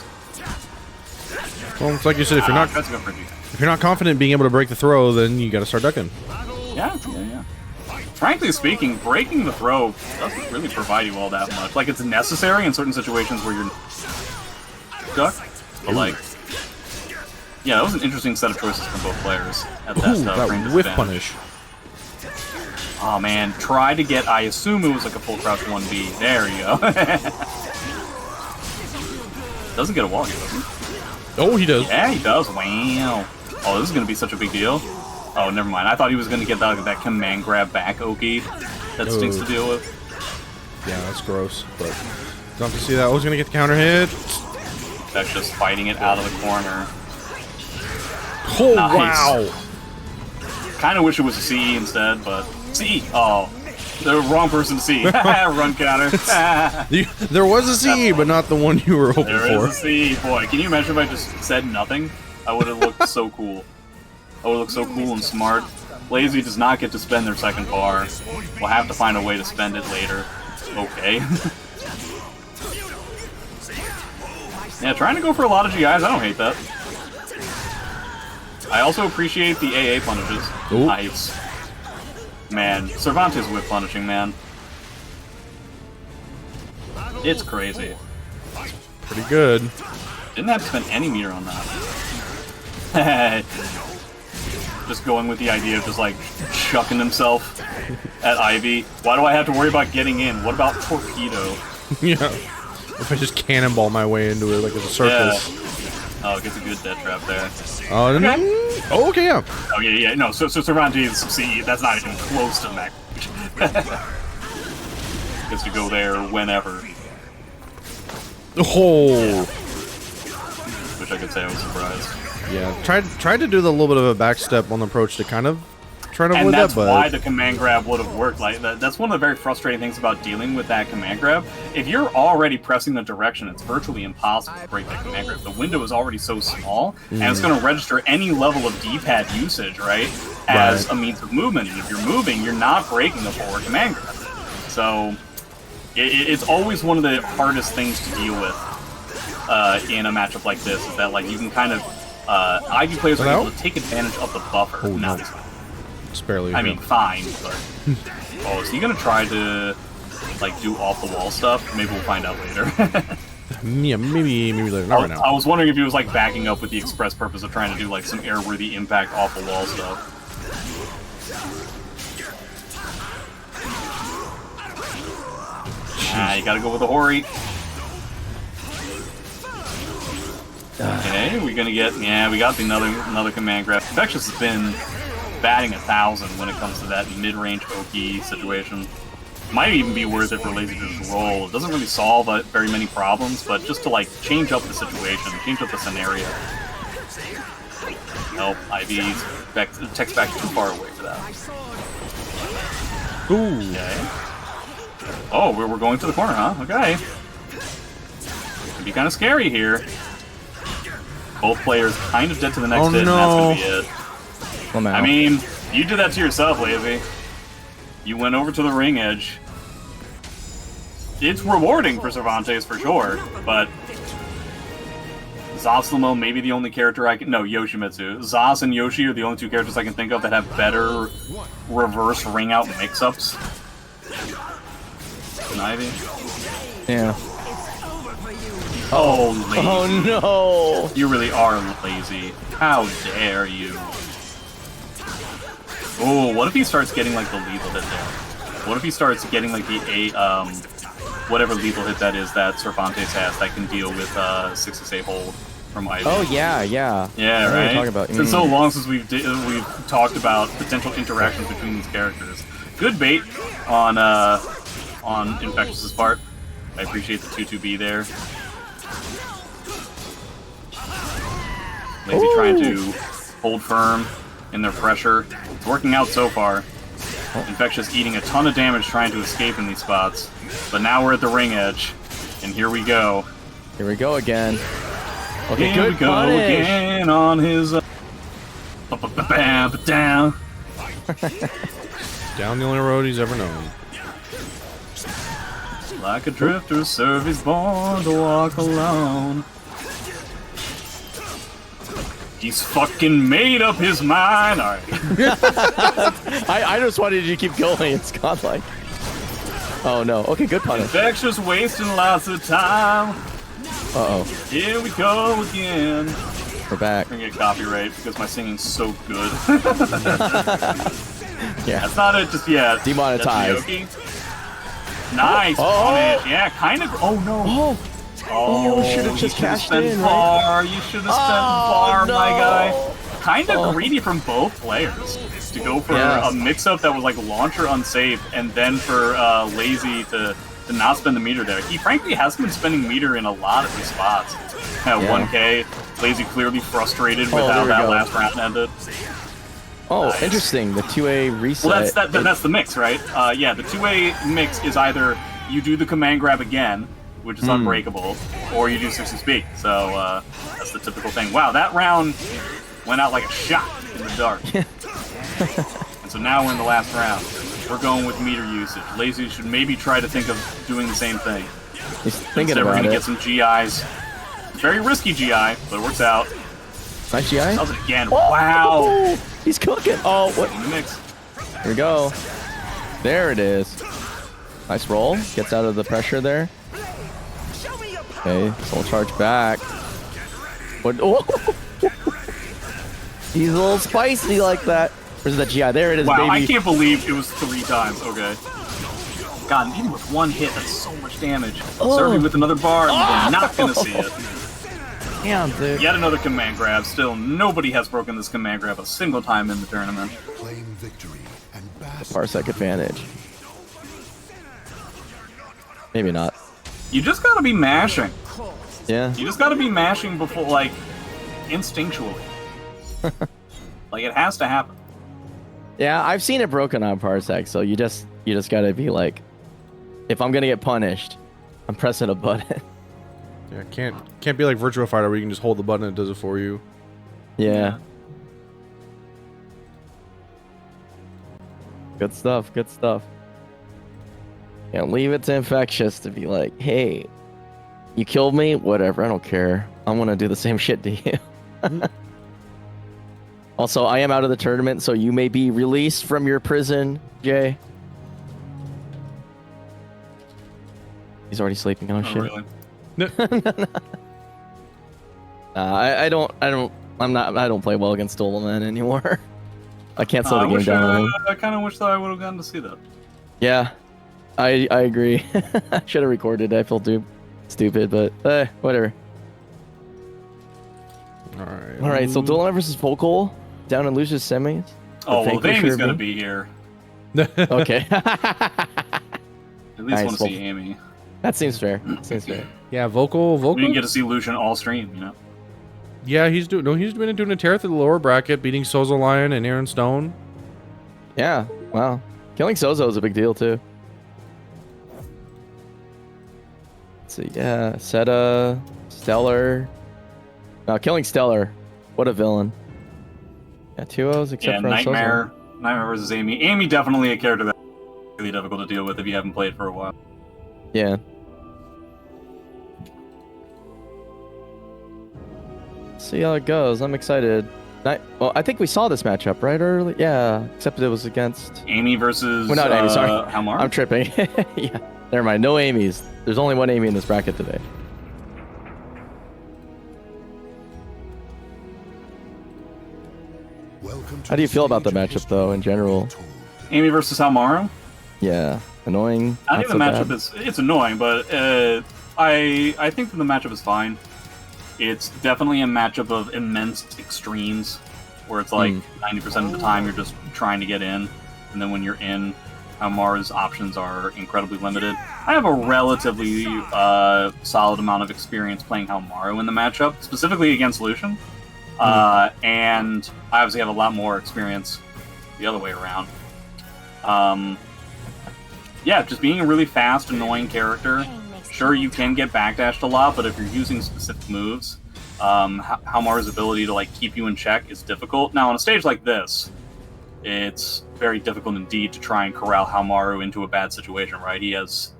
Well, it's like you said, if you're not confident being able to break the throw, then you got to start ducking. Yeah. Frankly speaking, breaking the throw doesn't really provide you all that much. Like, it's necessary in certain situations where you're duck, but like, yeah, that was an interesting set of choices from both players at that that whiff punish. Oh man, try to get, I assume it was like a full crouch 1B. There you go. Doesn't get a wall here, does he? Oh, he does. Yeah, he does. Wow. Oh, this is going to be such a big deal. Oh, never mind. I thought he was going to get that command grab back Oki. That stinks to deal with. Yeah, that's gross. But don't have to see that. I was going to get the counter hit. That's just fighting it out of the corner. Oh, Nice. wow. Kind of wish it was a CE instead, but CE. Oh, the wrong person to see. Run counter. There was a CE, but not the one you were hoping There for. is a CE. Boy, can you imagine if I just said nothing? I would have looked so cool. I would look so cool and smart. Lazy does not get to spend their second bar. We'll have to find a way to spend it later. Okay. Yeah, trying to go for a lot of GIs, I don't hate that. I also appreciate the AA punishes. Ooh. Nice. Man, Cervantes whip punishing, man. It's crazy. Pretty good. Didn't have to spend any meter on that. Just going with the idea of just like chucking himself at Ivy. Why do I have to worry about getting in? What about torpedo? Yeah. If I just cannonball my way into it like it's a circus. Yeah. Oh, it gets a good death trap there. Oh, okay, yeah. Oh, yeah. No, so Cervantes, see, that's not even close to max. Gets to go there whenever. Oh. Wish I could say I was surprised. Yeah, tried to do the little bit of a backstep on the approach to kind of try to avoid that, but... And that's why the command grab would have worked. Like that's one of the very frustrating things about dealing with that command grab. If you're already pressing the direction, it's virtually impossible to break that command grab. The window is already so small, and it's going to register any level of D-pad usage, right, as a means of movement. And if you're moving, you're not breaking the forward command grab. So it's always one of the hardest things to deal with in a matchup like this, is that like you can kind of Ivy players are able to take advantage of the buffer. Oh, no. It's barely. I mean, fine, but oh, is he gonna try to like do off the wall stuff? Maybe we'll find out later. Yeah, maybe later. Not right now. I was wondering if he was like backing up with the express purpose of trying to do like some airworthy impact off the wall stuff. You gotta go with the Hori. Okay, we're gonna get, we got another command grab. Infectious has been batting 1,000 when it comes to that mid-range Oki situation. Might even be worth it for Lazy to just roll. It doesn't really solve very many problems, but just to like change up the situation, change up the scenario. Nope, Ivy text back too far away for that. Ooh. Okay. Oh, we're going to the corner, huh? Okay. Could be kind of scary here. Both players kind of dead to the next hit, and that's going to be it. I mean, you did that to yourself, Lazy. You went over to the ring edge. It's rewarding for Cervantes, for sure, but Zoslomo may be the only character I can... No, Yoshimitsu. Zos and Yoshi are the only two characters I can think of that have better reverse ring-out mix-ups. And Ivy? Yeah. Oh, Lazy. Oh, no! You really are lazy. How dare you? Oh, what if he starts getting like the lethal hit there? What if he starts getting like the whatever lethal hit that is that Cervantes has that can deal with 6-6 hold from Ivy. Oh yeah, yeah. Yeah, What are right. you talking about? It's been so long since we've talked about potential interactions between these characters. Good bait on Infectious's part. I appreciate the 2-2B there. Lazy trying to hold firm in their pressure. It's working out so far. Infectious eating a ton of damage trying to escape in these spots. But now we're at the ring edge. And here we go. Here we go again. Okay, Here good we go punish. again on his... down. Down the only road he's ever known. Like a drifter, serve he's born to walk alone. He's fucking made up his mind. Alright. I just wanted you to keep going. It's godlike. Oh no. Okay, good punish. Infectious wasting lots of time. Uh-oh. Here we go again. We're back. I'm gonna get copyright because my singing's so good. Yeah. That's not it just yet. Demonetized. That's Yoki. Nice punish. Yeah, kind of. Oh no. Oh, you should have just cashed spent in, bar. You should have spent bar, no. my guy. Kind of greedy from both players to go for a mix-up that was like launcher unsafe, and then for Lazy to not spend the meter there. He frankly hasn't been spending meter in a lot of these spots. At 1K, Lazy clearly frustrated with how that last round ended. Oh, interesting. The 2A reset. Well, that's the mix, right? Yeah, the 2A mix is either you do the command grab again, which is unbreakable, or you do 6-6B. So that's the typical thing. Wow, that round went out like a shot in the dark. And so now we're in the last round. We're going with meter usage. Lazy should maybe try to think of doing the same thing. He's thinking Instead, we're about gonna it. get some GIs. Very risky GI, but it works out. Nice GI. Does it again. Wow. Oh, he's cooking. Oh, what? In the mix. Here we go. There it is. Nice roll. Gets out of the pressure there. Okay, soul charge back. What? Oh. He's a little spicy like that. Where's that GI? There it is, Wow, baby. I can't believe it was 3 times. Okay. God, even with one hit, that's so much damage. Serving with another bar, and we're not gonna see it. Damn, dude. Yet another command grab. Still, nobody has broken this command grab a single time in the tournament. Claim victory and bask. Parsec advantage. Maybe not. You just gotta be mashing. Yeah. You just gotta be mashing before, like, instinctually. Like, it has to happen. Yeah, I've seen it broken on Parsec, so you just gotta be like, if I'm gonna get punished, I'm pressing a button. Yeah, can't be like Virtua Fighter where you can just hold the button and it does it for you. Yeah. Good stuff, good stuff. Yeah, leave it to Infectious to be like, hey, you killed me? Whatever, I don't care. I'm gonna do the same shit to you. Also, I am out of the tournament, so you may be released from your prison, Jay. He's already sleeping. Oh, shit. Really. I don't play well against Dulaman anymore. I can't slow the game down. I kind of wish that I would have gotten to see that. Yeah, I agree. I should have recorded. I feel stupid, but whatever. All right. So Dulaman versus Vocal down in Lucius semis. Oh, well, Amy's gonna be here. Okay. At least Nice, want to see Amy. That seems fair. Yeah, vocal. We didn't get to see Lucian all stream, you know. Yeah, he's been doing a tear through the lower bracket, beating Sozo Lion and Aaron Stone. Yeah. Wow. Killing Sozo is a big deal too. Let's see. Yeah. SEDAH, Steller. No, killing Steller. What a villain. Yeah, 2-0s except for Nightmare. Nightmare versus Amy. Amy definitely a character that's really difficult to deal with if you haven't played for a while. Yeah. See how it goes. I'm excited. Well, I think we saw this matchup right early. Yeah, except it was against Amy versus. Well, not Amy. Sorry, Haohmaru? I'm tripping. Yeah, never mind. No Amy's. There's only one Amy in this bracket today. Welcome to How do you the feel about the stage of matchup, though, in general? history. Amy versus Haohmaru? Yeah, Annoying. I think not the so matchup bad. it's annoying, but I think that the matchup is fine. It's definitely a matchup of immense extremes, where it's like 90% of the time you're just trying to get in, and then when you're in, Haohmaru's options are incredibly limited. I have a relatively solid amount of experience playing Haohmaru in the matchup, specifically against Lucian, and I obviously have a lot more experience the other way around. Yeah, just being a really fast, annoying character. Sure, you can get backdashed a lot, but if you're using specific moves, Haohmaru's ability to like keep you in check is difficult. Now, on a stage like this, it's very difficult indeed to try and corral Haohmaru into a bad situation, right? He has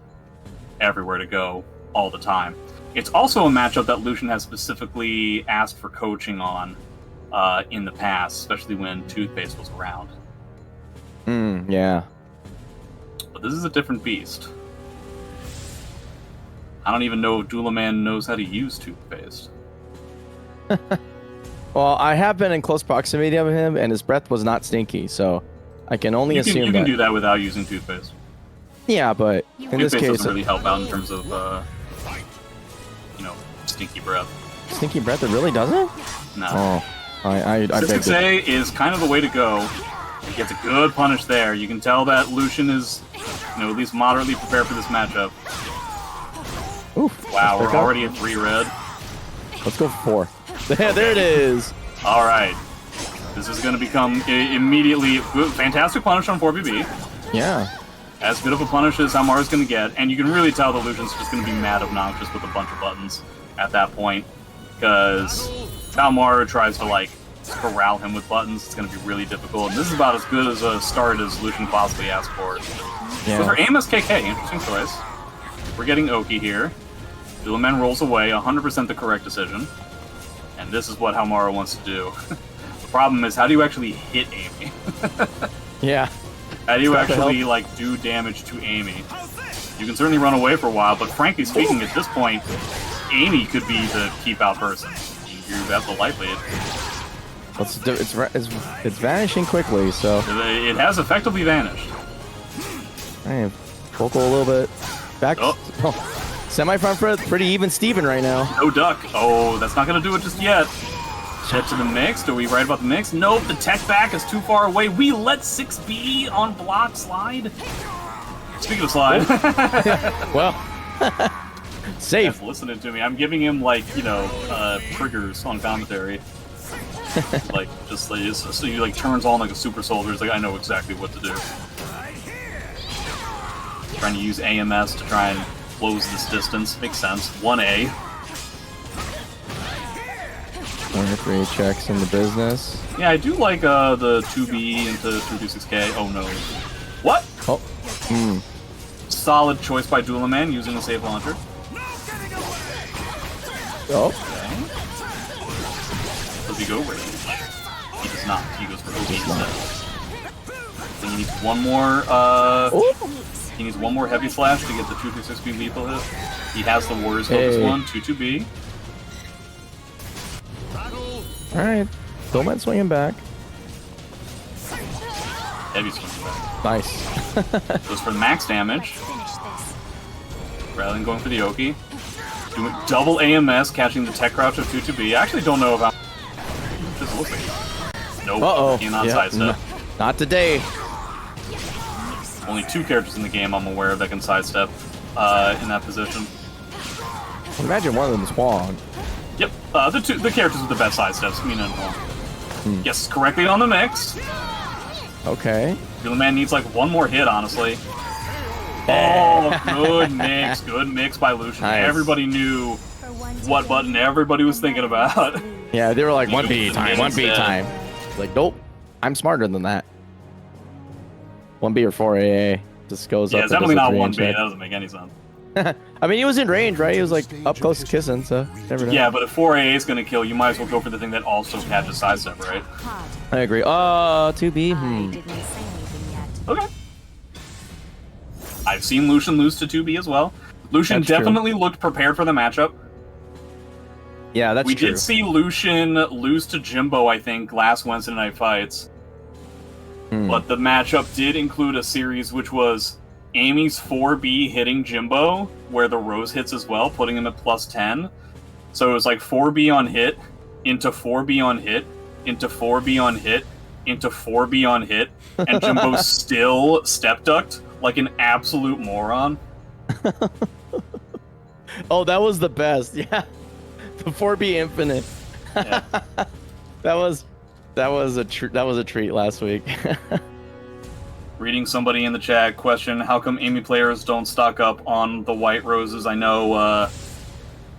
everywhere to go all the time. It's also a matchup that Lucian has specifically asked for coaching on in the past, especially when Toothpaste was around. Yeah. But this is a different beast. I don't even know if Dulaman knows how to use Toothpaste. Well, I have been in close proximity of him, and his breath was not stinky, so I can only assume you that. can do that without using Toothpaste. Yeah, but in this Toothpaste case, doesn't really help out in terms of, stinky breath. stinky breath, it really doesn't? No. Oh, I beg to... Say is kind of the way to go. He gets a good punish there. You can tell that Lucian is, at least moderately prepared for this matchup. Oof. Wow, we're already at 3 red. Let's go for 4. There it is. All right. This is going to become immediately fantastic punish on 4BB. Yeah. As good of a punish as Haohmaru's going to get, and you can really tell that Lucian's just going to be mad obnoxious with a bunch of buttons at that point, because Haohmaru tries to corral him with buttons. It's going to be really difficult, and this is about as good as a start as Lucian possibly asked for. Yeah. So for AMSKK, interesting choice. We're getting Oki here. Dulaman rolls away, 100% the correct decision, and this is what Haohmaru wants to do. The problem is, how do you actually hit Amy? Yeah. How do you actually do damage to Amy? You can certainly run away for a while, but frankly speaking, at this point, Amy could be the keep out person. You have the life lead. It's vanishing quickly, so It has effectively vanished. I am vocal a little bit. Back. Semi front foot, pretty even Steven right now. No duck. Oh, that's not gonna do it just yet. Head to the mix. Do we right about the mix? Nope, the tech back is too far away. We let 6B on block slide. Speaking of slide. Well, safe. He's listening to me. I'm giving him triggers on commentary. So he turns on like a super soldier. It's like, I know exactly what to do. Trying to use AMS to try and close this distance. Makes sense. 1A. 3 checks in the business. Yeah, I do like the 2B into 326K. Oh no. What? Oh. Solid choice by Dulaman using the save launcher. Oh. Okay. Does he go range? He does not. He goes for OP instead. So he needs one more he needs one more heavy slash to get the 226B lethal hit. He has the Warriors focus one, 2-2B. Alright. Dulaman swinging back. Heavy swing back. Nice. Goes for the max damage. Rather than going for the Oki. Doing double AMS, catching the tech crouch of 2-2B. I actually don't know about this looks like. Nope. Uh-oh. Cannot sidestep. Not today. Only 2 characters in the game I'm aware of that can sidestep in that position. Imagine one of them is Hwang. Yep. The characters with the best sidesteps, Mina and Hwang. Yes, correctly on the mix. Okay. Dulaman needs one more hit, honestly. Oh, good mix. Good mix by Lucian. Nice. Everybody knew what button everybody was thinking about. Yeah, they were like, You 1B go time, for the 1B mid time. Like, nope. I'm smarter than that. 1B or 4AA. Just goes Yeah, up. it's definitely not 1B. Check. That doesn't make any sense. I mean, he was in range, right? He was up close to kissing, so never know. Yeah, but if 4AA is going to kill, you might as well go for the thing that also catches sidestep, right? I agree. 2B. I didn't say anything yet. Okay. I've seen Lucian lose to 2B as well. Lucian That's true. definitely looked prepared for the matchup. Yeah, that's We true. did see Lucian lose to Jimbo, I think, last Wednesday Night Fights. But the matchup did include a series which was Amy's 4B hitting Jimbo, where the Rose hits as well, putting him at plus 10. So it was like 4B on hit, into 4B on hit, into 4B on hit, into 4B on hit, and Jimbo still step ducked like an absolute moron. Oh, that was the best. Yeah. The 4B Infinite. Yeah. that was a treat last week. Reading somebody in the chat question, how come Amy players don't stock up on the white roses? I know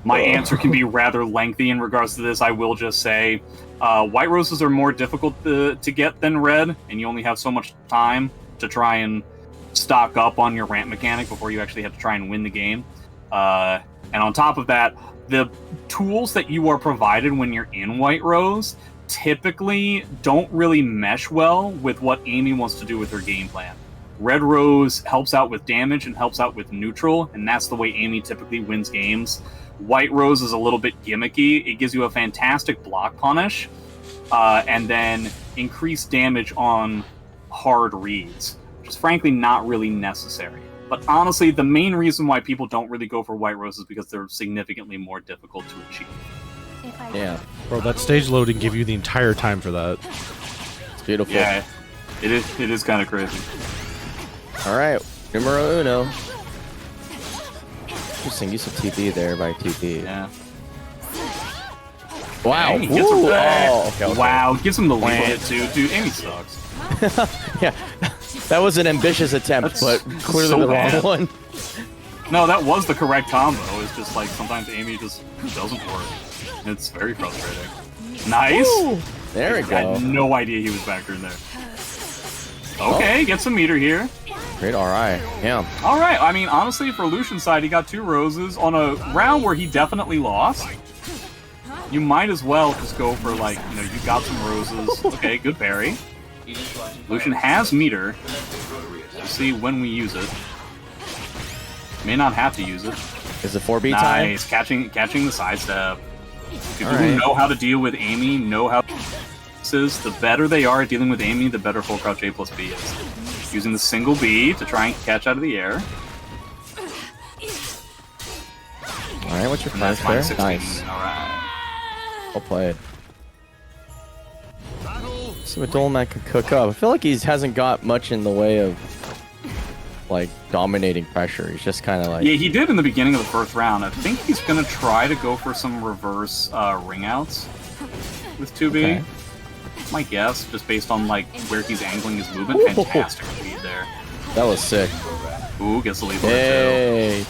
my answer can be rather lengthy in regards to this. I will just say white roses are more difficult to get than red, and you only have so much time to try and stock up on your ramp mechanic before you actually have to try and win the game. And on top of that, the tools that you are provided when you're in White Rose typically don't really mesh well with what Amy wants to do with her game plan. Red Rose helps out with damage and helps out with neutral, and that's the way Amy typically wins games. White Rose is a little bit gimmicky. It gives you a fantastic block punish, and then increased damage on hard reads, which is frankly not really necessary. But honestly, the main reason why people don't really go for White Rose is because they're significantly more difficult to achieve. Yeah. Bro, that stage loading give you the entire time for that. It's beautiful. Yeah, it is kind of crazy. All right, numero uno. Interesting use of TP there by TP. Yeah. Wow. Hey, gets him back. Oh, okay. Wow, gives him the lead hit too. Dude, Amy sucks. Yeah, that was an ambitious attempt, That's but clearly so the bad. wrong one. No, that was the correct combo. It's just like sometimes Amy just doesn't work. It's very frustrating. Nice. Ooh, there we I had go. no idea he was back there. Okay, get some meter here. Great RI. Yeah. All right. I mean, honestly, for Lucian's side, he got 2 roses on a round where he definitely lost. You might as well just go for, like, you know, you got some roses. Okay, good parry. Lucian has meter. We'll see when we use it. May not have to use it. Is it 4B time? Nice, catching the sidestep. People All who right. know how to deal with Amy know how this is. The better they are at dealing with Amy, the better full crouch A plus B is. Using the single B to try and catch out of the air. All right, what's your And that's flash there? minus 16. Nice. Alright. Well played. See what Dulaman can cook up. I feel like he hasn't got much in the way of like dominating pressure. He's just kind of like Yeah, he did in the beginning of the first round. I think he's going to try to go for some reverse ring outs with 2B. Okay. My guess, just based on like where he's angling his movement. Ooh. Fantastic speed there. that was sick. Ooh, gets the lead too. Hey,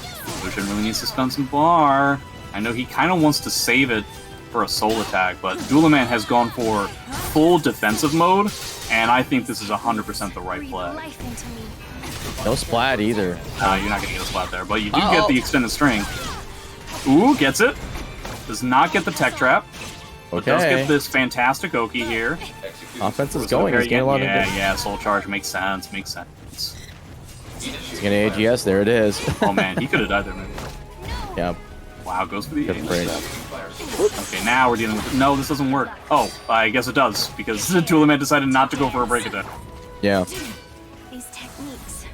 Lucian really needs to spend some bar. I know he kind of wants to save it for a soul attack, but Dulaman has gone for full defensive mode, and I think this is 100% the right play. no splat either. You're not going to get a spot there, but you do get the extended string. Ooh, gets it. Does not get the tech trap. But does Okay, get this fantastic Oki here. offense is So going. very- He's getting a lot of yeah, good. yeah, soul charge makes sense, makes sense. He's getting AGS. There it is. Oh man, he could have died there, man. Yeah. Wow, goes for the Good aim. break. Okay, now we're dealing with... No, this doesn't work. Oh, I guess it does, because Dulaman decided not to go for a break attack. Yeah. These techniques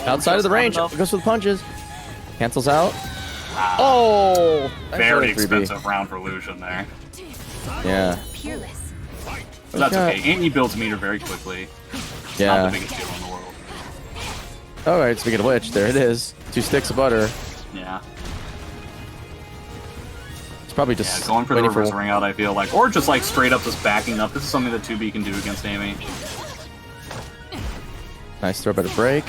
Outside of the range. Enough. Goes for the punches. Cancels out. Ah, Oh, very nice 3B. expensive round for Lucian there. Yeah. peerless. But that's Okay. okay. Amy builds meter very quickly. Not Yeah. the biggest deal in the world. All right. Speaking of which, there it is. 2 sticks of butter. Yeah. It's probably Yeah, just going for the waiting reverse ring out, I feel like. Or just like straight up just backing up. This is something that 2B can do against Amy. Nice throw, better break.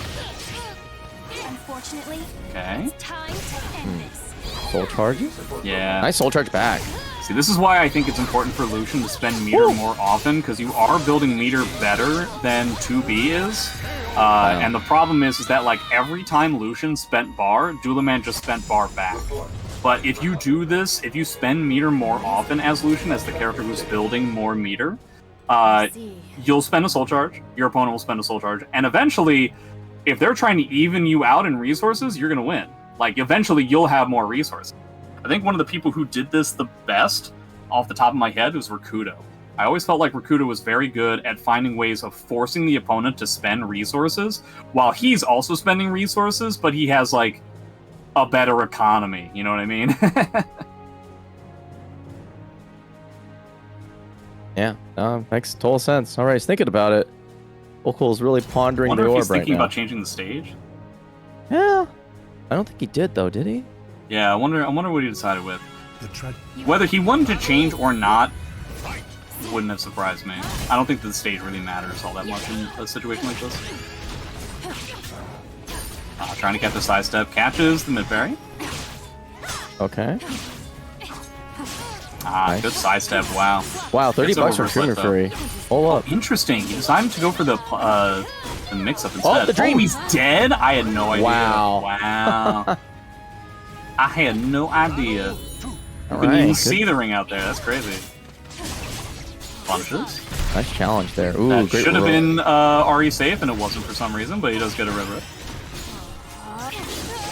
Unfortunately, Okay. it's time to end this. Soul charges. Yeah. Nice soul charge back. See, this is why I think it's important for Lucian to spend meter more often, because you are building meter better than 2B is. And the problem is that like every time Lucian spent bar, Dulaman just spent bar back. But if you do this, if you spend meter more often as Lucian, as the character who's building more meter, you'll spend a soul charge, your opponent will spend a soul charge, and eventually, if they're trying to even you out in resources, you're going to win. Like, eventually, you'll have more resources. I think one of the people who did this the best, off the top of my head, was Rakudo. I always felt like Rakuda was very good at finding ways of forcing the opponent to spend resources, while he's also spending resources, but he has, like, a better economy. You know what I mean? Yeah, makes total sense. All right, he's thinking about it. Volkul's really pondering the I wonder if orb he's right thinking now. about changing the stage. Yeah, I don't think he did though, did he? Yeah, I wonder what he decided with. The Whether he wanted to change or not wouldn't have surprised me. I don't think the stage really matters all that much in a situation like this. Trying to get the sidestep, catches the mid-parry. Okay. Nice. Good sidestep, wow. Wow, 30 Gets a bucks for reverse Streamer flip, Free. Hold up. Interesting. He decided to go for the mix-up instead. the dream. He's dead? I had no idea. Wow. Wow. I had no idea. You All couldn't even right, see the ring out there. That's crazy. Punches. Nice challenge there. Ooh, That great should have roll. been RE safe, and it wasn't for some reason, but he does get a red rip.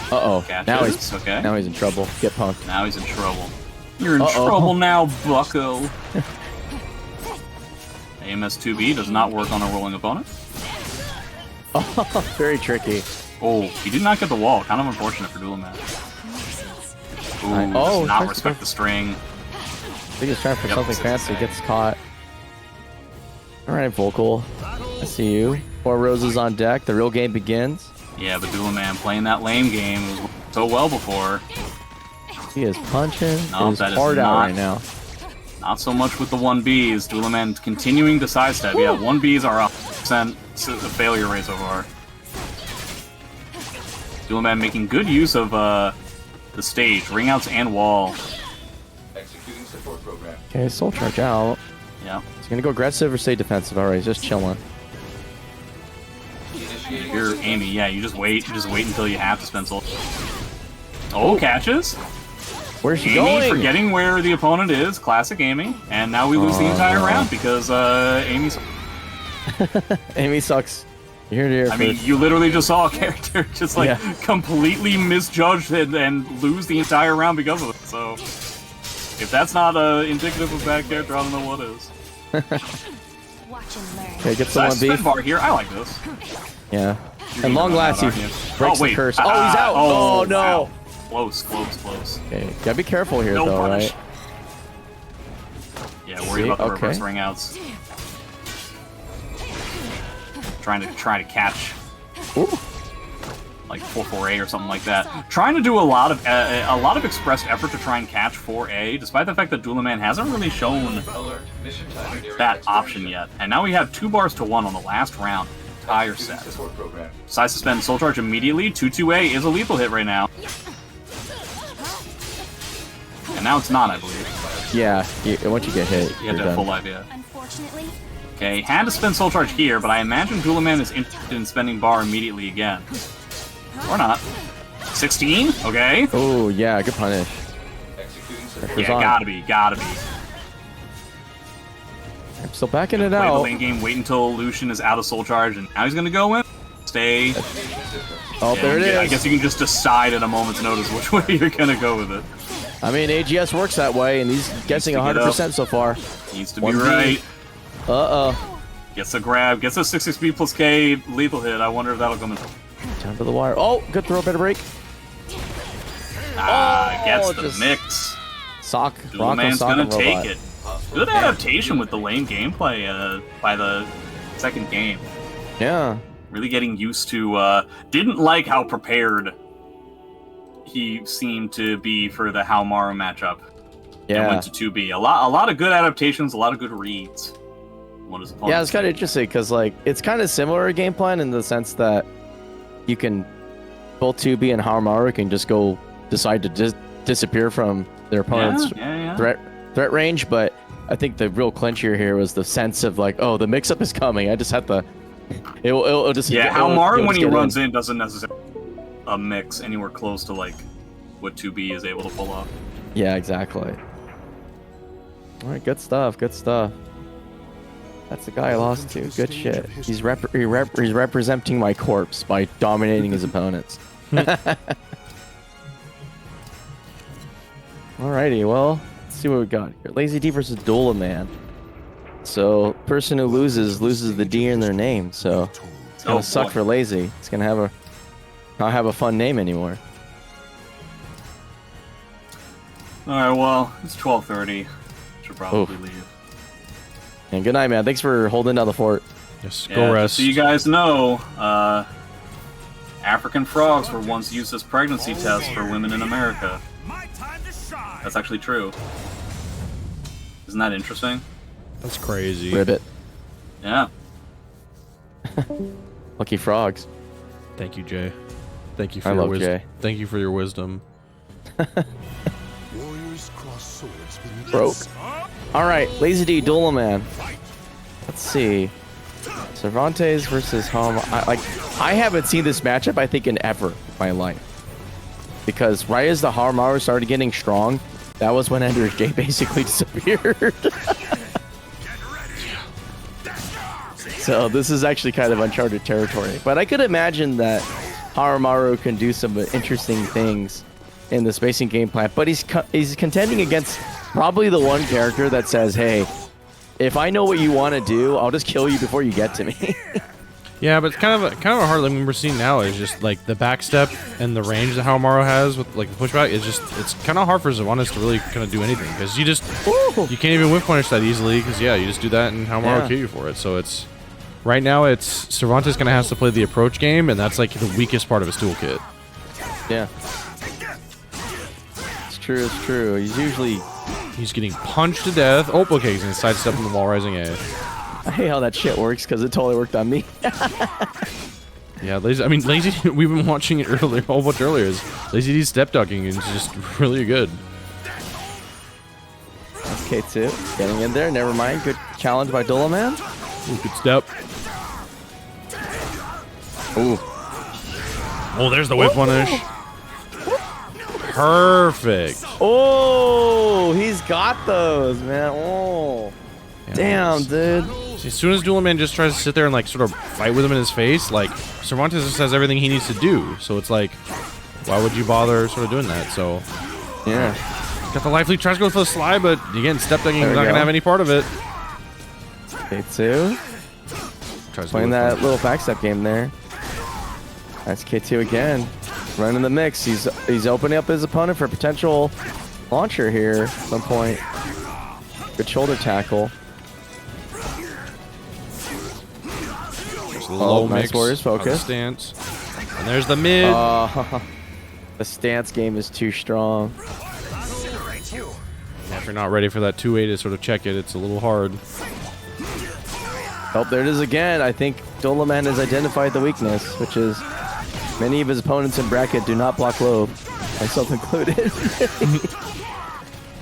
Uh-oh. Catches, okay. Now he's in trouble. Get punked. Now he's in trouble. You're in Uh-oh. trouble now, bucko. AMS-2B does not work on a rolling opponent. Oh, very tricky. Oh, he did not get the wall. Kind of unfortunate for Dulaman. Ooh, Oh, does not tries to respect go- the string. I think he's trying for Yep, something it's fancy. insane. Gets caught. All right, Volkul. I see you. 4 roses on deck. The real game begins. Yeah, but Dulaman playing that lame game was so well before. He is punching No, his that is heart out not- right now. Not so much with the 1Bs. Dulaman continuing to sidestep. Yeah, 1Bs are 100% failure rate so far. Dulaman making good use of the stage, ringouts and wall. Okay, soul charge out. Yeah. He's gonna go aggressive or stay defensive. All right, he's just chilling. You're Amy, yeah, you just wait until you have to spend soul. Oh, catches. Where's she Amy going? forgetting where the opponent is, classic Amy, and now we lose the entire round because Amy's. Amy sucks. You're here I mean, first. you literally just saw a character just like Yeah. completely misjudged and lose the entire round because of it. So, if that's not indicative of bad character, I don't know what is. Watch and learn. Okay, get So I someone beef. spin bar here. I like this. Yeah. And long last, he Aren't you? breaks wait. the curse. Oh, he's out. Oh, no. wow. Close. Okay, gotta be careful here, No though, punish. right? Yeah, worried about the Okay. reverse ring outs. Trying to catch Ooh. like 4-4A or something like that. Trying to do a lot of expressed effort to try and catch 4A, despite the fact that Dulaman hasn't really shown that option yet. And now we have 2 bars to 1 on the last round. Entire set. Decides to spend Soul Charge immediately. 2-2A is a lethal hit right now. And now it's not, I believe. Yeah, once you get hit, You you're had to have full done. life, yeah. Unfortunately, Okay, had to spend Soul Charge here, but I imagine Dulaman is interested in spending bar immediately again. Or not. 16? Okay. Oh, yeah, good punish. Pressure's Yeah, on. gotta be. I'm still backing it Play the out. lane game, wait until Lucian is out of Soul Charge, and now he's gonna go in. Stay. Oh, Yeah, there it is. I guess you can just decide at a moment's notice which way you're gonna go with it. I mean, AGS works that way, and he's guessing to get 100% so far. Needs to be 1B. right. Uh-oh. Gets a grab, gets a 6-6B plus K lethal hit. I wonder if that'll come in. Down to the wire. Oh, good throw, better break. Gets the just- mix. Sock. Bronco Dulaman's sock gonna and take robot. it. Good adaptation with the lane gameplay by the second game. Yeah. Really getting used to, didn't like how prepared he seemed to be for the Haohmaru matchup. And Yeah. went to 2B. A lot of good adaptations, a lot of good reads. What is Yeah, it's kind of interesting because, like, it's kind of similar game plan in the sense that you can, both 2B and Haohmaru can just go decide to disappear from their opponent's yeah. threat range, but I think the real clincher here was the sense of, like, oh, the mix-up is coming. I just have to... It'll just... Yeah, it'll Haohmaru when just he get runs in doesn't necessarily a mix anywhere close to like what 2B is able to pull off. Yeah, exactly. All right, good stuff. Good stuff. That's the guy I lost to. Good shit. He's representing my corpse by dominating his opponents. Alrighty, well, let's see what we got here. Lazy D versus Dulaman. So person who loses the D in their name. So it's gonna suck for Lazy. It's gonna have not have a fun name anymore. All right, well, it's 12:30. Should probably leave. And good night, man. Thanks for holding down the fort. Just go rest. So you guys know, African frogs were once used as pregnancy tests for women in America. That's actually true. Isn't that interesting? That's crazy. Ribbit. Yeah. Lucky frogs. Thank you, Jay. Thank you for I your love wisdom. Jay. Thank you for your wisdom. Warriors cross swords beneath Broke. the All right, Lazy D, Dulaman. Let's see. Cervantes versus Haohmaru. I haven't seen this matchup, I think, in ever in my life. Because right as the Haohmaru started getting strong, that was when Ender's J basically disappeared. So this is actually kind of uncharted territory. But I could imagine that Haohmaru can do some interesting things in the spacing game plan. But he's contending against probably the one character that says, hey, if I know what you want to do, I'll just kill you before you get to me. Yeah, but it's kind of a hard thing we're seeing now is just like the backstep and the range that Haohmaru has with like the pushback. It's kind of hard for Cervantes to really kind of do anything because you can't even whip punish that easily because you just do that and Haohmaru will kill you for it. So it's right now it's Cervantes gonna have to play the approach game and that's like the weakest part of his toolkit. Yeah. It's true. It's true. He's getting punched to death. Oh, okay, he's gonna sidestep in the wall rising A. I hate how that shit works because it totally worked on me. Yeah, Lazy. We've been watching it earlier, a whole bunch earlier. Is Lazy D's step ducking is just really good. Okay, too. Getting in there. Never mind. Good challenge by Dulaman. Ooh, good step. Ooh. Oh, there's the whip punish. Perfect. Oh, he's got those, man. Oh. Yeah, damn, dude. As soon as Dulaman just tries to sit there and like sort of fight with him in his face, like Cervantes just has everything he needs to do. So it's like, why would you bother sort of doing that? So yeah, got the life lead, tries to go for the slide, but again, step ducking is not gonna have any part of it. K2 playing that little backstep game there. That's K2 again, running the mix. He's opening up his opponent for a potential launcher here at some point. Good shoulder tackle. Low nice mix, warriors focus. Stance. And there's the mid. The stance game is too strong. If you're not ready for that 2-8 to sort of check it, it's a little hard. Oh, there it is again. I think Dulaman has identified the weakness, which is many of his opponents in bracket do not block low, myself included.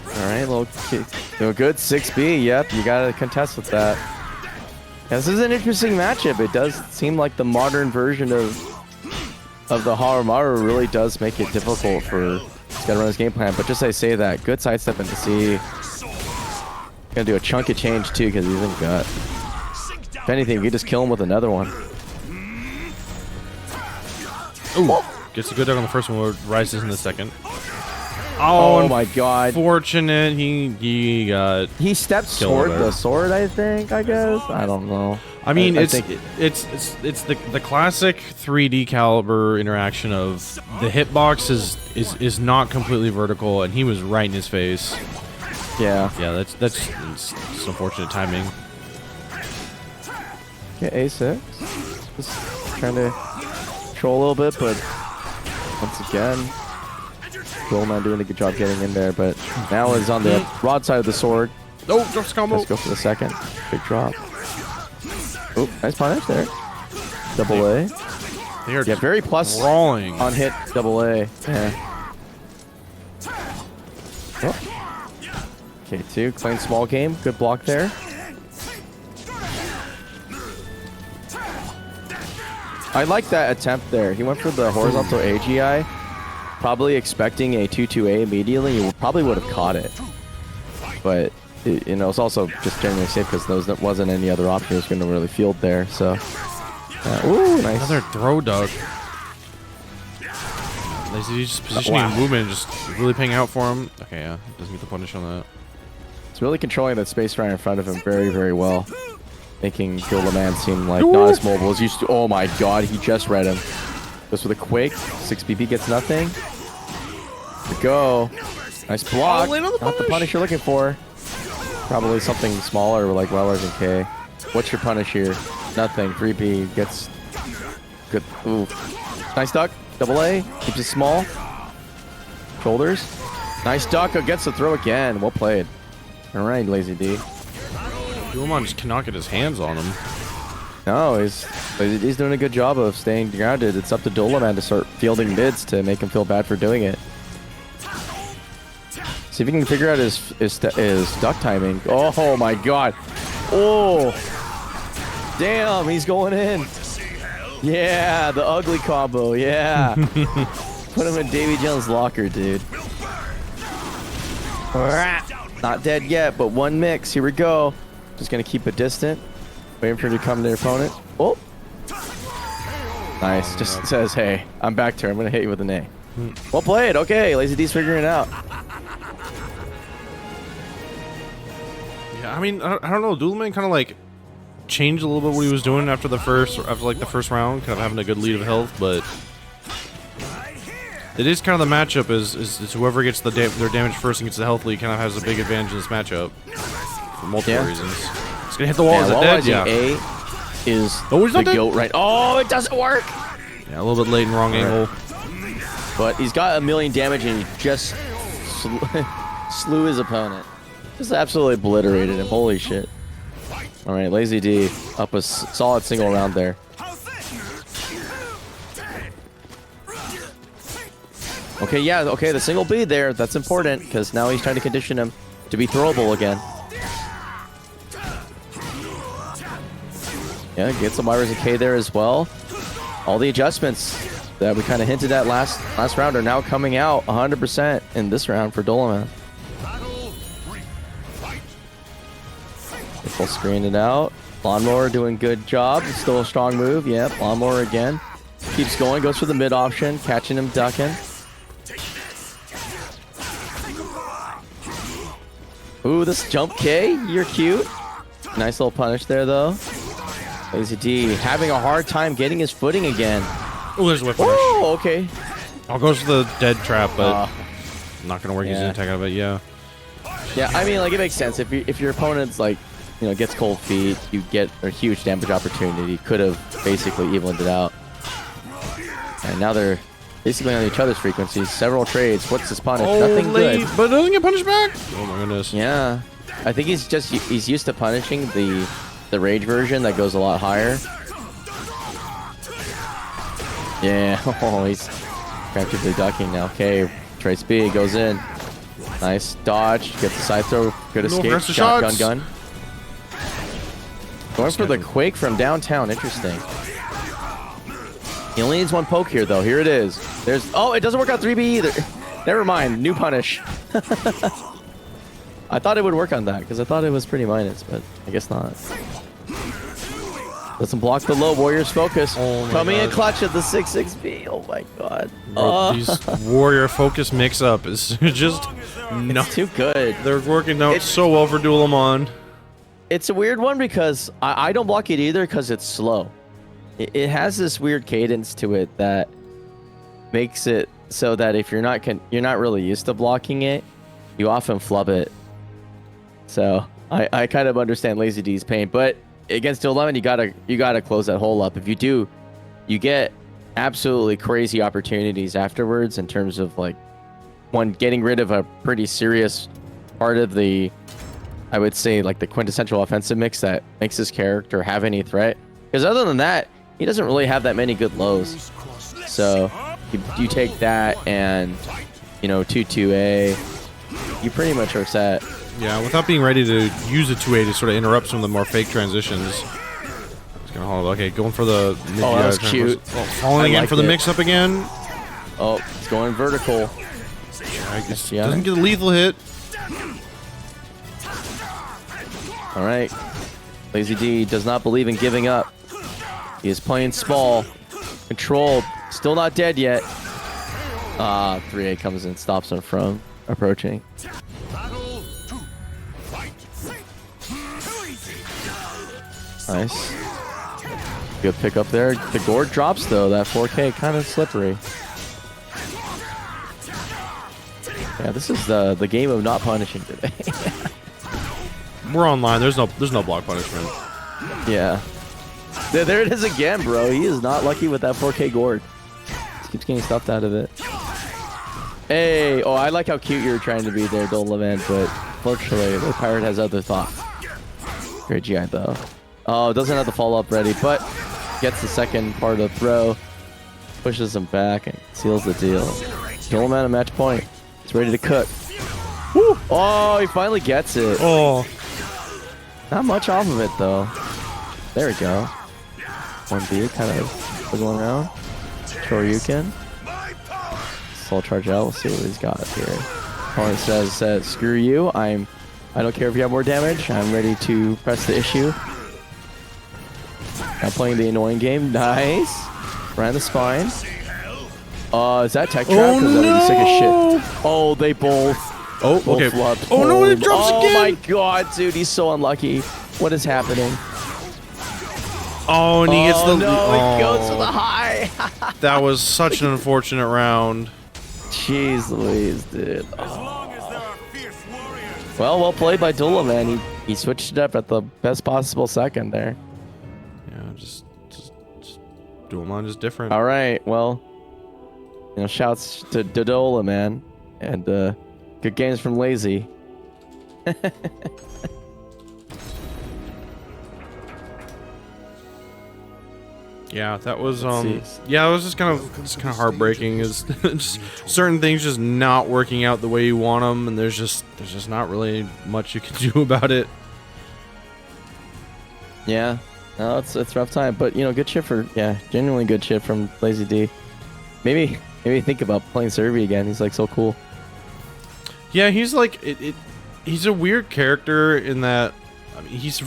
All right, little good 6B. Yep, you gotta contest with that. Yeah, this is an interesting matchup. It does seem like the modern version of the Haohmaru really does make it difficult for he's gotta run his game plan. But just I say that, good sidestep into C. Gonna do a chunk of change too because he's in gut. If anything, we just kill him with another one. Ooh, gets a good dug on the first one, rises in the second. Oh my god. Fortunate he got he stepped toward the sword, I guess. I don't know. I mean, it's think the classic 3D caliber interaction of the hitbox is not completely vertical and he was right in his face. Yeah. Yeah, that's unfortunate timing. Okay, A6. Just trying to control a little bit, but once again, Grøh doing a good job getting in there, but now is on the rod side of the sword. Oh, drops combo. Let's go for the second. Big drop. Oh, nice punish there. Double A. They are very plus crawling on hit double A. Yeah. Oh. K2 playing small game. Good block there. I like that attempt there. He went for the horizontal AGI, probably expecting a 2-2A immediately. He probably would have caught it. But, it's also just generally safe because there wasn't any other option he was going to really field there. So, ooh, nice. Another throw dug. He's just positioning movement, just really paying out for him. Okay, yeah, doesn't get the punish on that. It's really controlling that space right in front of him very, very well. Making Dulaman seem like not as mobile as used to. Oh my god, he just read him. Goes with a Quake. 6 BP gets nothing. There we go. Nice block. Not the punish you're looking for. Probably something smaller like Wellers and K. What's your punish here? Nothing. 3B gets good. Ooh. Nice duck. Double A. Keeps it small. Shoulders. Nice duck. Gets the throw again. Well played. All right, Lazy D. Dulaman just cannot get his hands on him. No, he's doing a good job of staying grounded. It's up to Dulaman to start fielding mids to make him feel bad for doing it. See if he can figure out his duck timing. Oh my god. Oh. Damn, he's going in. Yeah, the ugly combo. Yeah. Put him in Davy Jones' locker, dude. Not dead yet, but one mix. Here we go. Just going to keep it distant. Waiting for him to come to their opponent. Oh. Nice. Just says, hey, I'm back to her. I'm going to hit you with an A. Well played. Okay, Lazy D's figuring it out. Yeah, I mean, I don't know. Dulaman kind of like changed a little bit what he was doing after the first round, kind of having a good lead of health, but it is kind of the matchup is whoever gets their damage first and gets the health lead kind of has a big advantage in this matchup for multiple reasons. It's gonna hit the wall. Is it dead? Yeah. A is he's the not dead. goat right. Oh, it doesn't work. Yeah, a little bit late and wrong angle. But he's got 1 million damage and he just slew his opponent. Just absolutely obliterated him. Holy shit. All right, Lazy D up a solid single round there. Okay, yeah, okay, the single B there, that's important because now he's trying to condition him to be throwable again. Yeah, get some Iris and K there as well. All the adjustments that we kind of hinted at last round are now coming out 100% in this round for Dulaman. Full screen it out. Lawnmower doing good job. Still a strong move. Yep, Lawnmower again. Keeps going, goes for the mid option, catching him, ducking. Ooh, this jump K, you're cute. Nice little punish there though. Lazy D having a hard time getting his footing again. Oh, there's a whip punish. Oh, okay. I'll go for the dead trap, but not gonna work. He's gonna attack out of it. Yeah. Yeah, I mean, like it makes sense if your opponent's like, you know, gets cold feet, you get a huge damage opportunity. Could have basically evened it out. And now they're basically on each other's frequencies. Several trades. What's his punish? Oh, nothing late, good. but doesn't get punished back. Oh my goodness. Yeah, I think he's used to punishing the rage version that goes a lot higher. Yeah. Oh, he's practically ducking now. Okay, trace B goes in. Nice dodge. Gets the side throw. Good escape. Shotgun gun. Going for the Quake from downtown. Interesting. He only needs one poke here, though. Here it is. There's. Oh, it doesn't work on 3B either. Never mind. New punish. I thought it would work on that because I thought it was pretty minus, but I guess not. Doesn't block the low. Warrior's focus. Oh Coming in clutch at the 6-6B. Oh my god. Bro, these Warrior focus mix-up is just It's too good. They're working out so well for Dulaman. It's a weird one because I don't block it either because it's slow. It has this weird cadence to it that makes it so that if you're not really used to blocking it, you often flub it. So I kind of understand Lazy D's pain, but against Dulaman, you gotta close that hole up. If you do, you get absolutely crazy opportunities afterwards in terms of like getting rid of a pretty serious part of the, I would say, like the quintessential offensive mix that makes this character have any threat. Because other than that, he doesn't really have that many good lows. So you take that and, you know, 2-2A, you pretty much are set. Yeah, without being ready to use a 2A to sort of interrupt some of the more fake transitions. It's gonna hold. Okay, going for the. Oh, that was cute. Falling again for the mix-up again. Oh, it's going vertical. Doesn't get a lethal hit. All right. Lazy D does not believe in giving up. He is playing small. Controlled. Still not dead yet. 3A comes in, stops him from approaching. Nice. Good pick up there. The gourd drops though. That 4K kind of slippery. Yeah, this is the game of not punishing today. We're online. There's no block punishment. Yeah. There it is again, bro. He is not lucky with that 4K gourd. Just keeps getting stuffed out of it. Hey, oh, I like how cute you're trying to be there, Dulaman, but fortunately, the pirate has other thoughts. Great GI though. Oh, doesn't have the follow-up ready, but gets the second part of the throw, pushes him back, and seals the deal. Dulaman a match point. He's ready to cook. Woo! Oh, he finally gets it. Oh. Not much off of it though. There we go. 1B kind of wiggling around. Shoryuken. Soul charge out. We'll see what he's got here. Opponent says, screw you. I don't care if you have more damage. I'm ready to press the issue. I'm playing the annoying game. Nice. Right in the spine. Is that tech trap? Oh, no. Sick as shit. Oh, they both. Oh, okay. Flopped. Oh, no, it drops again. Oh, my God, dude. He's so unlucky. What is happening? Oh, and he gets the... No, oh, he goes for the high. that was such an unfortunate round. Jeez Louise, dude. Oh. Well played by Dulaman. He switched it up at the best possible second there. Yeah, just Dulaman is different. All right, well, shouts to Dulaman and good games from Lazy. Yeah, that was yeah, it was just kind of heartbreaking. Is just certain things just not working out the way you want them, and there's just not really much you can do about it. Yeah, no, it's a rough time, but good shit genuinely good shit from Lazy D. Maybe think about playing Servi again. He's like so cool. Yeah, he's like he's a weird character in that. I mean, he's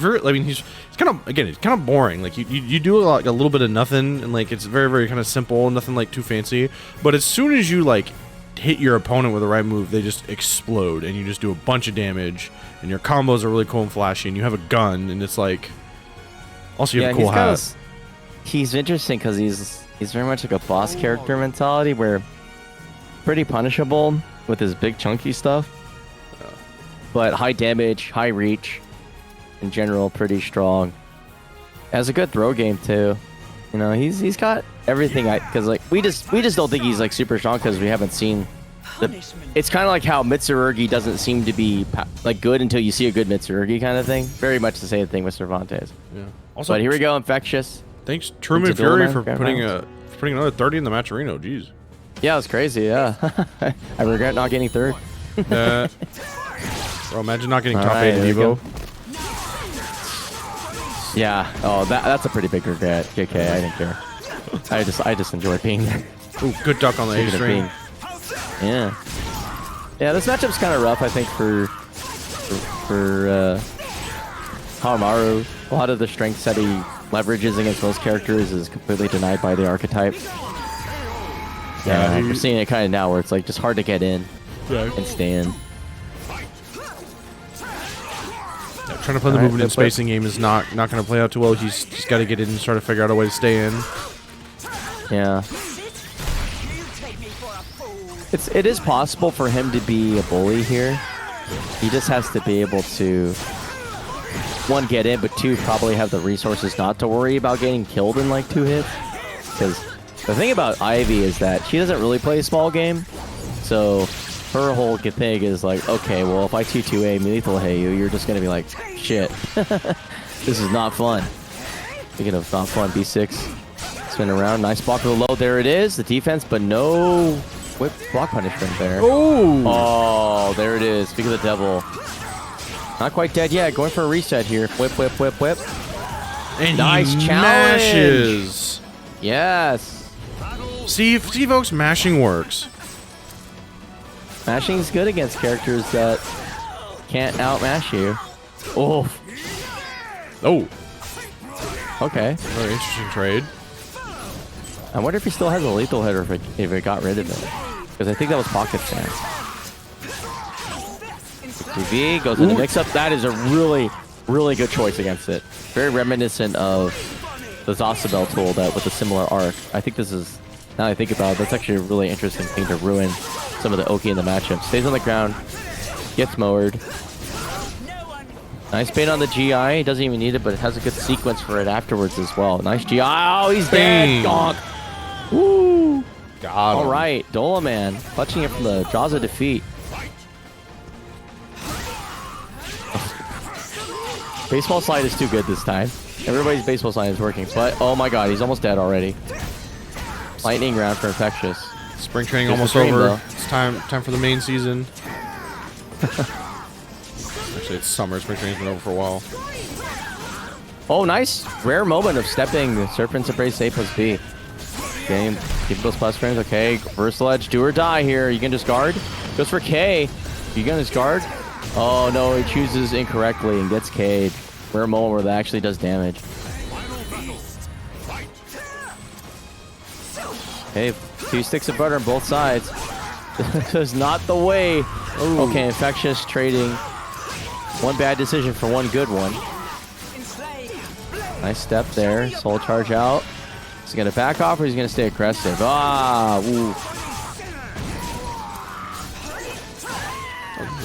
kind of boring. Like you do like a little bit of nothing, and like it's very, very kind of simple, nothing like too fancy. But as soon as you like hit your opponent with the right move, they just explode, and you just do a bunch of damage, and your combos are really cool and flashy, and you have a gun, and it's like also you have a cool hat. He's interesting because he's very much like a boss character mentality, where pretty punishable with his big chunky stuff, but high damage, high reach. In general, pretty strong. Has a good throw game too. He's got everything. Because like we just don't think he's like super strong because we haven't seen. It's kind of like how Mitsurugi doesn't seem to be like good until you see a good Mitsurugi kind of thing. Very much the same thing with Cervantes. Yeah. Also, but here we go, Infectious. Thanks, Truman Fury, for putting another 30 in the Matcherino. Jeez. Yeah, it was crazy. Yeah, I regret not getting third. Bro, imagine not getting top 8 in Evo. Yeah. Oh, that's a pretty big regret. JK, I didn't care. I just enjoyed being there. Ooh, good duck on the A string. Yeah. Yeah, this matchup's kind of rough, I think, for Haohmaru. A lot of the strengths that he leverages against most characters is completely denied by the archetype. Yeah, we're seeing it kind of now where it's like just hard to get in and stay in. Trying to play the movement and spacing game is not going to play out too well. He's just got to get in and try to figure out a way to stay in. Yeah. It is possible for him to be a bully here. He just has to be able to, one, get in, but two, probably have the resources not to worry about getting killed in like 2 hits. Because the thing about Ivy is that she doesn't really play a small game. So her whole thing is like, okay, well, if I 2-2A lethal hit you, you're just going to be like, shit. This is not fun. Speaking of not fun, B6. Spin around. Nice block for the low. There it is. The defense, but no whip block punishment there. Oh, there it is. Speak of the devil. Not quite dead yet. Going for a reset here. Whip, whip, whip, whip. And nice he challenge. Mashes. Yes. See, folks, mashing works. Mashing is good against characters that can't outmash you. Oh. Oh. Okay. Very interesting trade. I wonder if he still has a lethal hit or if it got rid of it. Because I think that was pocket stance. TV goes into mix-up. That is a really Really good choice against it. Very reminiscent of the Zasabel tool that with a similar arc. I think this is, now that I think about it, that's actually a really interesting thing to ruin some of the Oki in the matchup. Stays on the ground, gets mowered. Nice bait on the GI. He doesn't even need it, but it has a good sequence for it afterwards as well. Nice GI. Oh, he's dead. Gonk. Woo. Got him. All right, Dulaman clutching it from the jaws of defeat. Baseball slide is too good this time. Everybody's baseball slide is working, but oh my god, he's almost dead already. Lightning round for Infectious. Spring training Here's almost the stream, over. though. It's time for the main season. Actually, it's summer. Spring training's been over for a while. Oh, nice. Rare moment of stepping the Serpent's Embrace A plus B. Game. Keep those plus frames. Okay, reversal edge. Do or die here. You can just guard. Goes for K. You gonna just guard? Oh no, he chooses incorrectly and gets K'd. Rare moment where that actually does damage. Okay, 2 sticks of butter on both sides. This is not the way. Ooh. Okay, Infectious trading one bad decision for one good one. Nice step there. Soul charge out. He's gonna back off or he's gonna stay aggressive. Ah, ooh.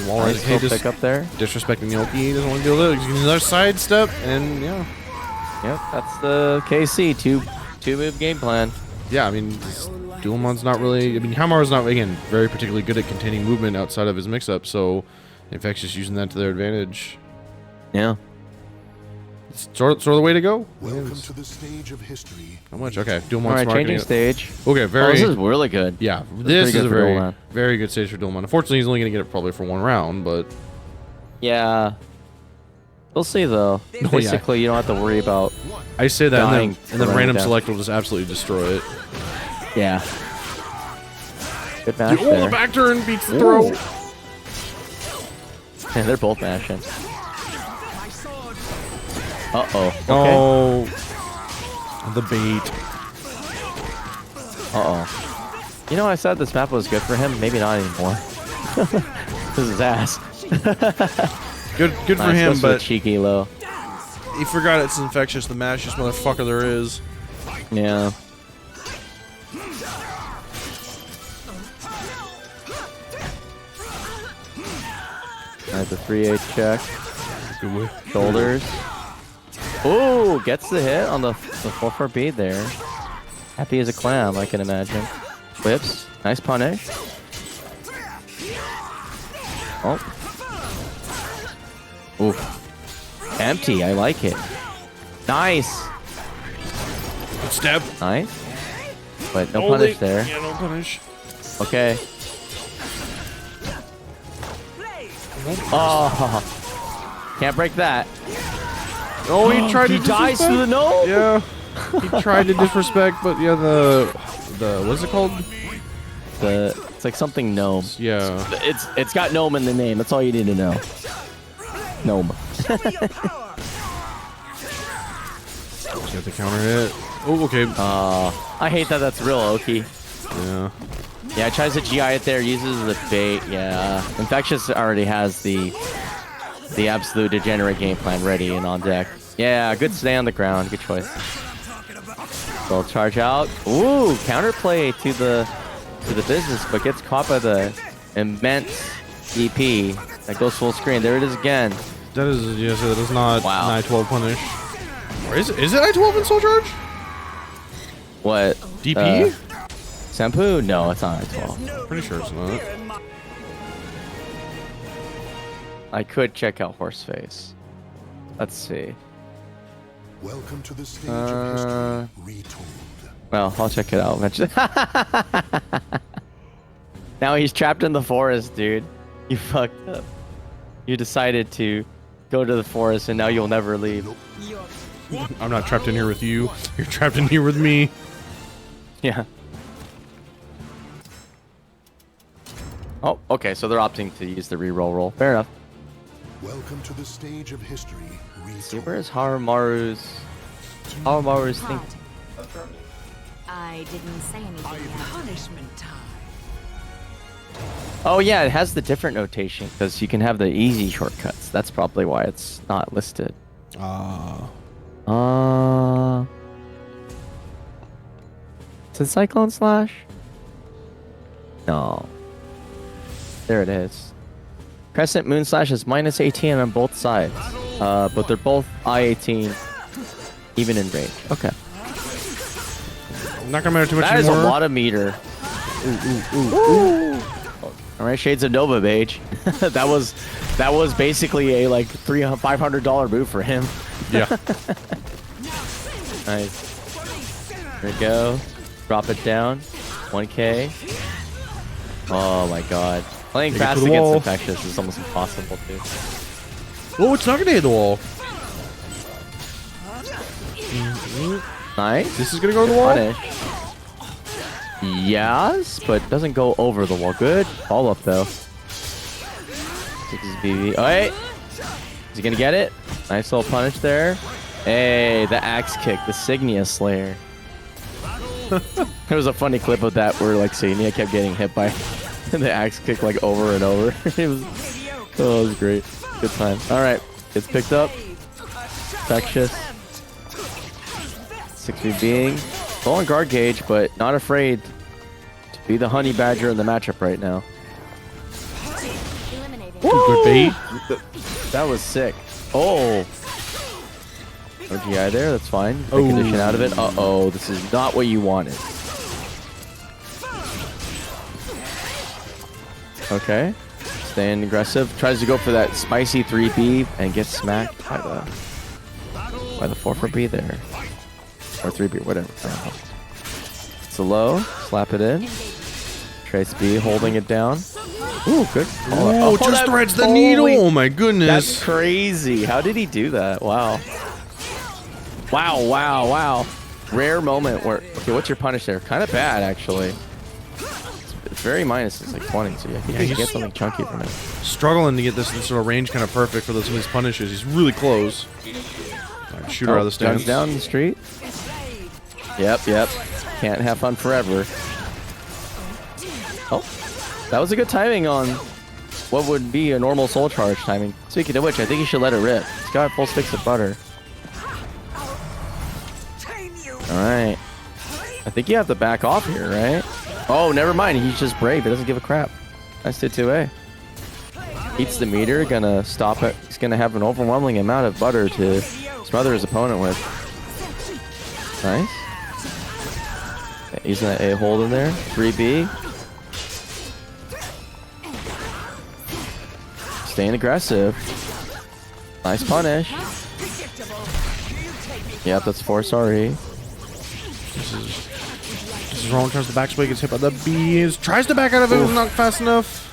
Nice Hey, pick up there. Disrespecting the Oki. He doesn't want to deal with it. He's getting another side step, and yeah. Yep, that's the KC two-move game plan. Yeah, I mean, Dulaman's not really. I mean, Haohmaru's not, again, very particularly good at containing movement outside of his mix-up, so Infectious using that to their advantage. Yeah. It's sort of the way to go. Welcome to the stage of history. How much? Okay, Dulaman's All right, marketing changing it. stage. Okay, very. Oh, this is really good. Yeah, This this pretty is a good for very, Dulaman. very good stage for Dulaman. Unfortunately, he's only going to get it probably for one round, but Yeah. We'll see though. yeah. Basically, you don't have to worry about. I say that, Dying and for then running random down. select will just absolutely destroy it. Yeah. Good match Oh, there. the back turn beats the throw. Yeah, they're both mashing. Uh-oh. Okay. Oh, the bait. Uh-oh. You know, I said this map was good for him. Maybe not anymore. This is ass. Good for Nice, him, goes for the but cheeky low. he forgot it's Infectious, the mashiest motherfucker there is. Yeah. Alright, the 3-8 check. Good way. Shoulders. Ooh, gets the hit on the 4-4 bead there. Happy as a clam, I can imagine. Whips. Nice punish. Oh. Oof. Empty, I like it. Nice. Good step. Nice. But no punish there. Yeah, no punish. Okay. Oh. Can't break that. Oh, he tried to He dies disrespect. through the gnome? Yeah. He tried to disrespect, but yeah, the what's it called? It's like something gnome. Yeah. It's got gnome in the name. That's all you need to know. Gnome. Got the counter hit. Oh, okay. I hate that that's real Oki. Yeah. Yeah, tries to GI it there, uses the bait. Yeah. Infectious already has the absolute degenerate game plan ready and on deck. Yeah, good stay on the ground. Good choice. So charge out. Ooh, counterplay to the business, but gets caught by the immense EP that goes full screen. There it is again. That is, yes, that is not Wow. an I-12 punish. Or is it I-12 in Soul Charge? What? DP? Senpu? No, it's not 12. Pretty sure it's not. I could check out Horseface. Let's see. Welcome to the stage of history retold. Well, I'll check it out eventually. Now he's trapped in the forest, dude. You fucked up. You decided to go to the forest and now you'll never leave. I'm not trapped in here with you. You're trapped in here with me. Yeah. Oh, okay, so they're opting to use the reroll roll. Fair enough. Welcome to the stage of history See, retold. where's Haohmaru's thing? I didn't say anything yet. Punishment time. Oh yeah, it has the different notation because you can have the easy shortcuts. That's probably why it's not listed. Is it Cyclone Slash? No. There it is. Crescent Moon Slash is minus 18 on both sides. But they're both I-18 even in range. Okay. Not gonna matter too much That is anymore. a lot of meter. Ooh. All right, Shades of Nova, Mage. that was basically a like $500 move for him. Yeah. Nice. There we go. Drop it down. 1K. Oh my god. Playing Take it to fast the against wall. Infectious is almost impossible too. Oh, it's not gonna hit the wall. Nice. This is gonna go to the wall. Punish. Yes, but doesn't go over the wall. Good. Follow up though. 6BV. Oh, wait. Is he gonna get it? Nice little punish there. Hey, the axe kick, the Signia Slayer. There was a funny clip of that where like Signia kept getting hit by the axe kick like over and over. It was great. Good time. All right, it's picked up. Infectious. 6B being low on guard gauge, but not afraid to be the honey badger in the matchup right now. Eliminated. Good bait. That was sick. Oh. No GI there, that's fine. Good condition out of it. Uh-oh, this is not what you wanted. Okay. Staying aggressive. Tries to go for that spicy 3B and gets smacked by the 4-4B there. Or 3B, whatever. I don't know. It's a low. Slap it in. Trace B holding it down. Ooh, good. Oh, just that- threads the holy- needle. Oh my That's goodness. crazy. How did he do that? Wow. Wow. Rare moment where... Okay, what's your punish there? Kind of bad, actually. It's very minus. It's like 20, so yeah, I think you can get something chunky from it. Struggling to get this sort of range kind of perfect for some of his punishes. He's really close. All right, shoot her out of the Guns stance. down the street. Yep. Can't have fun forever. Oh, that was a good timing on what would be a normal soul charge timing. Speaking of which, I think you should let it rip. It's got full sticks of butter. Alright. I think you have to back off here, right? Oh, never mind. He's just brave. He doesn't give a crap. Nice to 2A. Eats the meter. Gonna stop it. He's gonna have an overwhelming amount of butter to smother his opponent with. Nice. Using that A hold in there. 3B. Staying aggressive. Nice punish. Yep, that's 4 sorry. This is wrong. Tries to backspray. Gets hit by the bees. Tries to back out of it. Was not fast enough.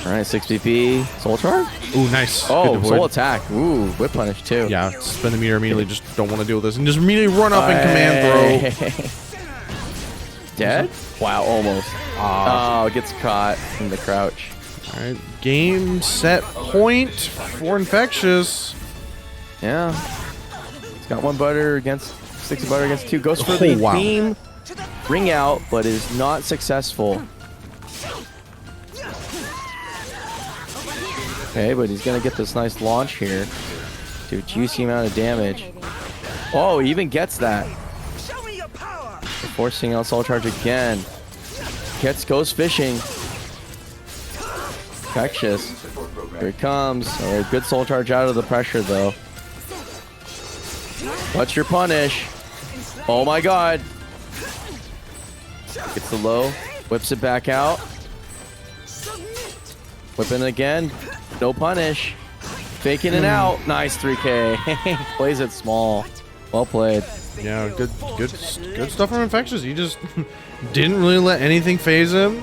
Alright, 6BP. Soul charge? Ooh, nice. Oh, Good to soul avoid. attack. Ooh, whip punish too. Yeah, spin the meter immediately. Just don't want to deal with this. And just immediately run up and command throw. Dead? Wow, almost. Oh, gets caught in the crouch. Alright, game, set, point for Infectious. Yeah. He's got 1 butter against 6 butter against 2. Goes for the wow. beam ring out, but is not successful. Okay, but he's gonna get this nice launch here. Do a juicy amount of damage. Oh, he even gets that. Forcing out soul charge again. Goes fishing. Infectious. Here it comes. Alright, good soul charge out of the pressure though. What's your punish? Oh my god. Gets the low. Whips it back out. Whipping again. No punish. Faking it out. Nice 3K. Plays it small. Well played. Yeah, good stuff from Infectious. He just didn't really let anything phase him.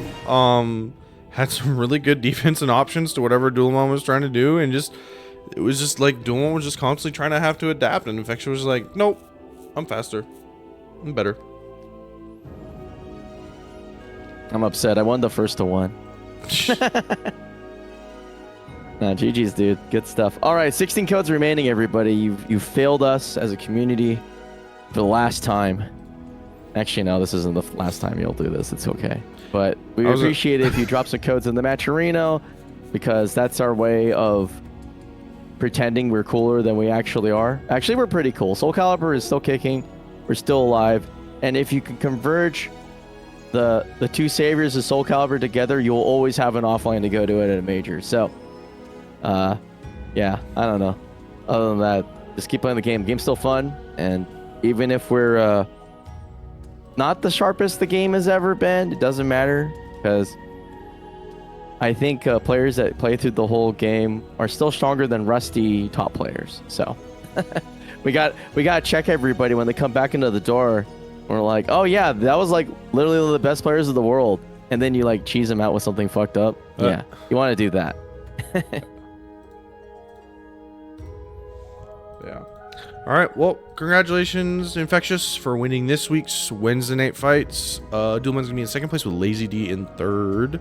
Had some really good defense and options to whatever Dulaman was trying to do, and it was just like Dulaman was just constantly trying to have to adapt, and Infectious was like, nope, I'm faster, I'm better. I'm upset. I won the first to 1. Nah, GG's, dude. Good stuff. All right, 16 codes remaining, everybody. You failed us as a community for the last time. Actually, no, this isn't the last time you'll do this. It's okay. But we How's it- appreciate it if you drop some codes in the Matcherino, because that's our way of pretending we're cooler than we actually are. Actually, we're pretty cool. SoulCalibur is still kicking. We're still alive. And if you can converge the two saviors of SoulCalibur together, you'll always have an offline to go to it at a major. So, yeah, I don't know. Other than that, just keep playing the game. The game's still fun. And even if we're not the sharpest the game has ever been, it doesn't matter, because I think players that play through the whole game are still stronger than rusty top players. So we got to check everybody when they come back into the door. We're like, oh yeah, that was like literally one of the best players of the world, and then you like cheese them out with something fucked up. Yeah, you want to do that. Yeah. All right. Well, congratulations, Infectious, for winning this week's Wednesday night fights. Dulaman's gonna be in second place with Lazy D in third.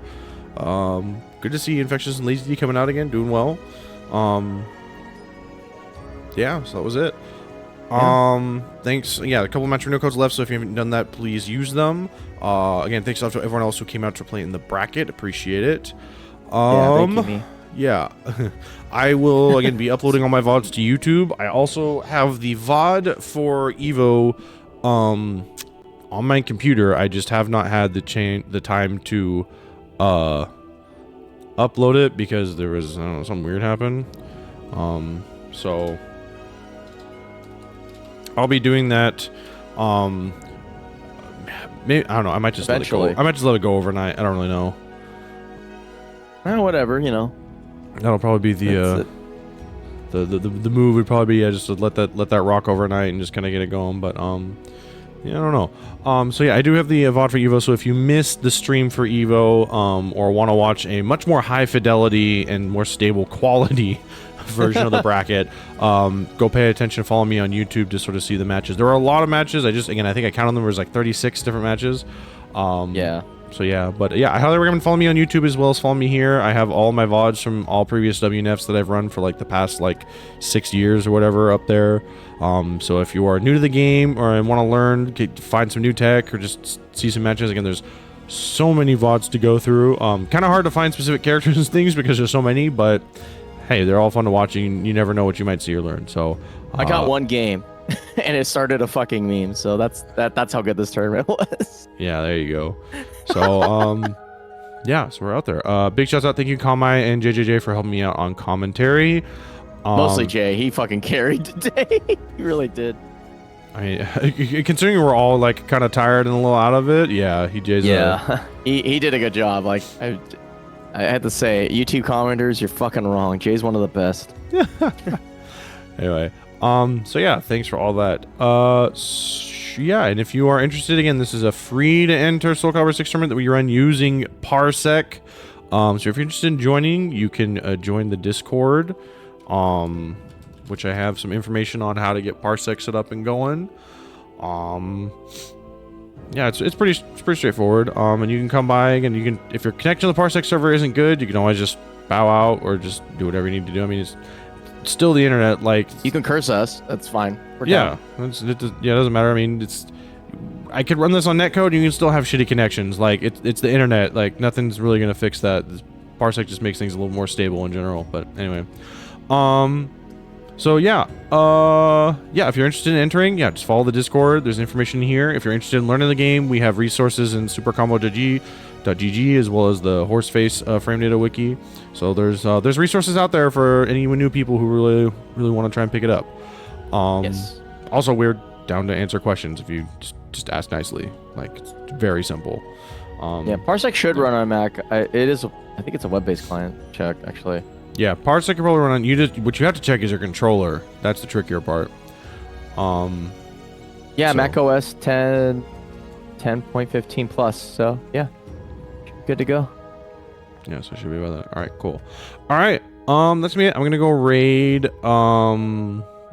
Good to see Infectious and Lazy D coming out again, doing well. Yeah, so that was it. Thanks. Yeah, a couple of Matcherino codes left, so if you haven't done that, please use them. Again, thanks to everyone else who came out to play in the bracket. Appreciate it. Yeah, thank you, me. Yeah, I will again be uploading all my VODs to YouTube. I also have the VOD for Evo on my computer. I just have not had the time to upload it because there was, I don't know, something weird happened. So I'll be doing that. Maybe, I don't know. I might just Eventually. let it go. I might just let it go overnight. I don't really know. Whatever, you know. That'll probably be the move. Would probably be just to let that rock overnight and just kind of get it going. But yeah, I don't know. So yeah, I do have the VOD for Evo. So if you missed the stream for Evo, or want to watch a much more high fidelity and more stable quality version of the bracket, go pay attention. Follow me on YouTube to sort of see the matches. There are a lot of matches. I think I counted them. There was like 36 different matches. Yeah. So yeah, but yeah, I highly recommend following me on YouTube as well as follow me here. I have all my VODs from all previous WNFs that I've run for like the past like 6 years or whatever up there. So if you are new to the game or want to learn, find some new tech or just see some matches, again, there's so many VODs to go through. Kind of hard to find specific characters and things because there's so many, but hey, they're all fun to watch. You never know what you might see or learn. So I got one game and it started a fucking meme. So that's how good this tournament was. Yeah, there you go. So, yeah, so we're out there. Big shouts out. Thank you, Konmai and JJJ, for helping me out on commentary. Mostly Jay. He fucking carried today. He really did. I mean, considering we're all like kind of tired and a little out of it, yeah, Jay's he did a good job. Like I had to say, YouTube commenters, you're fucking wrong. Jay's one of the best. Anyway, so yeah, thanks for all that. Yeah, and if you are interested, again, this is a free to enter SoulCalibur 6 tournament that we run using Parsec. So if you're interested in joining, you can join the Discord, which I have some information on how to get Parsec set up and going. Yeah, it's pretty straightforward. And you can come by, and you can, if your connection to the Parsec server isn't good, you can always just bow out or just do whatever you need to do. I mean, it's still the internet. Like, you can curse us. That's fine. We're yeah, down. it doesn't matter. I mean, I could run this on netcode. You can still have shitty connections. Like, it's the internet. Like, nothing's really gonna fix that. This Parsec just makes things a little more stable in general. But anyway, so yeah, if you're interested in entering, yeah, just follow the Discord. There's information here. If you're interested in learning the game, we have resources in supercombo.gg as well as the Horseface frame data wiki. So there's resources out there for any new people who really want to try and pick it up. Yes. Also, we're down to answer questions if you just ask nicely. Like, it's very simple. Yeah, Parsec should run on Mac. I think it's a web-based client. Check, actually. Yeah, Parsec can probably run on. What you have to check is your controller. That's the trickier part. Yeah, so. Mac OS 10.15 plus. So yeah, good to go. Yeah, so it should be about that. All right, cool. All right, that's me. I'm gonna go raid. I'll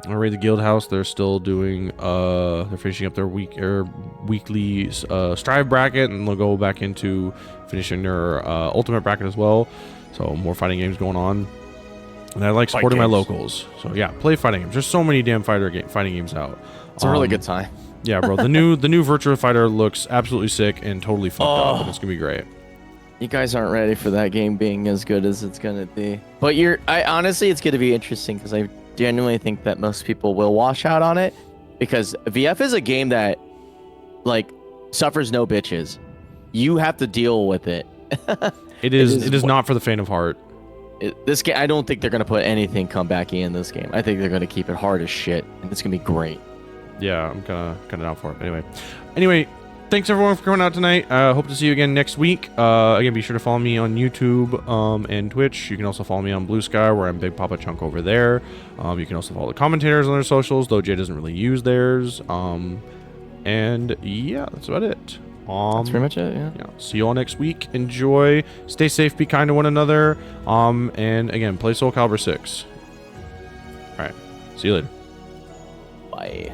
raid the guild house. They're still doing. They're finishing up their weekly strive bracket, and they'll go back into finishing their ultimate bracket as well. So more fighting games going on, and I like supporting my locals. So yeah, play fighting games. There's so many damn fighting games out. It's a really good time. Yeah, bro. The new Virtua Fighter looks absolutely sick and totally fucked up, and it's gonna be great. You guys aren't ready for that game being as good as it's gonna be. But honestly, it's gonna be interesting because I genuinely think that most people will wash out on it because VF is a game that like suffers no bitches. You have to deal with it. It is not for the faint of heart. This game, I don't think they're gonna put anything comebacky in this game. I think they're gonna keep it hard as shit, and it's gonna be great. Yeah, I'm kind of down for it. Anyway, thanks everyone for coming out tonight. Hope to see you again next week. Again, be sure to follow me on YouTube and Twitch. You can also follow me on Blue Sky, where I'm Bigpapachunk over there. You can also follow the commentators on their socials, though Jay doesn't really use theirs. And yeah, that's about it. That's pretty much it. Yeah. See you all next week. Enjoy. Stay safe. Be kind to one another. And again, play SoulCalibur 6. All right. See you later. Bye.